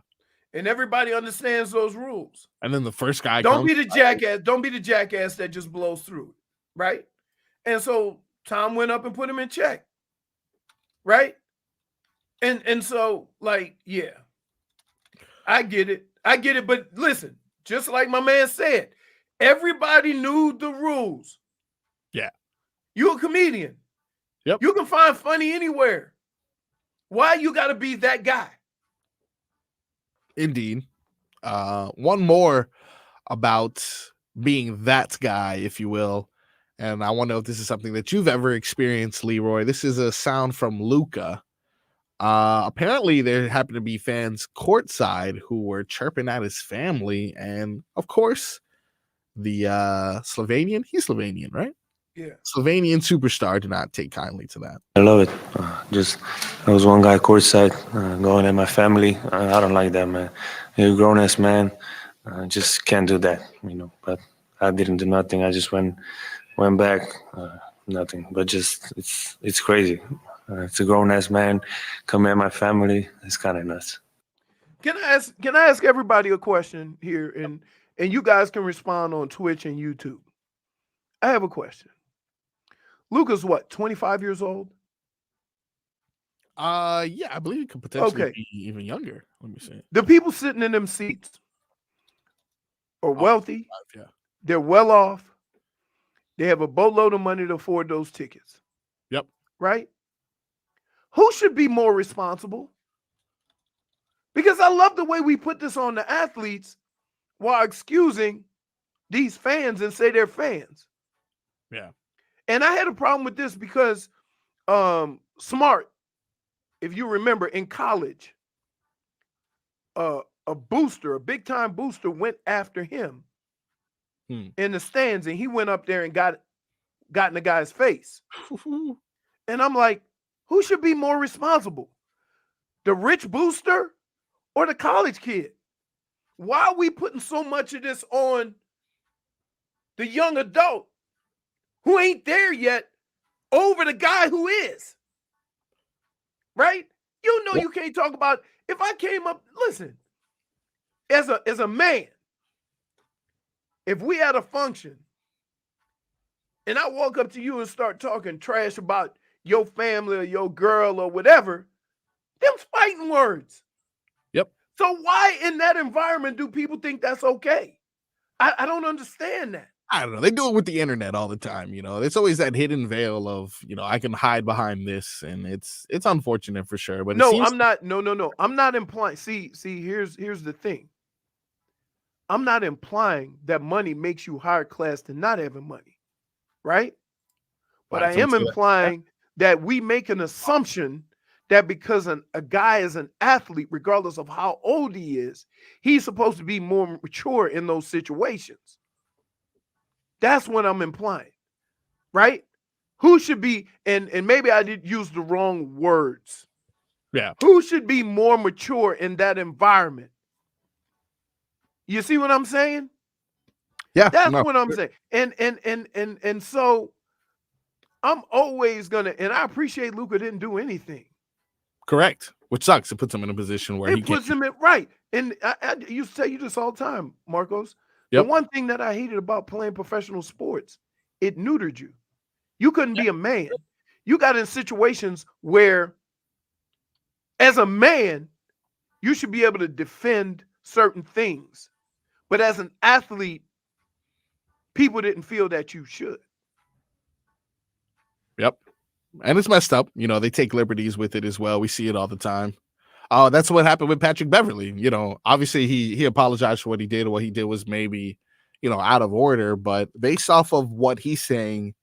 and everybody understands those rules, and then the first guy don't be the jackass. Don't be the jackass that just blows through it, right? And so Tom went up and put him in check, right? And so, like, yeah, I get it. But listen, just like my man said, everybody knew the rules. Yeah. You're a comedian. Yep. You can find funny anywhere. Why you got to be that guy? Indeed. One more about being that guy, if you will. And I want to know if this is something that you've ever experienced, Leroy. This is a sound from Luka. Apparently there happened to be fans courtside who were chirping at his family, and of course the Slovenian, he's Slovenian, right? Yeah. Slovenian superstar did not take kindly to that. I love it. Just there was one guy courtside going at my family. I don't like that, man. You're a grown-ass man. Just can't do that, But I didn't do nothing. I just went back, nothing. But just it's crazy. It's a grown-ass man coming at my family. It's kind of nuts. Can I ask everybody a question here, and you guys can respond on Twitch and YouTube. I have a question. Luka's what, 25 years old? Yeah, I believe it could potentially be even younger. Let me see. The people sitting in them seats are wealthy. Yeah. They're well off. They have a boatload of money to afford those tickets. Yep. Right? Who should be more responsible? Because I love the way we put this on the athletes while excusing these fans and say they're fans. Yeah. And I had a problem with this because Smart, if you remember in college, a big-time booster went after him in the stands, and he went up there and got in the guy's face. And I'm like, who should be more responsible? The rich booster or the college kid? Why are we putting so much of this on the young adult who ain't there yet over the guy who is? Right? You can't talk about, if I came up, listen, as a man, if we had a function and I walk up to you and start talking trash about your family or your girl or whatever, Them's fighting words. Yep. So why in that environment do people think that's okay? I don't understand that. I don't know. They do it with the internet all the time. It's always that hidden veil of, I can hide behind this, and it's unfortunate for sure. But No, I'm not. No. I'm not implying. See. Here's the thing. I'm not implying that money makes you higher class than not having money, right? But I am implying that we make an assumption that because a guy is an athlete, regardless of how old he is, he's supposed to be more mature in those situations. That's what I'm implying, right? Who should be, and maybe I did use the wrong words. Yeah. Who should be more mature in that environment? You see what I'm saying? Yeah. That's what I'm saying. And so I'm always gonna, and I appreciate Luka didn't do anything. Correct. Which sucks. It puts him in a position where It puts him in right. And I used to tell you this all the time, Marcos. Yep. The one thing that I hated about playing professional sports, it neutered you. You couldn't be a man. You got in situations where, as a man, you should be able to defend certain things. But as an athlete, people didn't feel that you should. Yep. And it's messed up. They take liberties with it as well. We see it all the time. That's what happened with Patrick Beverly. Obviously he apologized for what he did. What he did was maybe, out of order, but based off of what he's saying,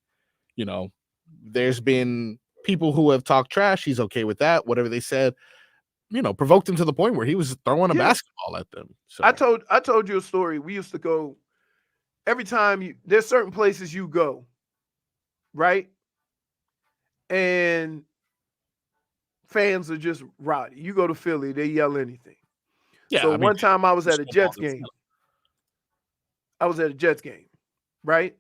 there's been people who have talked trash. He's okay with that. Whatever they said, provoked him to the point where he was throwing a basketball at them. So I told you a story. We used to go every time there's certain places you go, right? And fans are just rowdy. You go to Philly, they yell anything. Yeah, so one time I was at a Jets game. Right?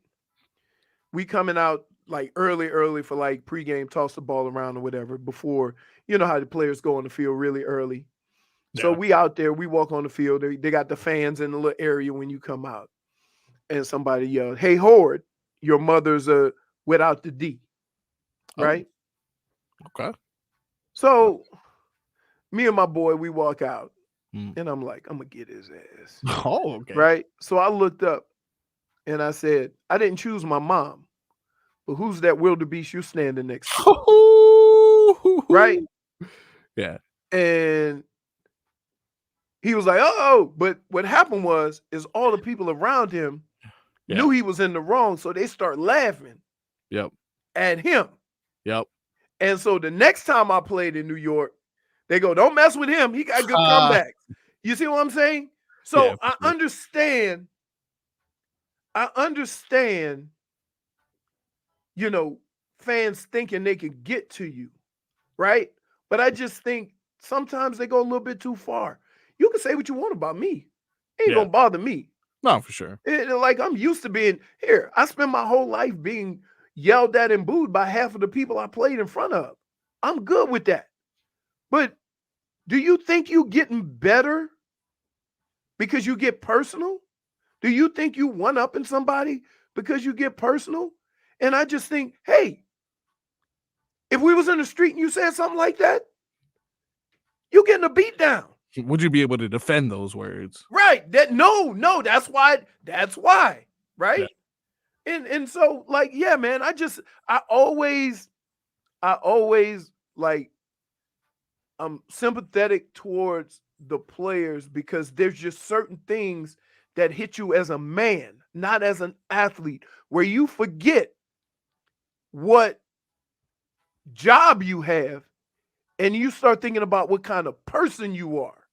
We coming out like early for like pregame, toss the ball around or whatever before, you know how the players go on the field really early. So we out there, we walk on the field. They got the fans in the little area when you come out. And somebody yelled, "Hey, Horde, your mother's without the D." Right? Okay. So me and my boy, we walk out. And I'm like, I'm going to get his ass. Oh, okay. Right? So I looked up and I said, I didn't choose my mom. But who's that wildebeest you standing next to? Right? Yeah. And he was like, oh, but what happened is all the people around him knew he was in the wrong. So they start laughing at him. Yep. And so the next time I played in New York, they go, don't mess with him. He got good comebacks. You see what I'm saying? So I understand, fans thinking they can get to you, right? But I just think sometimes they go a little bit too far. You can say what you want about me. It ain't gonna bother me. No, for sure. Like I'm used to being here. I spent my whole life being yelled at and booed by half of the people I played in front of. I'm good with that. But do you think you getting better because you get personal? Do you think you one up in somebody because you get personal? And I just think, hey, if we was in the street and you said something like that, you getting a beat down. Would you be able to defend those words? Right. No, that's why. Right. Yeah. And so like, yeah, man, I always like, I'm sympathetic towards the players because there's just certain things that hit you as a man, not as an athlete, where you forget what job you have and you start thinking about what kind of person you are,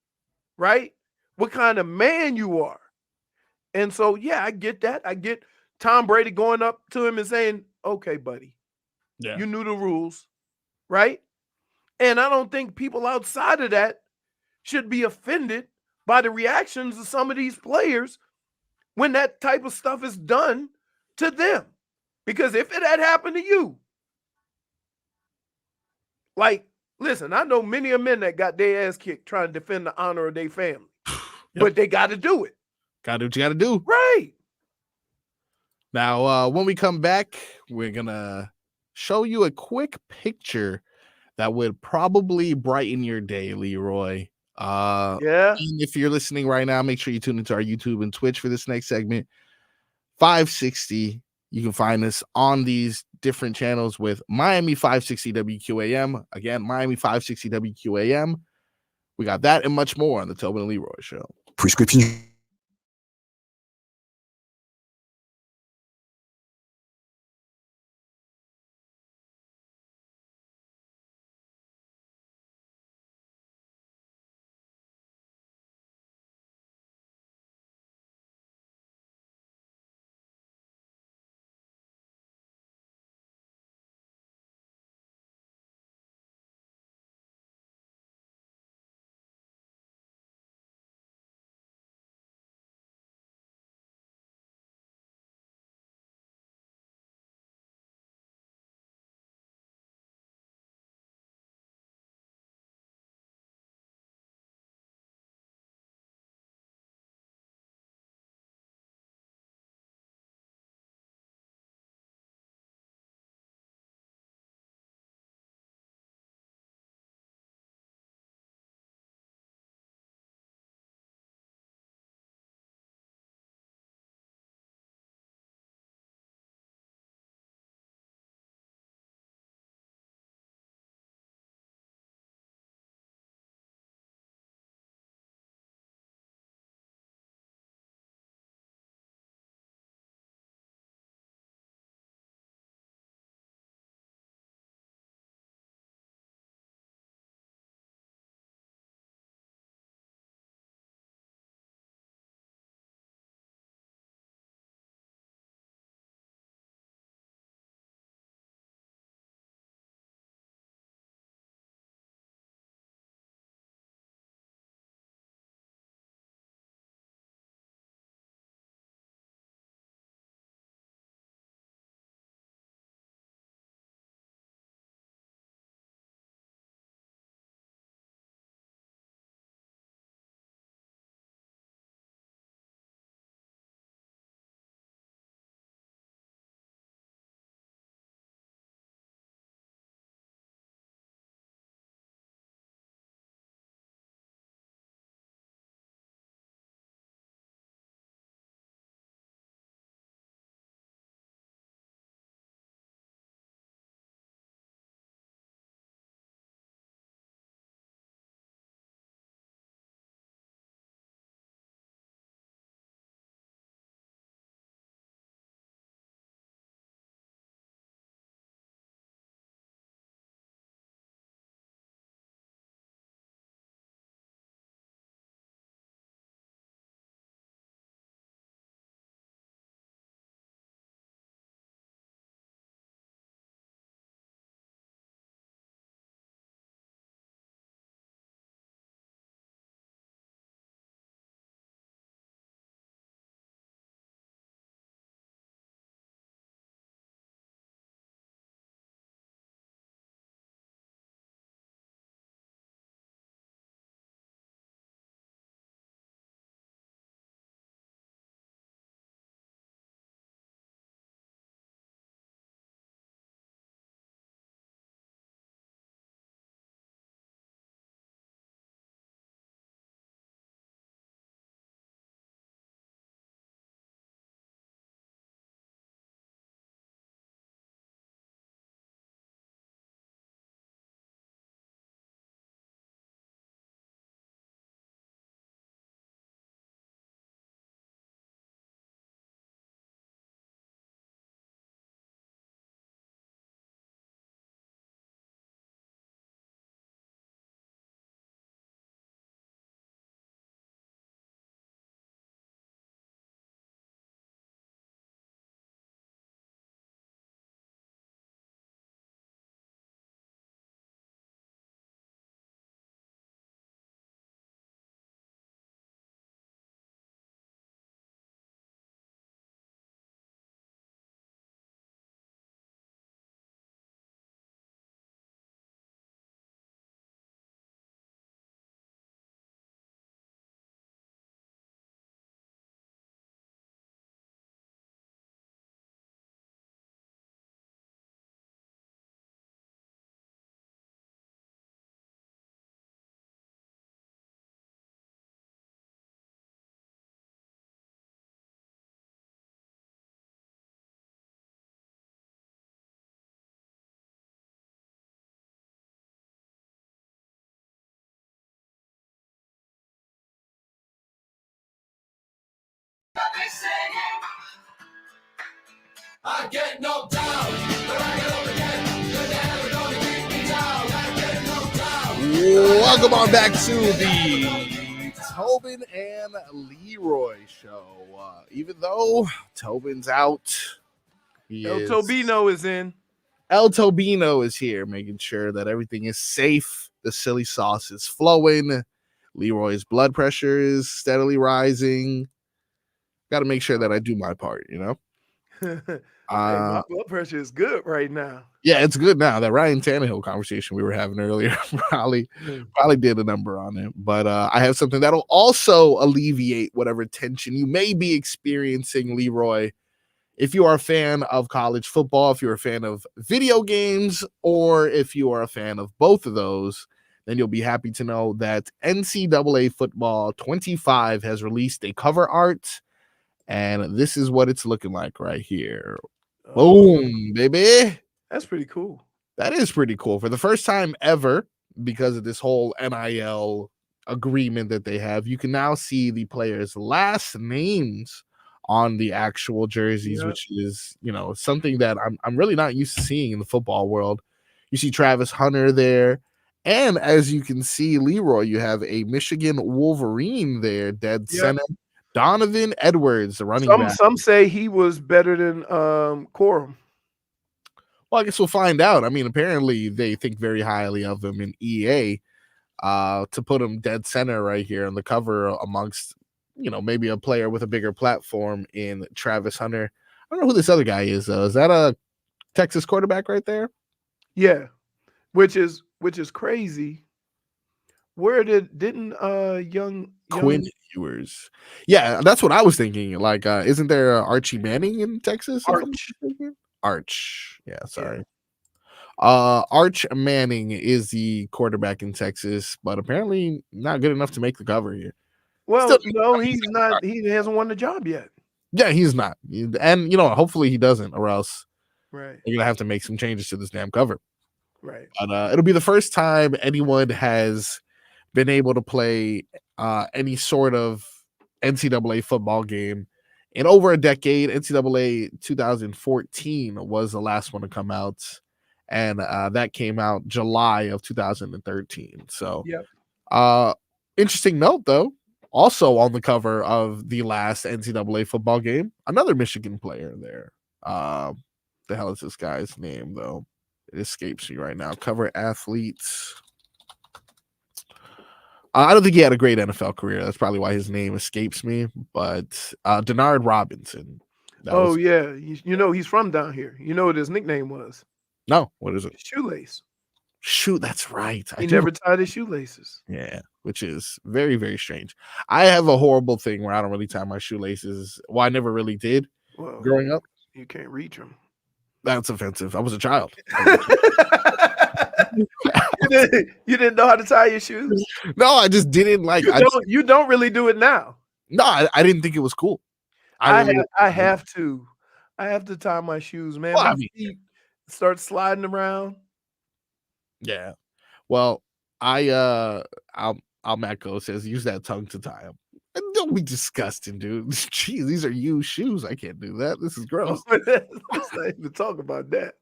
right? What kind of man you are. And so, yeah, I get that. I get Tom Brady going up to him and saying, okay, buddy, you knew the rules, right? And I don't think people outside of that should be offended by the reactions of some of these players when that type of stuff is done to them. Because if it had happened to you, like, listen, I know many of men that got their ass kicked trying to defend the honor of their family, but they got to do it. Got to do what you got to do. Right. Now, when we come back, we're going to show you a quick picture that would probably brighten your day, Leroy. Yeah. And if you're listening right now, make sure you tune into our YouTube and Twitch for this next segment. 560. You can find us on these different channels with Miami 560 WQAM. Again, Miami 560 WQAM. We got that and much more on the Tobin Leroy Show. Prescription I get knocked down, but I get up again. You're never gonna keep me down. I get knocked down. Welcome on back to the Tobin and Leroy show. Even though Tobin's out, Tobino is in. El Tobino is here, making sure that everything is safe. The silly sauce is flowing. Leroy's blood pressure is steadily rising. Got to make sure that I do my part, you know? My blood pressure is good right now. Yeah, it's good now. That Ryan Tannehill conversation we were having earlier probably did a number on it. But I have something that'll also alleviate whatever tension you may be experiencing, Leroy. If you are a fan of college football, if you're a fan of video games, or if you are a fan of both of those, then you'll be happy to know that NCAA Football 25 has released a cover art, and this is what it's looking like right here. Boom, baby. That's pretty cool. That is pretty cool. For the first time ever, because of this whole NIL agreement that they have, you can now see the players' last names on the actual jerseys, which is, you know, something that I'm really not used to seeing in the football world. You see Travis Hunter there. And as you can see, Leroy, you have a Michigan Wolverine there, dead center. Donovan Edwards, the running back. Some say he was better than Corum. Well, I guess we'll find out. I mean, apparently they think very highly of him in EA to put him dead center right here on the cover amongst, you know, maybe a player with a bigger platform in Travis Hunter. I don't know who this other guy is, though. Is that a Texas quarterback right there? Yeah, which is crazy. Where didn't young Quinn Ewers? Yeah, that's what I was thinking. Like, isn't there Archie Manning in Texas? Arch. Yeah, sorry. Arch Manning is the quarterback in Texas, but apparently not good enough to make the cover here. Well, no, he's not. He hasn't won the job yet. Yeah, he's not. And, you know, hopefully he doesn't, or else right, you're going to have to make some changes to this damn cover. Right. But it'll be the first time anyone has been able to play any sort of NCAA football game in over a decade. NCAA 2014 was the last one to come out, and that came out July of 2013. So, interesting note, though. Also on the cover of the last NCAA football game, another Michigan player there. The hell is this guy's name, though? It escapes me right now. Cover athletes. I don't think he had a great NFL career. That's probably why his name escapes me. But Denard Robinson. Yeah. You know, he's from down here. You know what his nickname was? No. What is it? Shoelace. Shoot, that's right. He never tied his shoelaces. Yeah, which is very, very strange. I have a horrible thing where I don't really tie my shoelaces. Well, I never really did growing up. You can't reach them. That's offensive. I was a child. You didn't know how to tie your shoes? No, I just didn't like. You don't really do it now. No, I didn't think it was cool. I have to tie my shoes, man. Well, my feet start sliding around. Yeah. Well, Almaco says use that tongue to tie them. Don't be disgusting, dude. Jeez, these are used shoes. I can't do that. This is gross. Let's not even talk about that.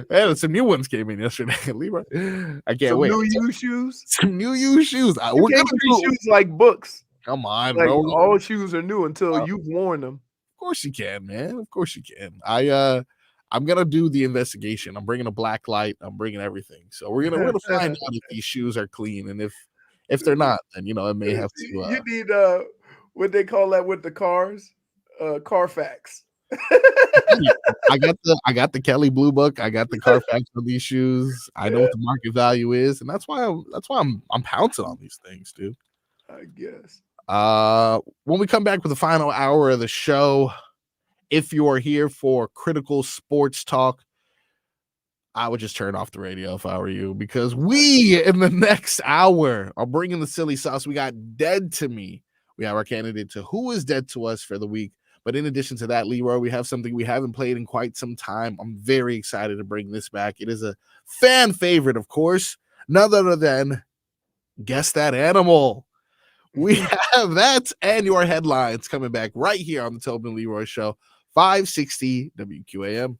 And some new ones came in yesterday, Leroy. I can't wait. New used shoes. Some new used shoes. We're gonna do shoes like books. Come on, like, bro. All shoes are new until you've worn them. Of course you can, man. Of course you can. I'm gonna do the investigation. I'm bringing a black light. I'm bringing everything. So we're gonna find out if these shoes are clean, and if they're not, then you know it may have to. You need what they call that with the cars, Carfax. I got the Kelly Blue Book. I got the Carfax on these shoes. I know what the market value is, and that's why I'm pouncing on these things, dude. I guess. When we come back with the final hour of the show, if you are here for critical sports talk, I would just turn off the radio if I were you, because we in the next hour are bringing the silly sauce. We got Dead to Me. We have our candidate to Who is Dead to Us for the week. But in addition to that, Leroy, we have something we haven't played in quite some time. I'm very excited to bring this back. It is a fan favorite, of course. None other than Guess That Animal. We have that and your headlines coming back right here on the Tobin Leroy Show, 560 WQAM.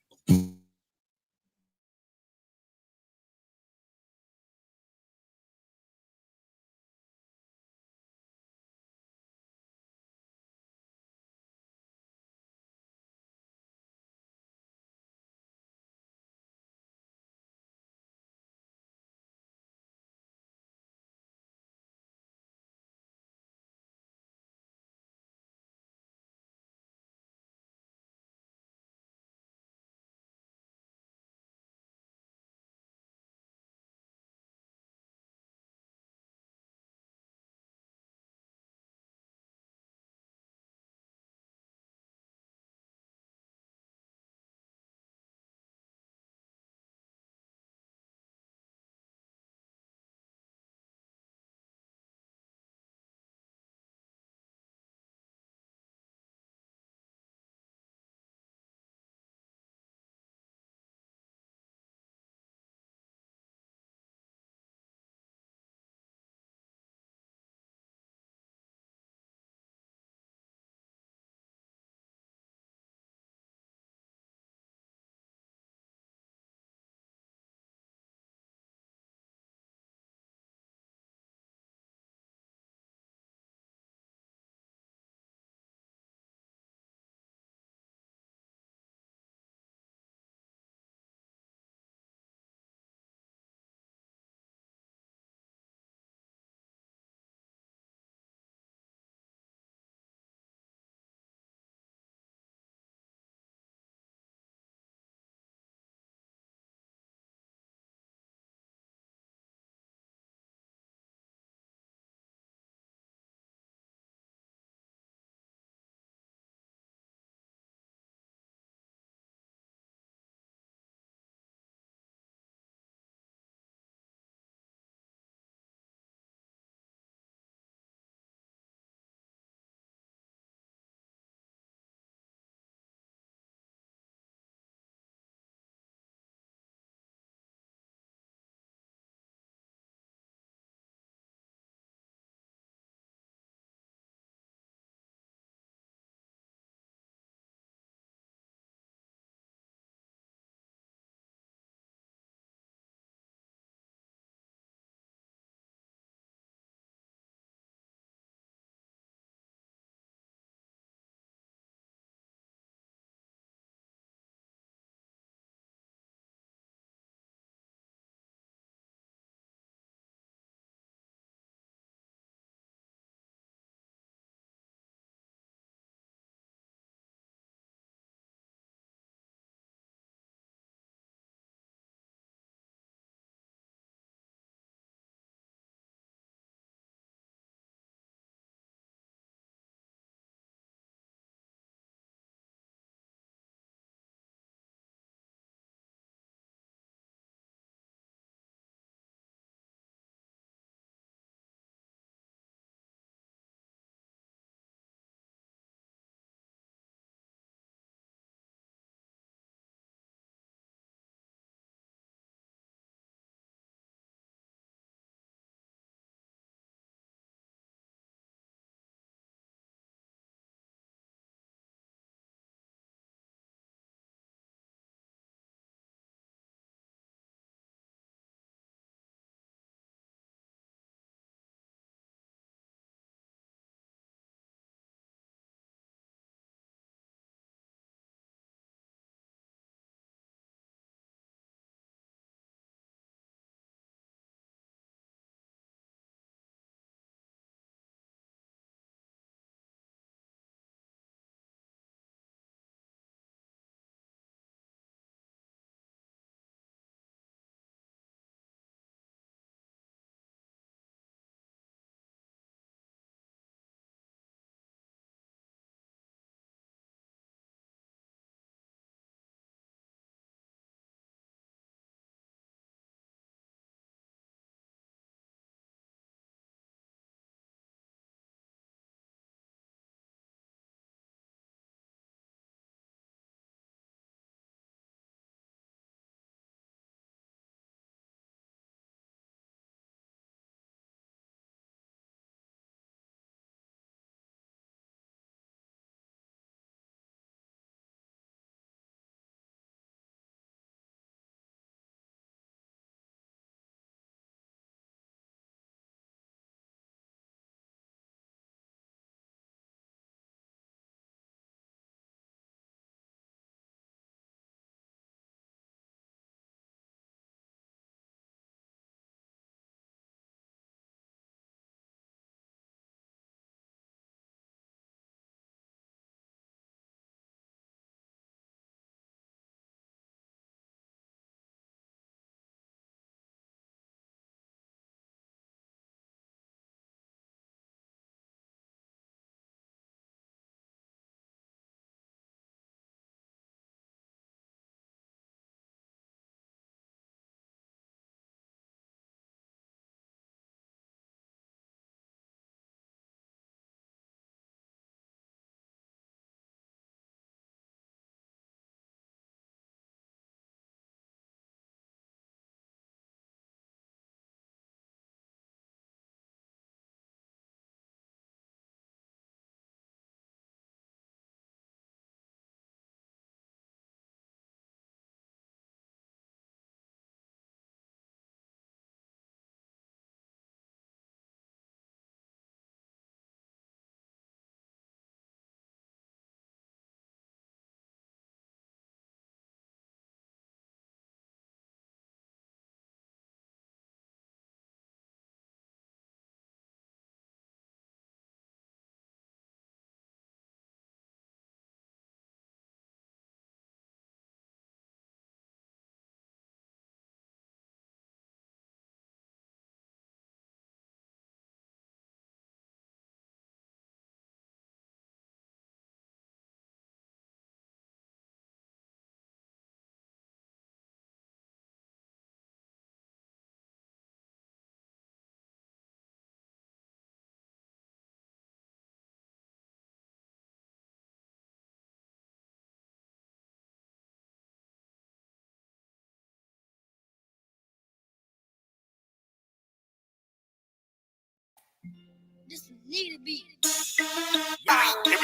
Here we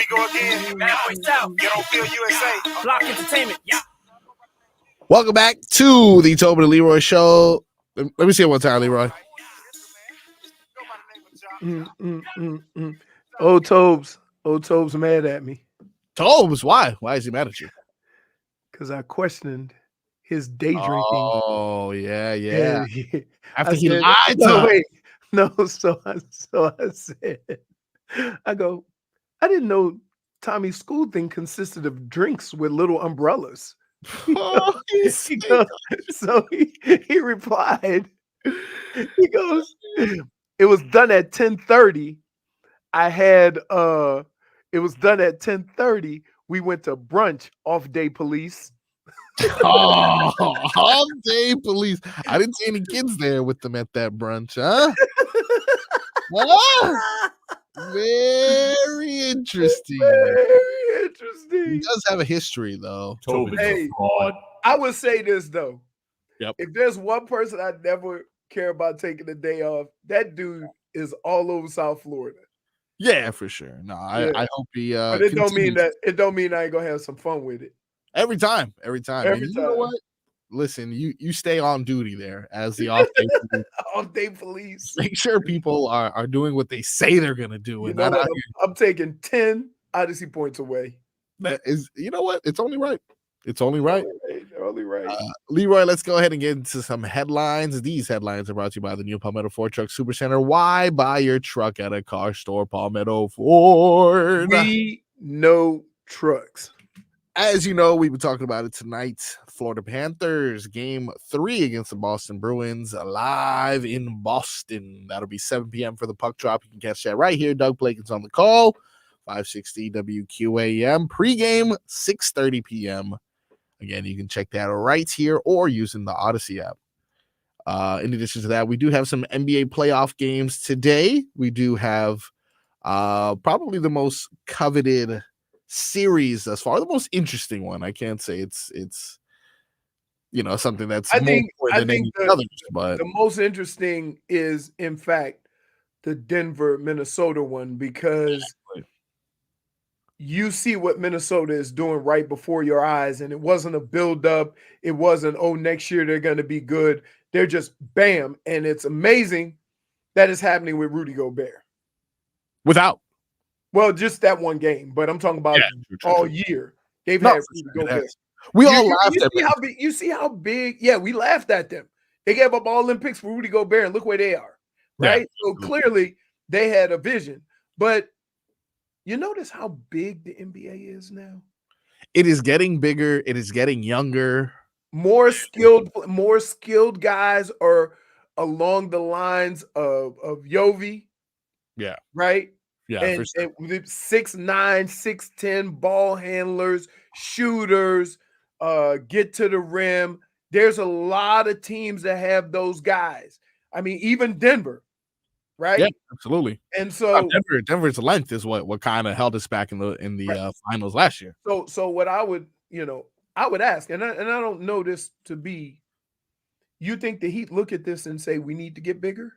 go again. Bad Boy South. Get on Field USA. Block Entertainment. Yeah. Welcome back to the Tobin Leroy show. Let me see it one time, Leroy. Old Tobes mad at me. Tobes, why? Why is he mad at you? Because I questioned his day drinking. Oh, yeah. After I he said, lied to no, us. wait. No, so I said, I didn't know Tommy's school thing consisted of drinks with little umbrellas. Oh, So he replied, he goes, it was done at 10:30. It was done at 10:30. We went to brunch, off day police. Oh, off day police. I didn't see any kids there with them at that brunch, huh? Very interesting. Very interesting. He does have a history, though. Hey, I would say this though. Yep. If there's one person I never care about taking the day off, that dude is all over South Florida. Yeah, for sure. No, I hope he. But it don't mean continues. that. It don't mean I ain't gonna have some fun with it. Every time. And you know what? Listen, you stay on duty there as the off day police. Off day police. Make sure people are doing what they say they're gonna do, You and know not what? out here. I'm taking 10 Odyssey points away. That is, you know what? It's only right. It's only right. Only right. Leroy, let's go ahead and get into some headlines. These headlines are brought to you by the new Palmetto Ford Truck Supercenter. Why buy your truck at a car store? Palmetto Ford. We know trucks. As you know, we've been talking about it tonight. Florida Panthers game 3 against the Boston Bruins, live in Boston. That'll be 7 p.m. for the puck drop. You can catch that right here. Doug Blaken's on the call. 560 WQAM. Pregame 6:30 p.m. Again, you can check that right here or using the Odyssey app. In addition to that, we do have some NBA playoff games today. We do have probably the most coveted series thus far, the most interesting one. I can't say it's something that's I think others, but the most interesting is, in fact, the Denver Minnesota one, because you see what Minnesota is doing right before your eyes, and it wasn't a build-up. It wasn't, oh, next year they're going to be good. They're just bam, and it's amazing that is happening with Rudy Gobert. Well, just that one game, but I'm talking about all year. They've had Rudy Gobert. We all laughed at them. You see how big? Yeah, we laughed at them. They gave up all them picks for Rudy Gobert, and look where they are. Right? So clearly they had a vision. But you notice how big the NBA is now? It is getting bigger. It is getting younger. More skilled guys are along the lines of Yovi. Yeah. Right? Yeah, and, for sure. and 6'9", 6'10", ball handlers, shooters, get to the rim. There's a lot of teams that have those guys. I mean, even Denver, right? Yeah, absolutely. And so Denver's length is what kind of held us back in the finals last year. So what I would ask, and I don't know this to be, you think the Heat look at this and say we need to get bigger?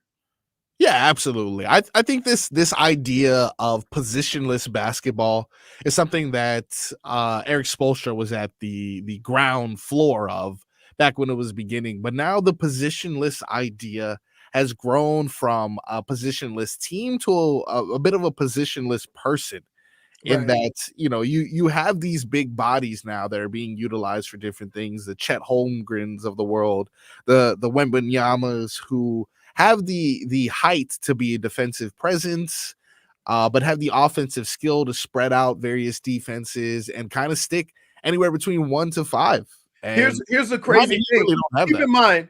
Yeah, absolutely. I think this idea of positionless basketball is something that Eric Spoelstra was at the ground floor of back when it was beginning. But now the positionless idea has grown from a positionless team to a bit of a positionless person. In that, you have these big bodies now that are being utilized for different things. The Chet Holmgrens of the world, the Wembanyamas, who have the height to be a defensive presence, but have the offensive skill to spread out various defenses and kind of stick anywhere between 1 to 5. And here's the crazy thing. Keep in mind,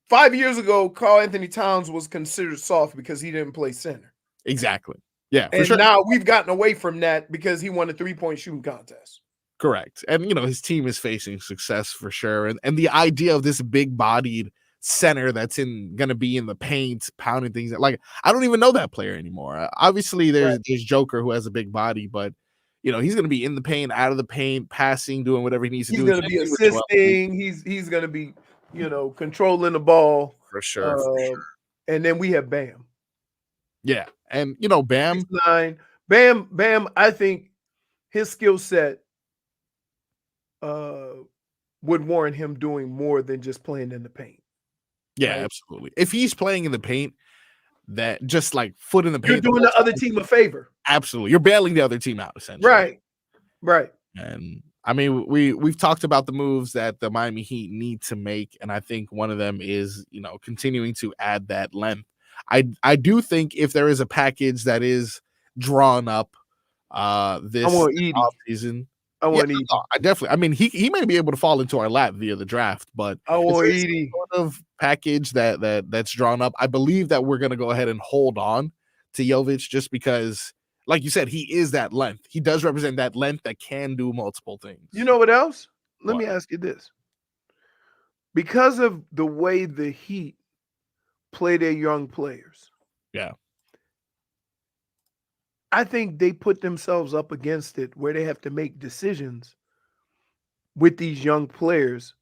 5 years ago, Karl Anthony Towns was considered soft because he didn't play center. Exactly. Yeah, for and sure. Now we've gotten away from that because he won a 3-point shooting contest. Correct. And his team is facing success for sure. And the idea of this big-bodied center that's gonna be in the paint, pounding things, like I don't even know that player anymore. Obviously, there's Joker who has a big body, but he's gonna be in the paint, out of the paint, passing, doing whatever he needs to do. He's gonna be assisting. He's gonna be controlling the ball for sure. And then we have Bam. Yeah. And, Bam. 6'9". Bam, I think his skill set would warrant him doing more than just playing in the paint. Yeah, right? absolutely. If he's playing in the paint, that just like foot in the paint. You're doing the other team a favor. Absolutely. You're bailing the other team out, essentially. Right. And I mean, we've talked about the moves that the Miami Heat need to make, and I think one of them is, continuing to add that length. I do think if there is a package that is drawn up this offseason, I want Edie. I definitely. I mean, he may be able to fall into our lap via the draft, but I want if there's Edie. some sort of package that's drawn up, I believe that we're gonna go ahead and hold on to Jovic just because, like you said, he is that length. He does represent that length that can do multiple things. You know what else? Let me ask you this. Because of the way the Heat play their young players. Yeah. I think they put themselves up against it where they have to make decisions with these young players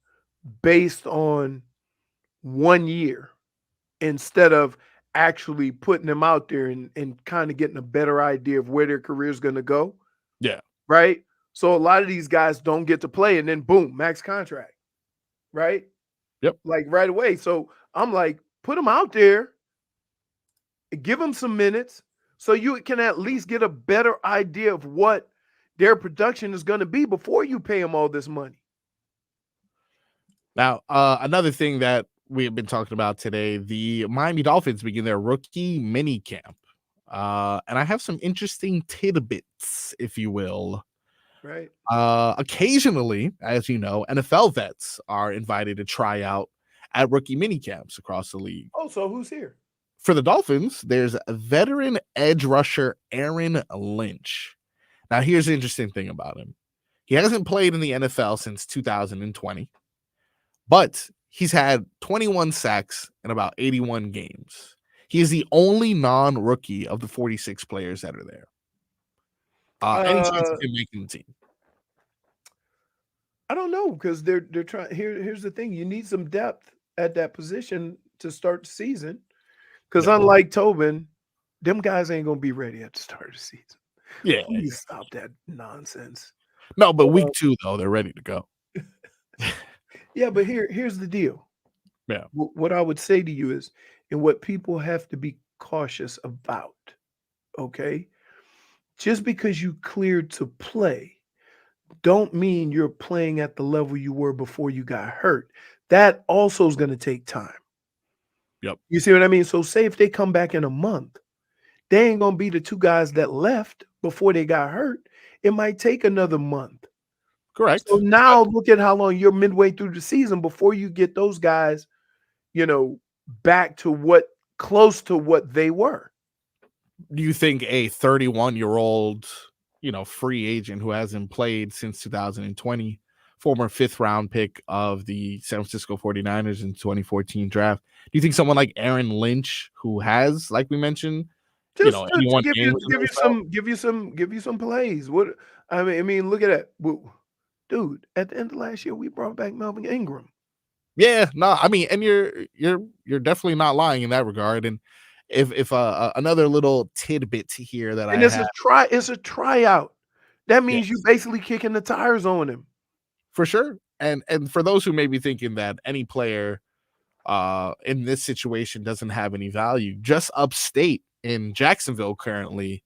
based on 1 year instead of actually putting them out there and kind of getting a better idea of where their career is going to go. Yeah. Right. So a lot of these guys don't get to play and then boom, max contract. Right. Yep. Like right away. So I'm like, put them out there, give them some minutes so you can at least get a better idea of what their production is going to be before you pay them all this money. Now, another thing that we have been talking about today, the Miami Dolphins begin their rookie mini camp. And I have some interesting tidbits, if you will. Right. Occasionally, as you know, NFL vets are invited to try out at rookie mini camps across the league. Oh, so who's here? For the Dolphins, there's veteran edge rusher Aaron Lynch. Now, here's the interesting thing about him. He hasn't played in the NFL since 2020, but he's had 21 sacks in about 81 games. He is the only non-rookie of the 46 players that are there. Any chance of him making the team? I don't know because they're trying. Here's the thing: you need some depth at that position to start the season. Because unlike Tobin, them guys ain't gonna be ready at the start of the season. Yeah, please stop that nonsense. No, but week 2 though, they're ready to go. Yeah, but here's the deal. Yeah, what I would say to you is, and what people have to be cautious about. Okay, just because you cleared to play, don't mean you're playing at the level you were before you got hurt. That also is going to take time. Yep. You see what I mean? So say if they come back in a month, they ain't going to be the two guys that left before they got hurt. It might take another month. Correct. So now look at how long you're midway through the season before you get those guys, back to close to what they were. Do you think a 31-year-old, free agent who hasn't played since 2020, former 5th round pick of the San Francisco 49ers in 2014 draft, do you think someone like Aaron Lynch, who has, like we mentioned, Just anyone give you some plays. What I mean, look at that, dude. At the end of last year, we brought back Melvin Ingram. Yeah, no, I mean, and you're definitely not lying in that regard. And if another little tidbit here that it's a tryout. That means you basically kicking the tires on him. For sure. And for those who may be thinking that any player in this situation doesn't have any value, just upstate in Jacksonville currently,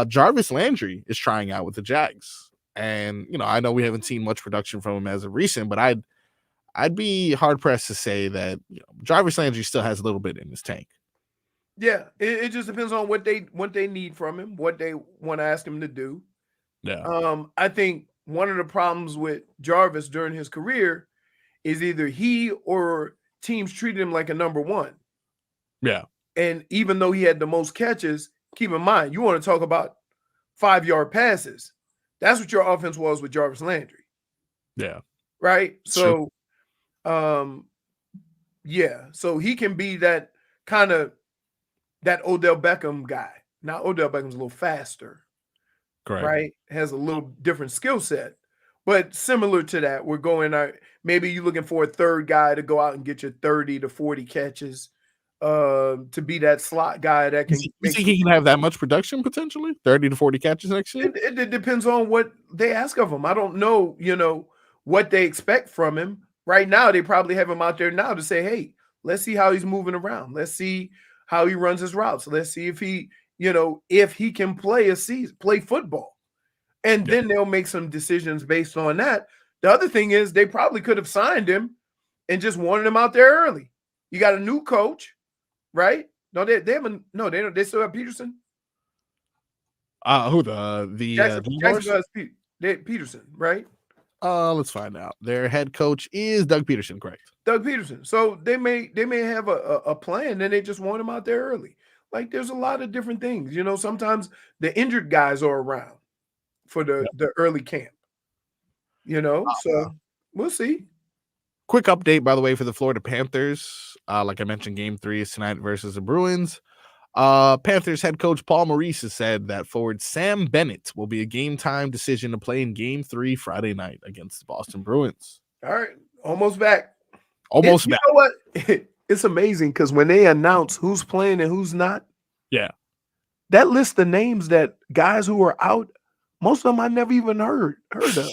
Jarvis Landry is trying out with the Jags. And, I know we haven't seen much production from him as of recent, but I'd be hard pressed to say that Jarvis Landry still has a little bit in his tank. Yeah, it just depends on what they need from him, what they want to ask him to do. Yeah. I think one of the problems with Jarvis during his career is either he or teams treated him like a number one. Yeah. And even though he had the most catches, keep in mind, you want to talk about 5-yard passes. That's what your offense was with Jarvis Landry. Yeah. Right? True. So, so he can be that kind of that Odell Beckham guy. Now, Odell Beckham's a little faster. Correct. Right? Has a little different skill set. But similar to that, we're going out. Maybe you're looking for a third guy to go out and get you 30 to 40 catches to be that slot guy that can. You think he can have that much production potentially? 30 to 40 catches next year? It depends on what they ask of him. I don't know, what they expect from him. Right now, they probably have him out there now to say, hey, let's see how he's moving around. Let's see how he runs his routes. Let's see if he, if he can play play football. And then they'll make some decisions based on that. The other thing is they probably could have signed him and just wanted him out there early. You got a new coach, right? No, they haven't. No, they don't. They still have Peterson. Who the Jacksonville has Peterson, right? Let's find out. Their head coach is Doug Peterson, correct? Doug Peterson. So they may have a plan, and they just want him out there early. Like there's a lot of different things. Sometimes the injured guys are around for the early camp. So we'll see. Quick update, by the way, for the Florida Panthers. Like I mentioned, Game 3 is tonight versus the Bruins. Panthers head coach Paul Maurice has said that forward Sam Bennett will be a game time decision to play in Game 3 Friday night against the Boston Bruins. All right, almost back. Almost back. You know what? It's amazing because when they announce who's playing and who's not, that list of names that guys who are out, most of them I never even heard of.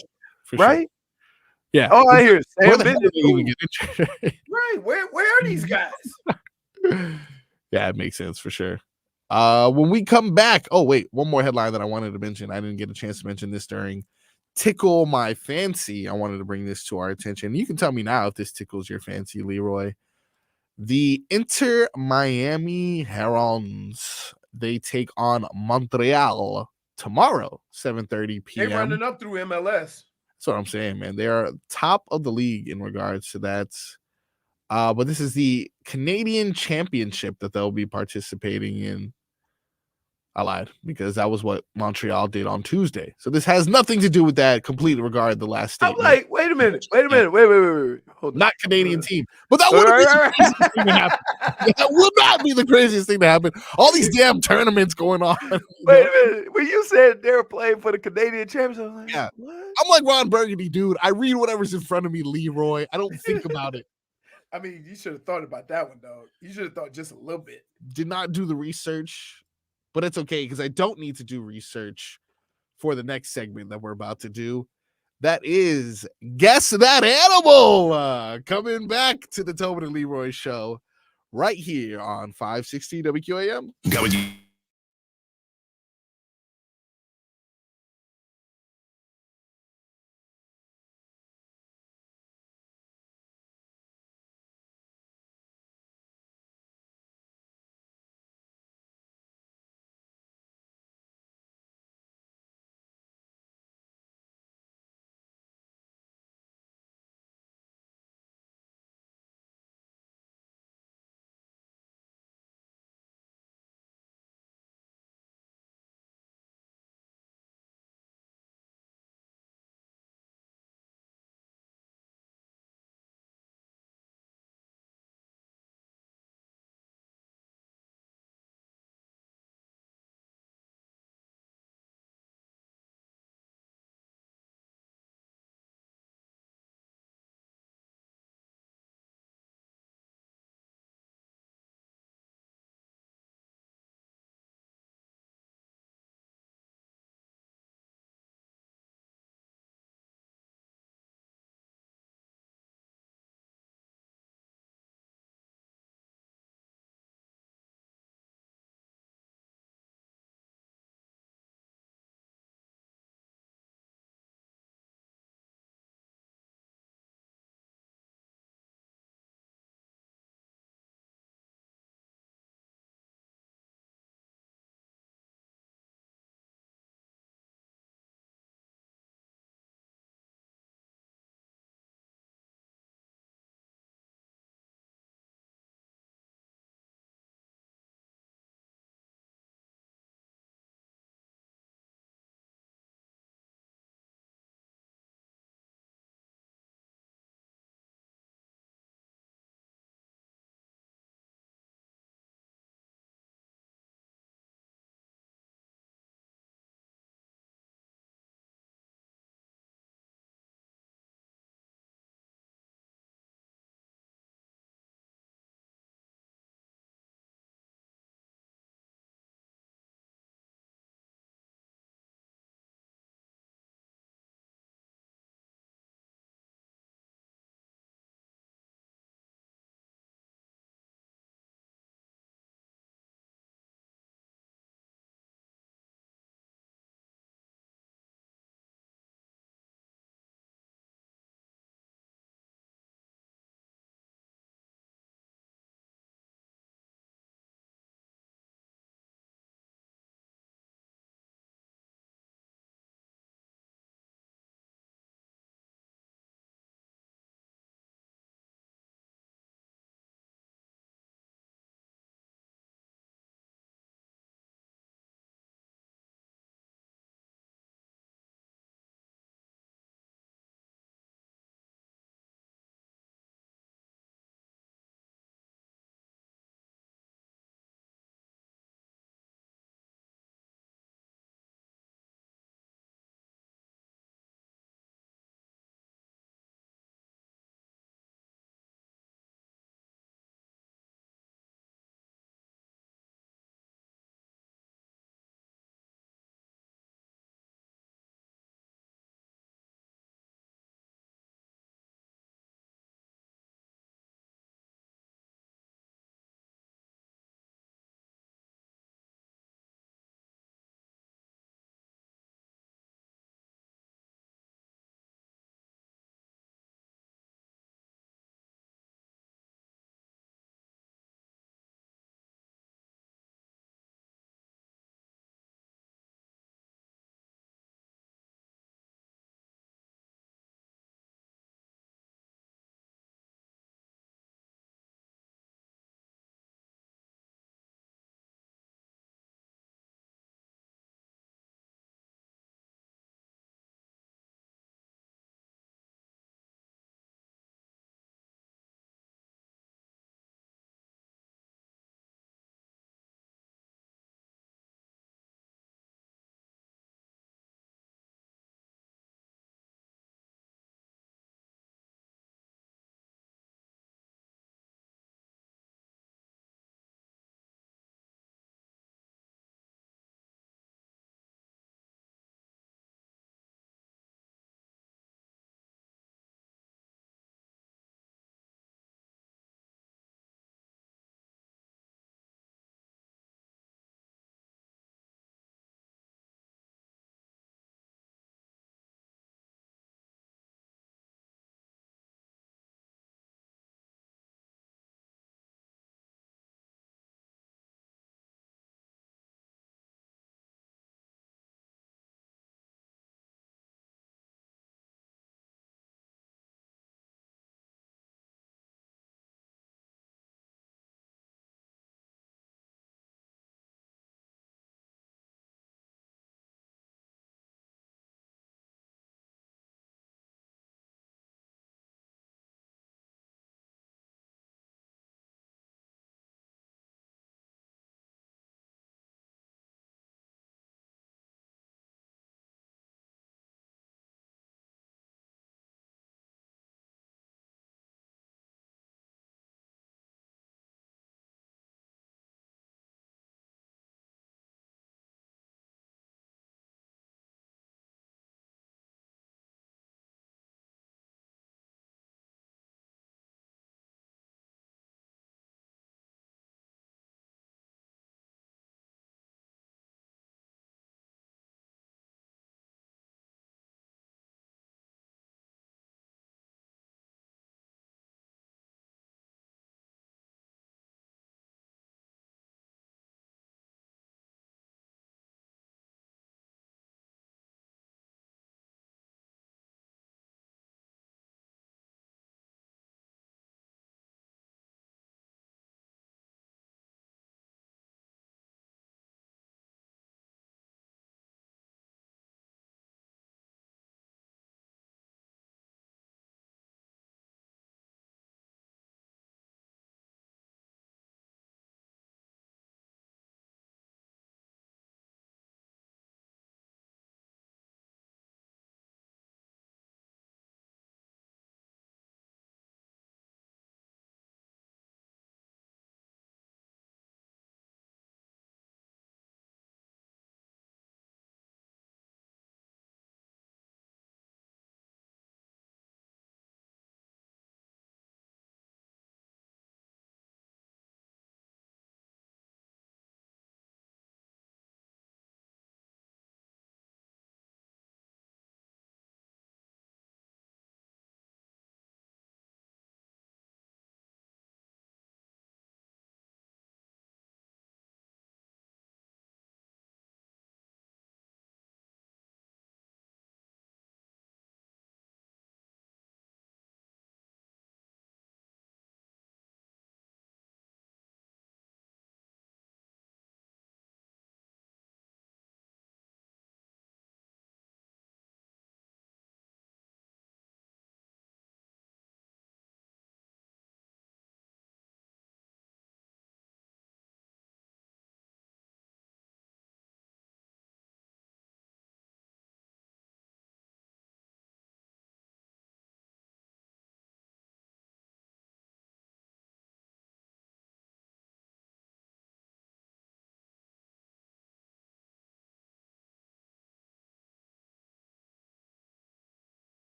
Right? Sure. Yeah. Oh, I hear Sam Bennett. Right. Where are these guys? Yeah, it makes sense for sure. When we come back, one more headline that I wanted to mention. I didn't get a chance to mention this during Tickle My Fancy. I wanted to bring this to our attention. You can tell me now if this tickles your fancy, Leroy. The Miami Herons, they take on Montreal tomorrow, 7:30 p.m. They're running up through MLS. That's what I'm saying, man. They are top of the league in regards to that. But this is the Canadian Championship that they'll be participating in. I lied because that was what Montreal did on Tuesday. So this has nothing to do with that. Completely regard the last statement. I'm like, wait a minute. Wait. Hold on. Not Canadian team. But that would be the craziest thing to happen. That would not be the craziest thing to happen. All these damn tournaments going on. Wait a minute. When you said they were playing for the Canadian Championship, I'm like, what? I'm like Ron Burgundy, dude. I read whatever's in front of me, Leroy. I don't think about it. I mean, you should have thought about that one, dog. You should have thought just a little bit. Did not do the research, but it's okay because I don't need to do research for the next segment that we're about to do. That is Guess That Animal, coming back to the Tobin and Leroy show right here on 560 WQAM.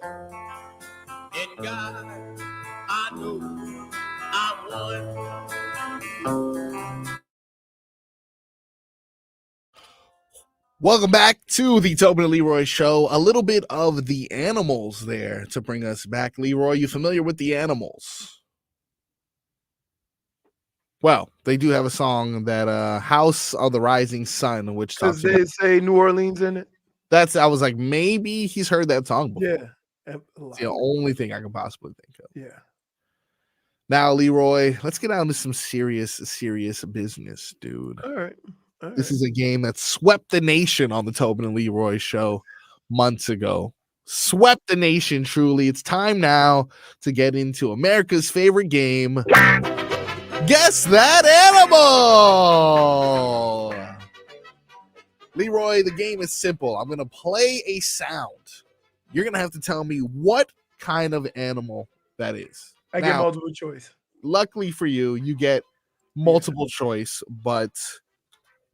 In God, I know I'm one. Welcome back to the Tobin Leroy show. A little bit of the Animals there to bring us back. Leroy, you familiar with the Animals? Well, they do have a song that House of the Rising Sun, which talks Because about they say New Orleans in it. I was like, maybe he's heard that song before. Yeah. It's the only thing I can possibly think of. Yeah. Now, Leroy, let's get down to some serious business, dude. All right. This is a game that swept the nation on the Tobin and Leroy show months ago. Swept the nation, truly. It's time now to get into America's favorite game. Guess That Animal! Leroy, the game is simple. I'm going to play a sound. You're going to have to tell me what kind of animal that is. I get multiple choice. Luckily for you, you get multiple choice, but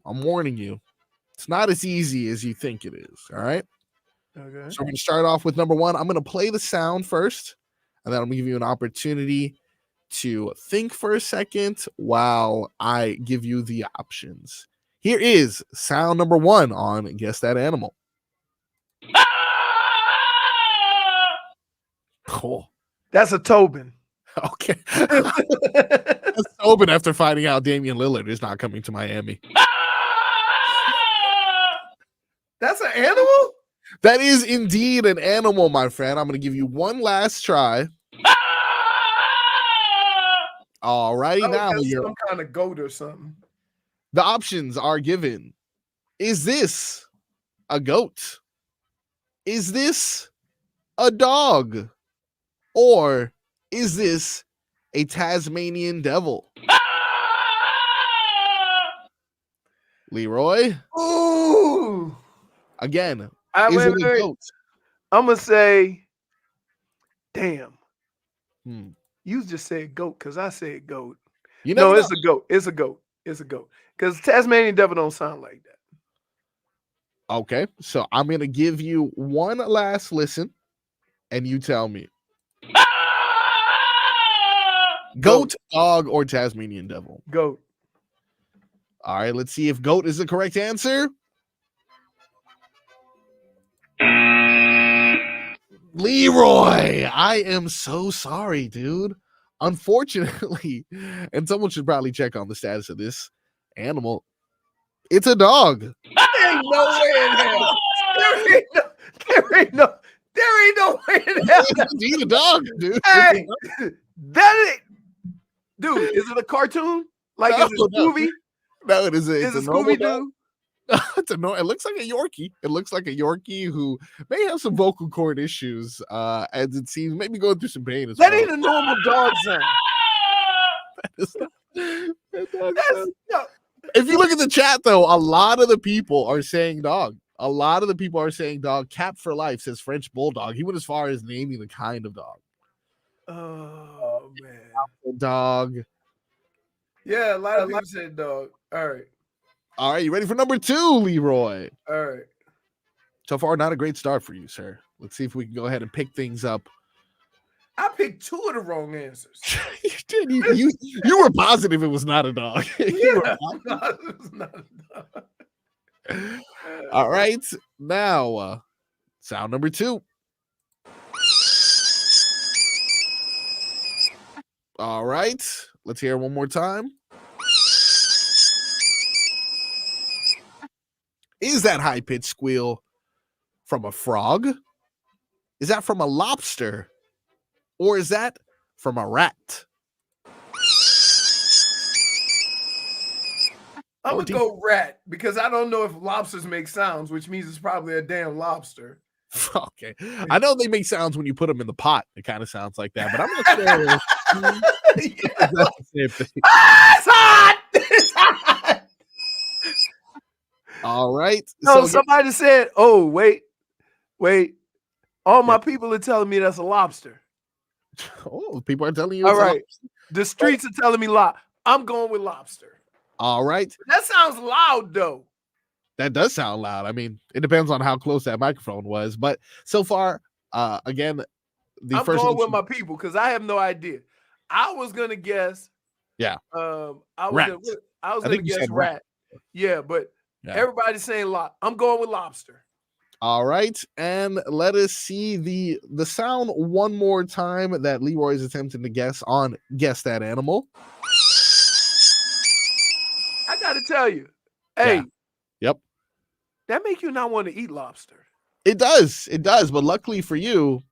I'm warning you, it's not as easy as you think it is. All right. Okay. So we're going to start off with number one. I'm going to play the sound first, and then I'm going to give you an opportunity to think for a second while I give you the options. Here is sound number one on Guess That Animal. Cool. That's a Tobin. Okay. That's Tobin after finding out Damian Lillard is not coming to Miami. That's an animal? That is indeed an animal, my friend. I'm going to give you one last try. All righty, now you're some kind of goat or something. The options are given. Is this a goat? Is this a dog? Or is this a Tasmanian devil? Leroy? Ooh. Again, is wait, it a goat? I'm going to say, damn. Hmm. You just said goat because I said goat. You no, never it's a goat. It's a goat. It's a goat. Because Tasmanian devil don't sound like that. Okay, so I'm going to give you one last listen, and you tell me. Goat, dog, or Tasmanian devil? Goat. All right, let's see if goat is the correct answer. Leroy, I am so sorry, dude. Unfortunately, and someone should probably check on the status of this animal. It's a dog. There ain't no way in hell. There ain't no way in hell. It's a dog, dude. Hey, that ain't, dude. Is it a cartoon? Like is it a movie? No, it is. It's a Scooby Doo. It looks like a Yorkie. It looks like a Yorkie who may have some vocal cord issues, as it seems, maybe going through some pain as well. That ain't a normal dog sound. If you look at the chat, though, a lot of the people are saying dog. A lot of the people are saying dog. Cap for Life says French Bulldog. He went as far as naming the kind of dog. Oh, man. Dog. Yeah, a lot of people said dog. All right. All right, you ready for number two, Leroy? All right. So far, not a great start for you, sir. Let's see if we can go ahead and pick things up. I picked two of the wrong answers. You were positive it was not a dog. It was not a dog. All right, now sound number two. All right, let's hear it one more time. Is that high-pitched squeal from a frog? Is that from a lobster? Or is that from a rat? I'm going to go rat because I don't know if lobsters make sounds, which means it's probably a damn lobster. Okay. I know they make sounds when you put them in the pot. It kind of sounds like that, but I'm not sure. That's the same thing. It's hot! It's hot! All right. No, somebody said, oh, wait. All my people are telling me that's a lobster. Oh, people are telling you. All right. The streets are telling me I'm going with lobster. All right. That sounds loud, though. That does sound loud. I mean, it depends on how close that microphone was. But so far, Again, I'm going with my people because I have no idea. I was gonna guess. Yeah. I was Rat. gonna guess rat. Yeah, but everybody's saying I'm going with lobster. All right, and let us see the sound one more time that Leroy is attempting to guess that animal. I gotta tell you, hey, yep, that make you not want to eat lobster. It does, but luckily for you,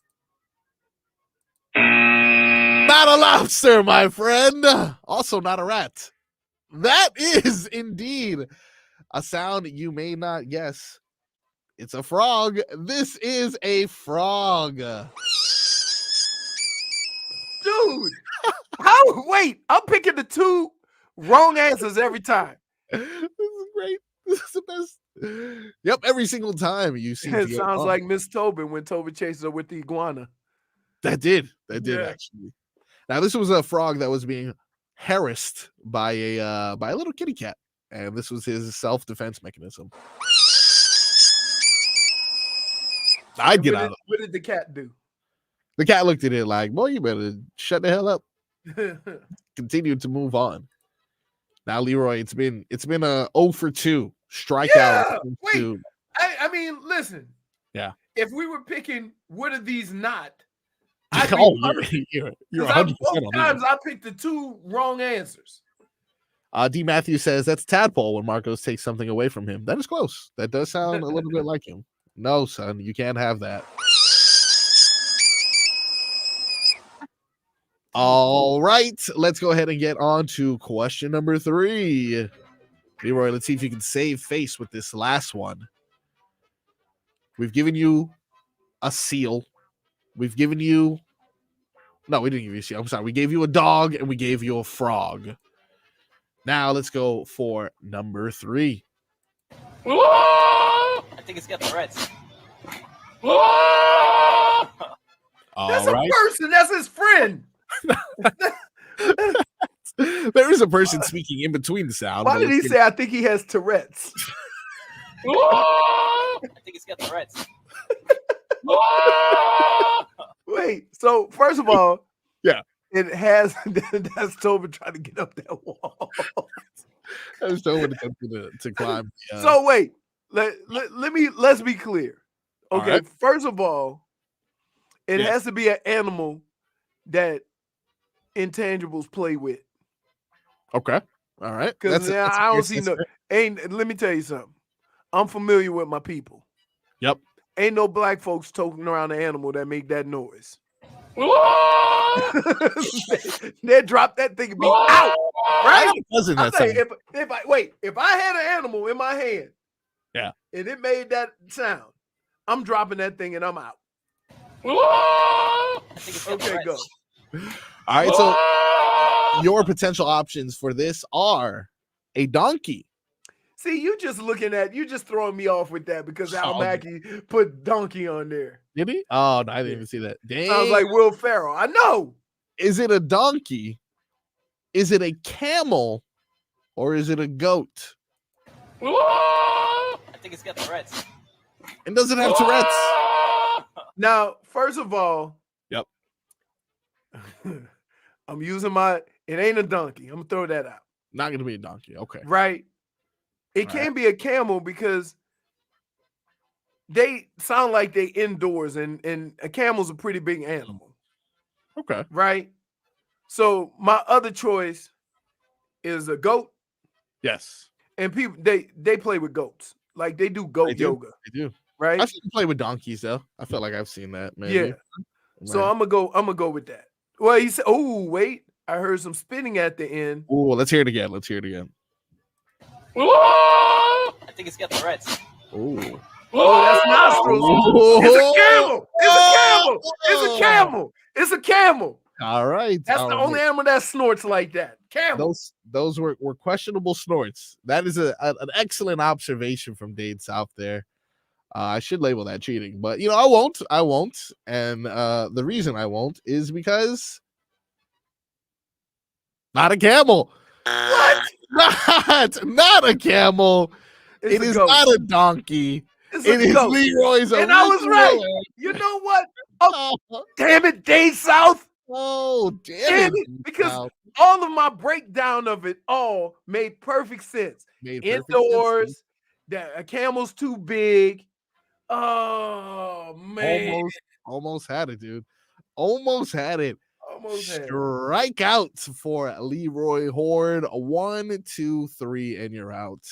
not a lobster, my friend. Also not a rat. That is indeed a sound you may not guess. It's a frog. This is a frog. Dude, how? Wait, I'm picking the two wrong answers every time. This is great. This is the best. Yep, every single time you see it sounds like Miss Tobin when Tobin chases her with the iguana. That did actually. Now this was a frog that was being harassed by a little kitty cat, and this was his self-defense mechanism. I'd get out of it. What did the cat do? The cat looked at it like, boy, you better shut the hell up. Continued to move on. Now, Leroy, it's been a 0 for 2 strikeout. Yeah, wait. I mean, listen. Yeah. If we were picking what are these not, you're 100% both times I picked the two wrong answers. D. Matthew says that's tadpole when Marcos takes something away from him. That is close. That does sound a little bit like him. No, son, you can't have that. All right, let's go ahead and get on to question number 3. Leroy, let's see if you can save face with this last one. We've given you a seal. We've given you... No, we didn't give you a seal. I'm sorry. We gave you a dog and we gave you a frog. Now let's go for number 3. I think it's got the Reds. That's a person. That's his friend. There is a person speaking in between the sound. Why did he say, I think he has Tourette's? I think it's got the Reds. Wait, so first of all, yeah, it has. That's Tobin trying to get up that wall. That's Tobin attempting to climb. So wait, let's be clear. Okay, right. First of all, it has to be an animal that intangibles play with. Okay, all right. Because I don't see no. Let me tell you something. I'm familiar with my people. Yep. Ain't no black folks toting around an animal that make that noise. They drop that thing and be out, right? If I had an animal in my hand, yeah, and it made that sound, I'm dropping that thing and I'm out. Okay, go. All right, so your potential options for this are a donkey. See, you just throwing me off with that because Al Mackey put donkey on there. Did he? Oh, no, I didn't even see that. Dang. Sounds like Will Ferrell. I know. Is it a donkey? Is it a camel? Or is it a goat? I think it's got the Reds. And does it have Tourette's? Now, first of all, yep. I'm using it ain't a donkey. I'm gonna throw that out. Not gonna be a donkey. Okay. Right. It can be a camel because they sound like they indoors and a camel's a pretty big animal. Okay. Right. So my other choice is a goat. Yes. And people they play with goats. Like they do goat yoga. They do. Right. I've seen them play with donkeys though. I feel like I've seen that. Maybe. Yeah. Right. So I'm gonna go with that. Well, he said, oh, wait. I heard some spinning at the end. Oh, let's hear it again. I think it's got the Reds. Oh. Oh, that's nostrils. It's a camel. It's a camel. It's a camel. All right. That's the only animal that snorts like that. Camel. Those were questionable snorts. That is an excellent observation from Dade South there. I should label that cheating, but I won't. And the reason I won't is because not a camel. What? Not a camel. It is not a donkey. It is Leroy's. And I was right. You know what? Oh, damn it, Day South. Oh, Damn it. Because all of my breakdown of it all made perfect sense. Indoors, the camel's too big. Oh, man. Almost had it, dude. Almost had it. Almost had it. Strikeouts for Leroy Horde. 1, 2, 3, and you're out.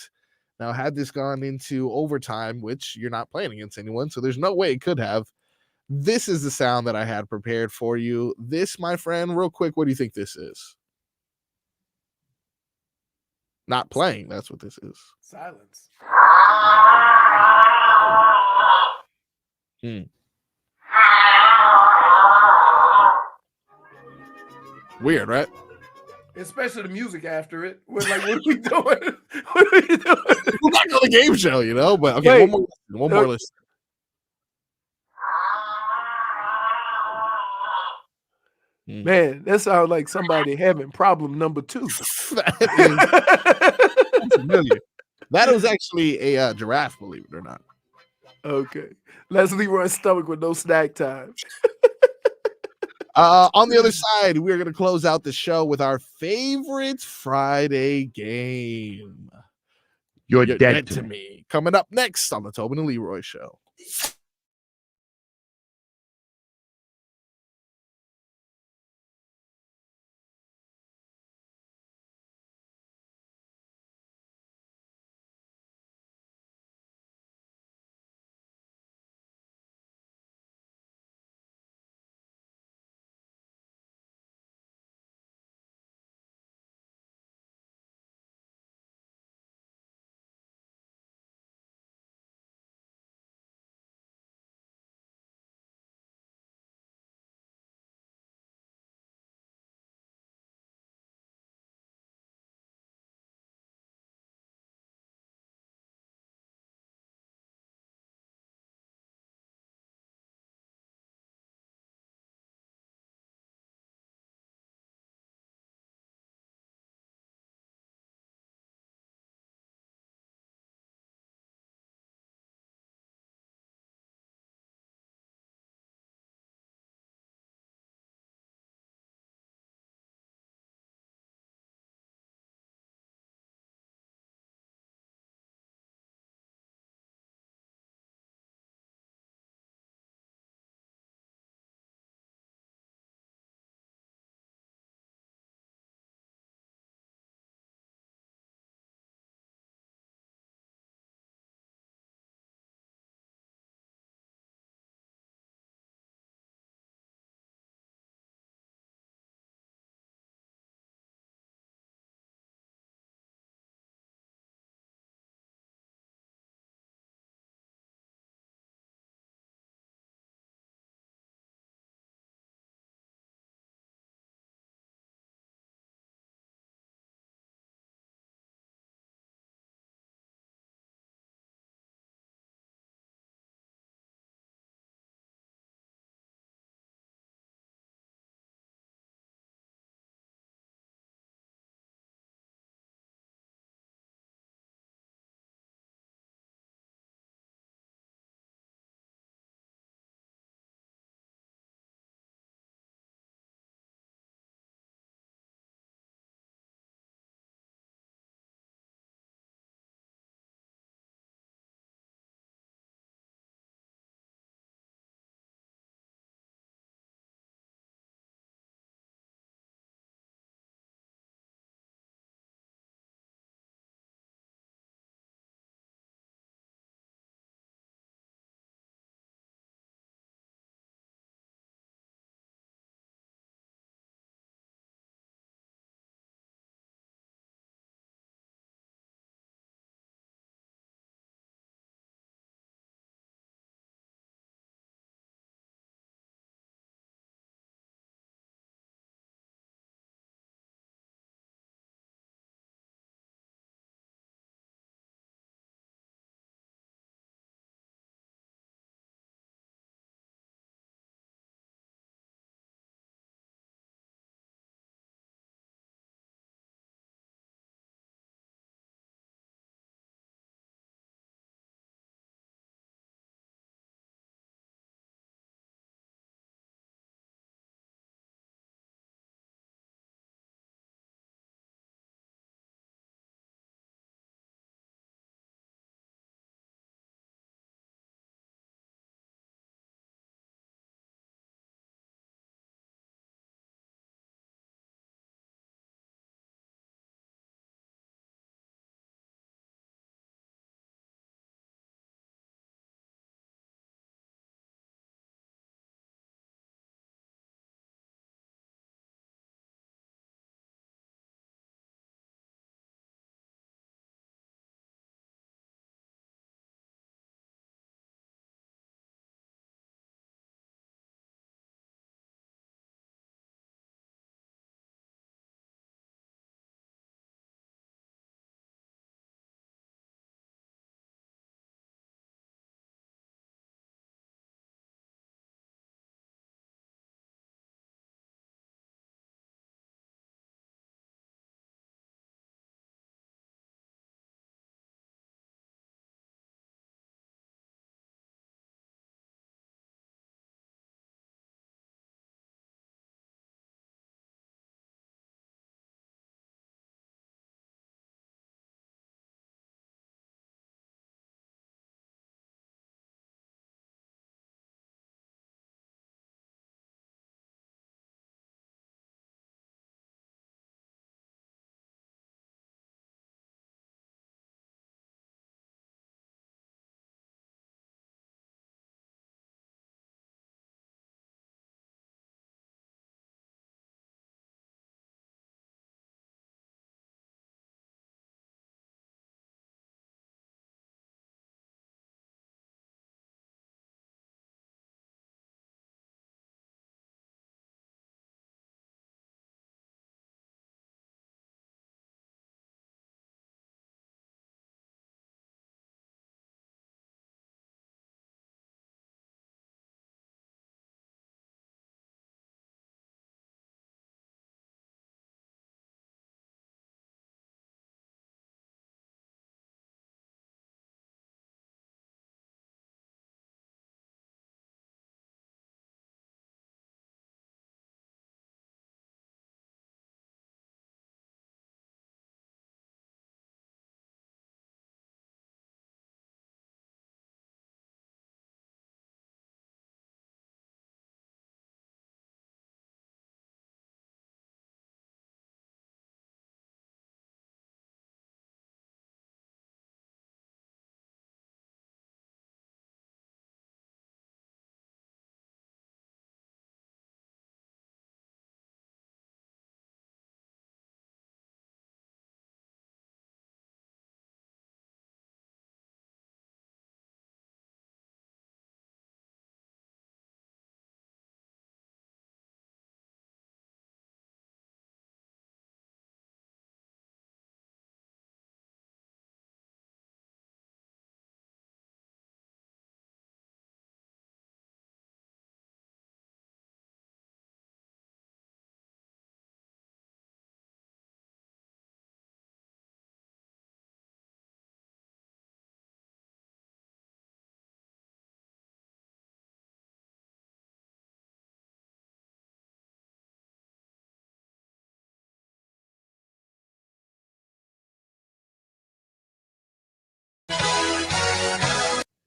Now, had this gone into overtime, which you're not playing against anyone, so there's no way it could have. This is the sound that I had prepared for you. This, my friend, real quick, what do you think this is? Not playing. That's what this is. Silence. Weird, right? Especially the music after it. We're like, what are we doing? What are we doing? We're back on the game show, you know? But okay, Wait. one more listen. Man, that sounds like somebody having problem number 2. That is familiar. That was actually a giraffe, believe it or not. Okay. Let's Leroy's stomach with no snack time. On the other side, we're going to close out the show with our favorite Friday game. You're dead to me. Coming up next on the Tobin Leroy Show.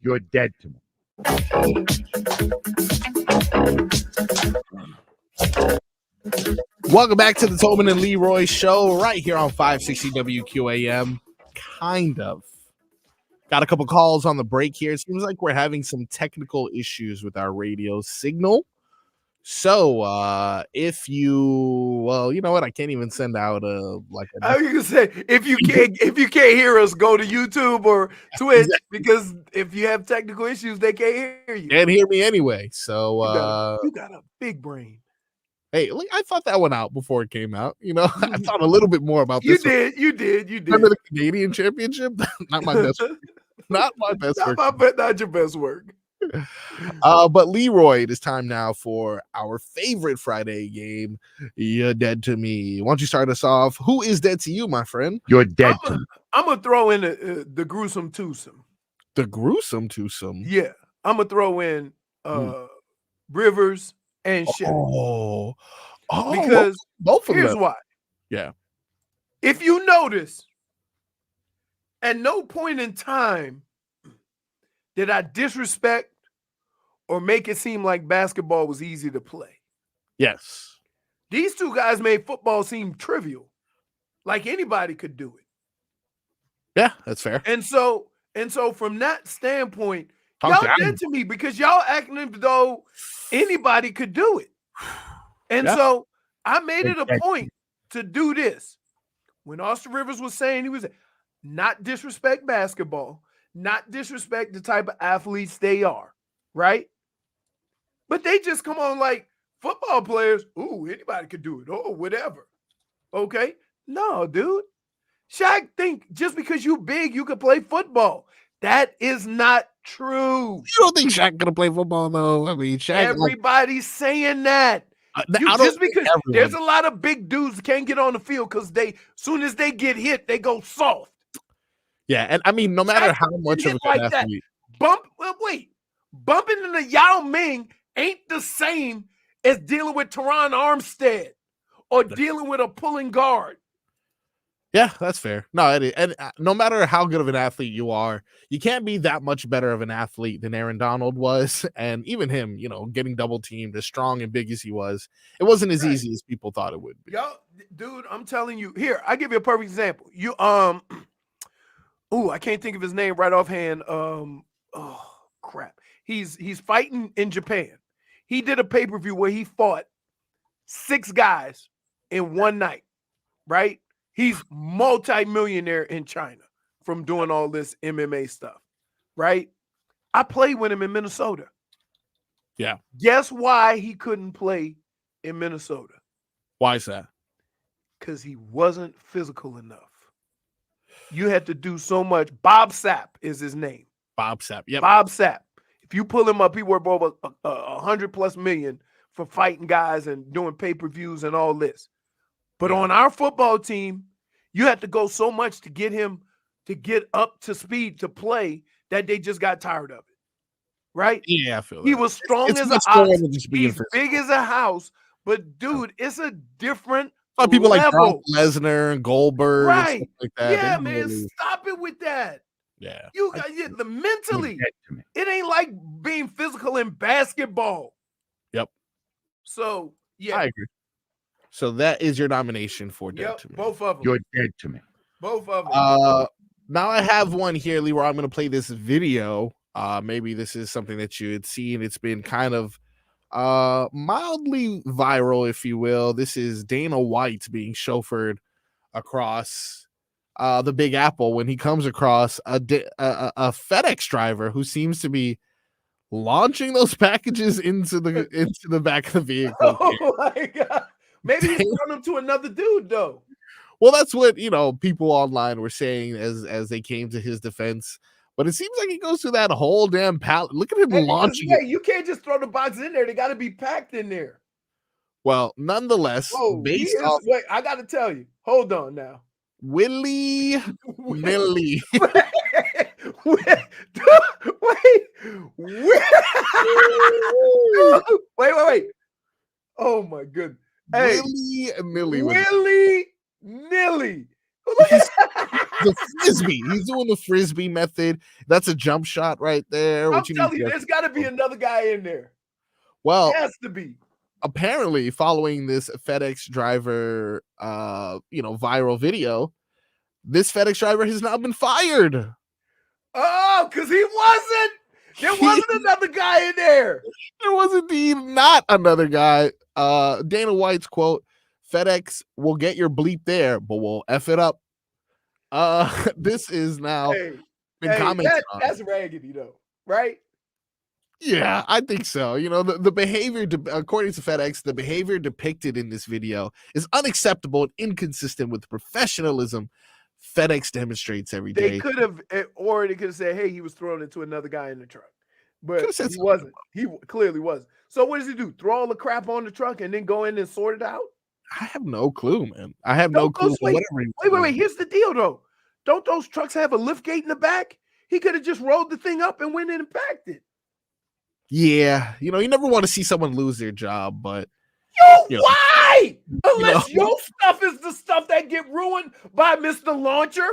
You're dead to me. Welcome back to the Tobin and Leroy show right here on 560 WQAM. Kind of. Got a couple calls on the break here. It seems like we're having some technical issues with our radio signal. So if you, well, you know what? I can't even send out a like. I was gonna say if you can't hear us, go to YouTube or Twitch because if you have technical issues, they can't hear you. Can't hear me anyway. So you got a big brain. Hey, I thought that one out before it came out. You know, I thought a little bit more about this. You did. Remember the Canadian Championship? Not my best. Not my best work. Not your best work. But Leroy, it is time now for our favorite Friday game. You're dead to me. Why don't you start us off? Who is dead to you, my friend? You're dead to me. I'm gonna throw in the gruesome twosome. The gruesome twosome. Yeah, I'm gonna throw in Rivers and Shaq. Oh, because both of them. Here's why. Yeah. If you notice, at no point in time did I disrespect or make it seem like basketball was easy to play. Yes. These two guys made football seem trivial, like anybody could do it. Yeah, that's fair. And so from that standpoint, y'all dead to me because y'all acting as though anybody could do it. And so I made it a point to do this. When Austin Rivers was saying he was not disrespect basketball, not disrespect the type of athletes they are, right? But they just come on like football players. Ooh, anybody could do it. Oh, whatever. Okay. No, dude. Shaq think just because you big, you could play football. That is not true. You don't think Shaq gonna play football though? I mean, Shaq. Everybody's saying that. Just because there's a lot of big dudes that can't get on the field because soon as they get hit, they go soft. Yeah, and I mean, no matter how much of a good athlete. Bumping into Yao Ming ain't the same as dealing with Teron Armstead or dealing with a pulling guard. Yeah, that's fair. No, and no matter how good of an athlete you are, you can't be that much better of an athlete than Aaron Donald was. And even him, you know, getting double teamed, as strong and big as he was, it wasn't as easy as people thought it would be. Yo, dude, I'm telling you. Here, I give you a perfect example. You I can't think of his name right offhand. Oh crap. He's fighting in Japan. He did a pay-per-view where he fought 6 guys in one night, right? He's multi-millionaire in China from doing all this MMA stuff, right? I played with him in Minnesota. Yeah. Guess why he couldn't play in Minnesota? Why is that? Because he wasn't physical enough. You had to do so much. Bob Sapp is his name. Bob Sapp. Yep. Bob Sapp. If you pull him up, he worth over $100+ million for fighting guys and doing pay-per-views and all this. But on our football team, you had to go so much to get him to get up to speed to play that they just got tired of it. Right? Yeah, I feel that. He was strong as an ox. He's big as a house. But, dude, it's a different people level. like Brock Lesnar and Goldberg and right. stuff like that. Yeah, man, stop it with that. Yeah. You got the mentally. It ain't like being physical in basketball. Yep. So, yeah. I agree. So that is your nomination for Dead to Me. Both of them. You're dead to me. Both of them. Now I have one here, Leroy. I'm going to play this video. Maybe this is something that you had seen. It's been kind of mildly viral, if you will. This is Dana White being chauffeured across the Big Apple when he comes across a FedEx driver who seems to be launching those packages into the back of the vehicle. Oh my God. Maybe he's throwing them to another dude, though. Well, that's what, people online were saying as they came to his defense. But it seems like he goes through that whole damn pallet. Look at him launching it. You can't just throw the boxes in there. They got to be packed in there. Well, nonetheless, wait, I got to tell you. Hold on now. Willy Nilly. Wait. Oh, my goodness. Hey, Willy Nilly. Willy Nilly. He's a frisbee. He's doing the frisbee method. That's a jump shot right there. I'm What you need telling you, to- there's got to be another guy in there. Well, Has to be. apparently, following this FedEx driver, viral video, this FedEx driver has now been fired. Oh, because he wasn't. There wasn't another guy in there. There was indeed not another guy. Dana White's quote: "FedEx will get your bleep there, but we'll F it up." This is now been commented on. That's raggedy though, right? Yeah, I think so. You know, the behavior, according to FedEx, the behavior depicted in this video is unacceptable and inconsistent with the professionalism FedEx demonstrates every day. They could have, or they could have said, "Hey, he was thrown into another guy in the truck," but he wasn't. He clearly wasn't. So what does he do? Throw all the crap on the truck and then go in and sort it out? I have no clue, man. I have no clue. Wait. Here's the deal, though. Don't those trucks have a lift gate in the back? He could have just rolled the thing up and went in and packed it. Yeah, you never want to see someone lose their job, but why? Unless your stuff is the stuff that get ruined by Mr. Launcher,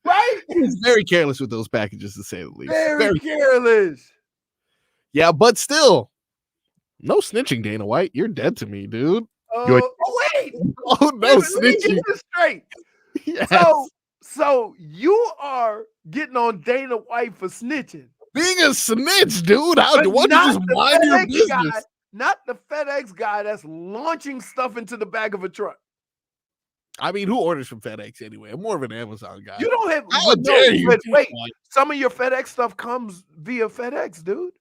right? He's very careless with those packages, to say the least. Very careless. Yeah, but still, no snitching, Dana White. You're dead to me, dude. Wait. Oh no, Let me get snitching. this straight. Yes. So you are getting on Dana White for snitching. Being a snitch, dude. Why don't you just mind your business? Not the FedEx guy that's launching stuff into the back of a truck. I mean, who orders from FedEx anyway? I'm more of an Amazon guy. You don't have. How dare you? Wait, some of your FedEx stuff comes via FedEx, dude.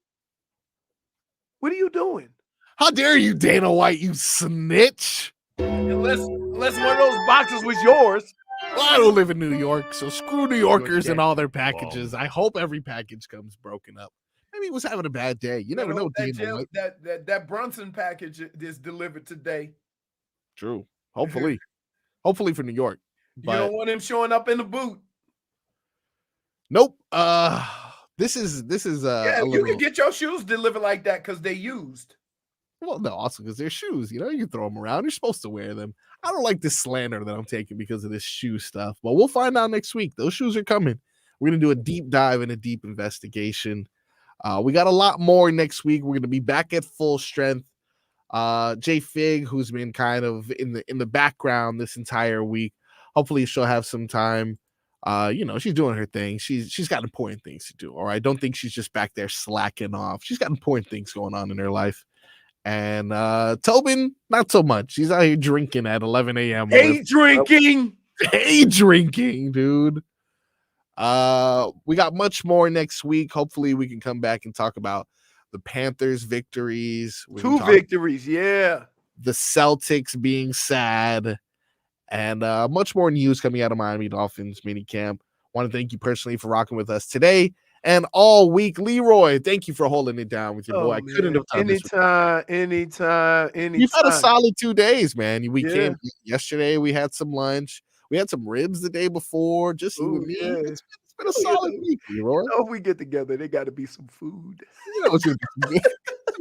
What are you doing? How dare you, Dana White? You snitch. Unless one of those boxes was yours. Well, I don't live in New York, so screw New Yorkers and all their packages. I hope every package comes broken up. Maybe he was having a bad day. You never know. That Brunson package is delivered today. True. Hopefully for New York. But you don't want him showing up in the boot. Nope. This is you can get your shoes delivered like that because they used. Well, no, also because they're shoes. You can throw them around. You're supposed to wear them. I don't like this slander that I'm taking because of this shoe stuff, but we'll find out next week. Those shoes are coming. We're going to do a deep dive and a deep investigation. We got a lot more next week. We're going to be back at full strength. Jay Fig, who's been kind of in the background this entire week. Hopefully she'll have some time. She's doing her thing. She's got important things to do. Or I don't think she's just back there slacking off. She's got important things going on in her life. And Tobin, not so much. He's out here drinking at 11 a.m. Hey, drinking, dude. We got much more next week. Hopefully we can come back and talk about the Panthers victories. Two victories, yeah. The Celtics being sad. And much more news coming out of Miami Dolphins minicamp. Want to thank you personally for rocking with us today and all week. Leroy, thank you for holding it down with your boy. I couldn't have done anytime. You've had a solid 2 days, man. We came yesterday. We had some lunch. We had some ribs the day before. Just you and me. Yeah. It's been a solid week, Leroy. If we get together, there got to be some food. It's gonna be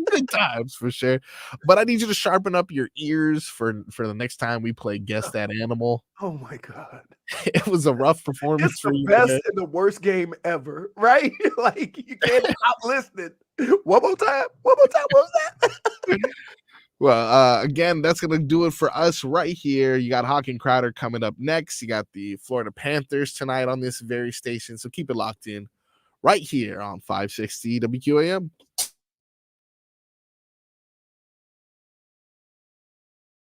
good times for sure. But I need you to sharpen up your ears for the next time we play Guess That Animal. Oh my God. It was a rough performance. It's the best and the worst game ever, right? Like you can't stop listening. One more time. What was that? Well, again, that's going to do it for us right here. You got Hawk and Crowder coming up next. You got the Florida Panthers tonight on this very station. So keep it locked in right here on 560 WQAM.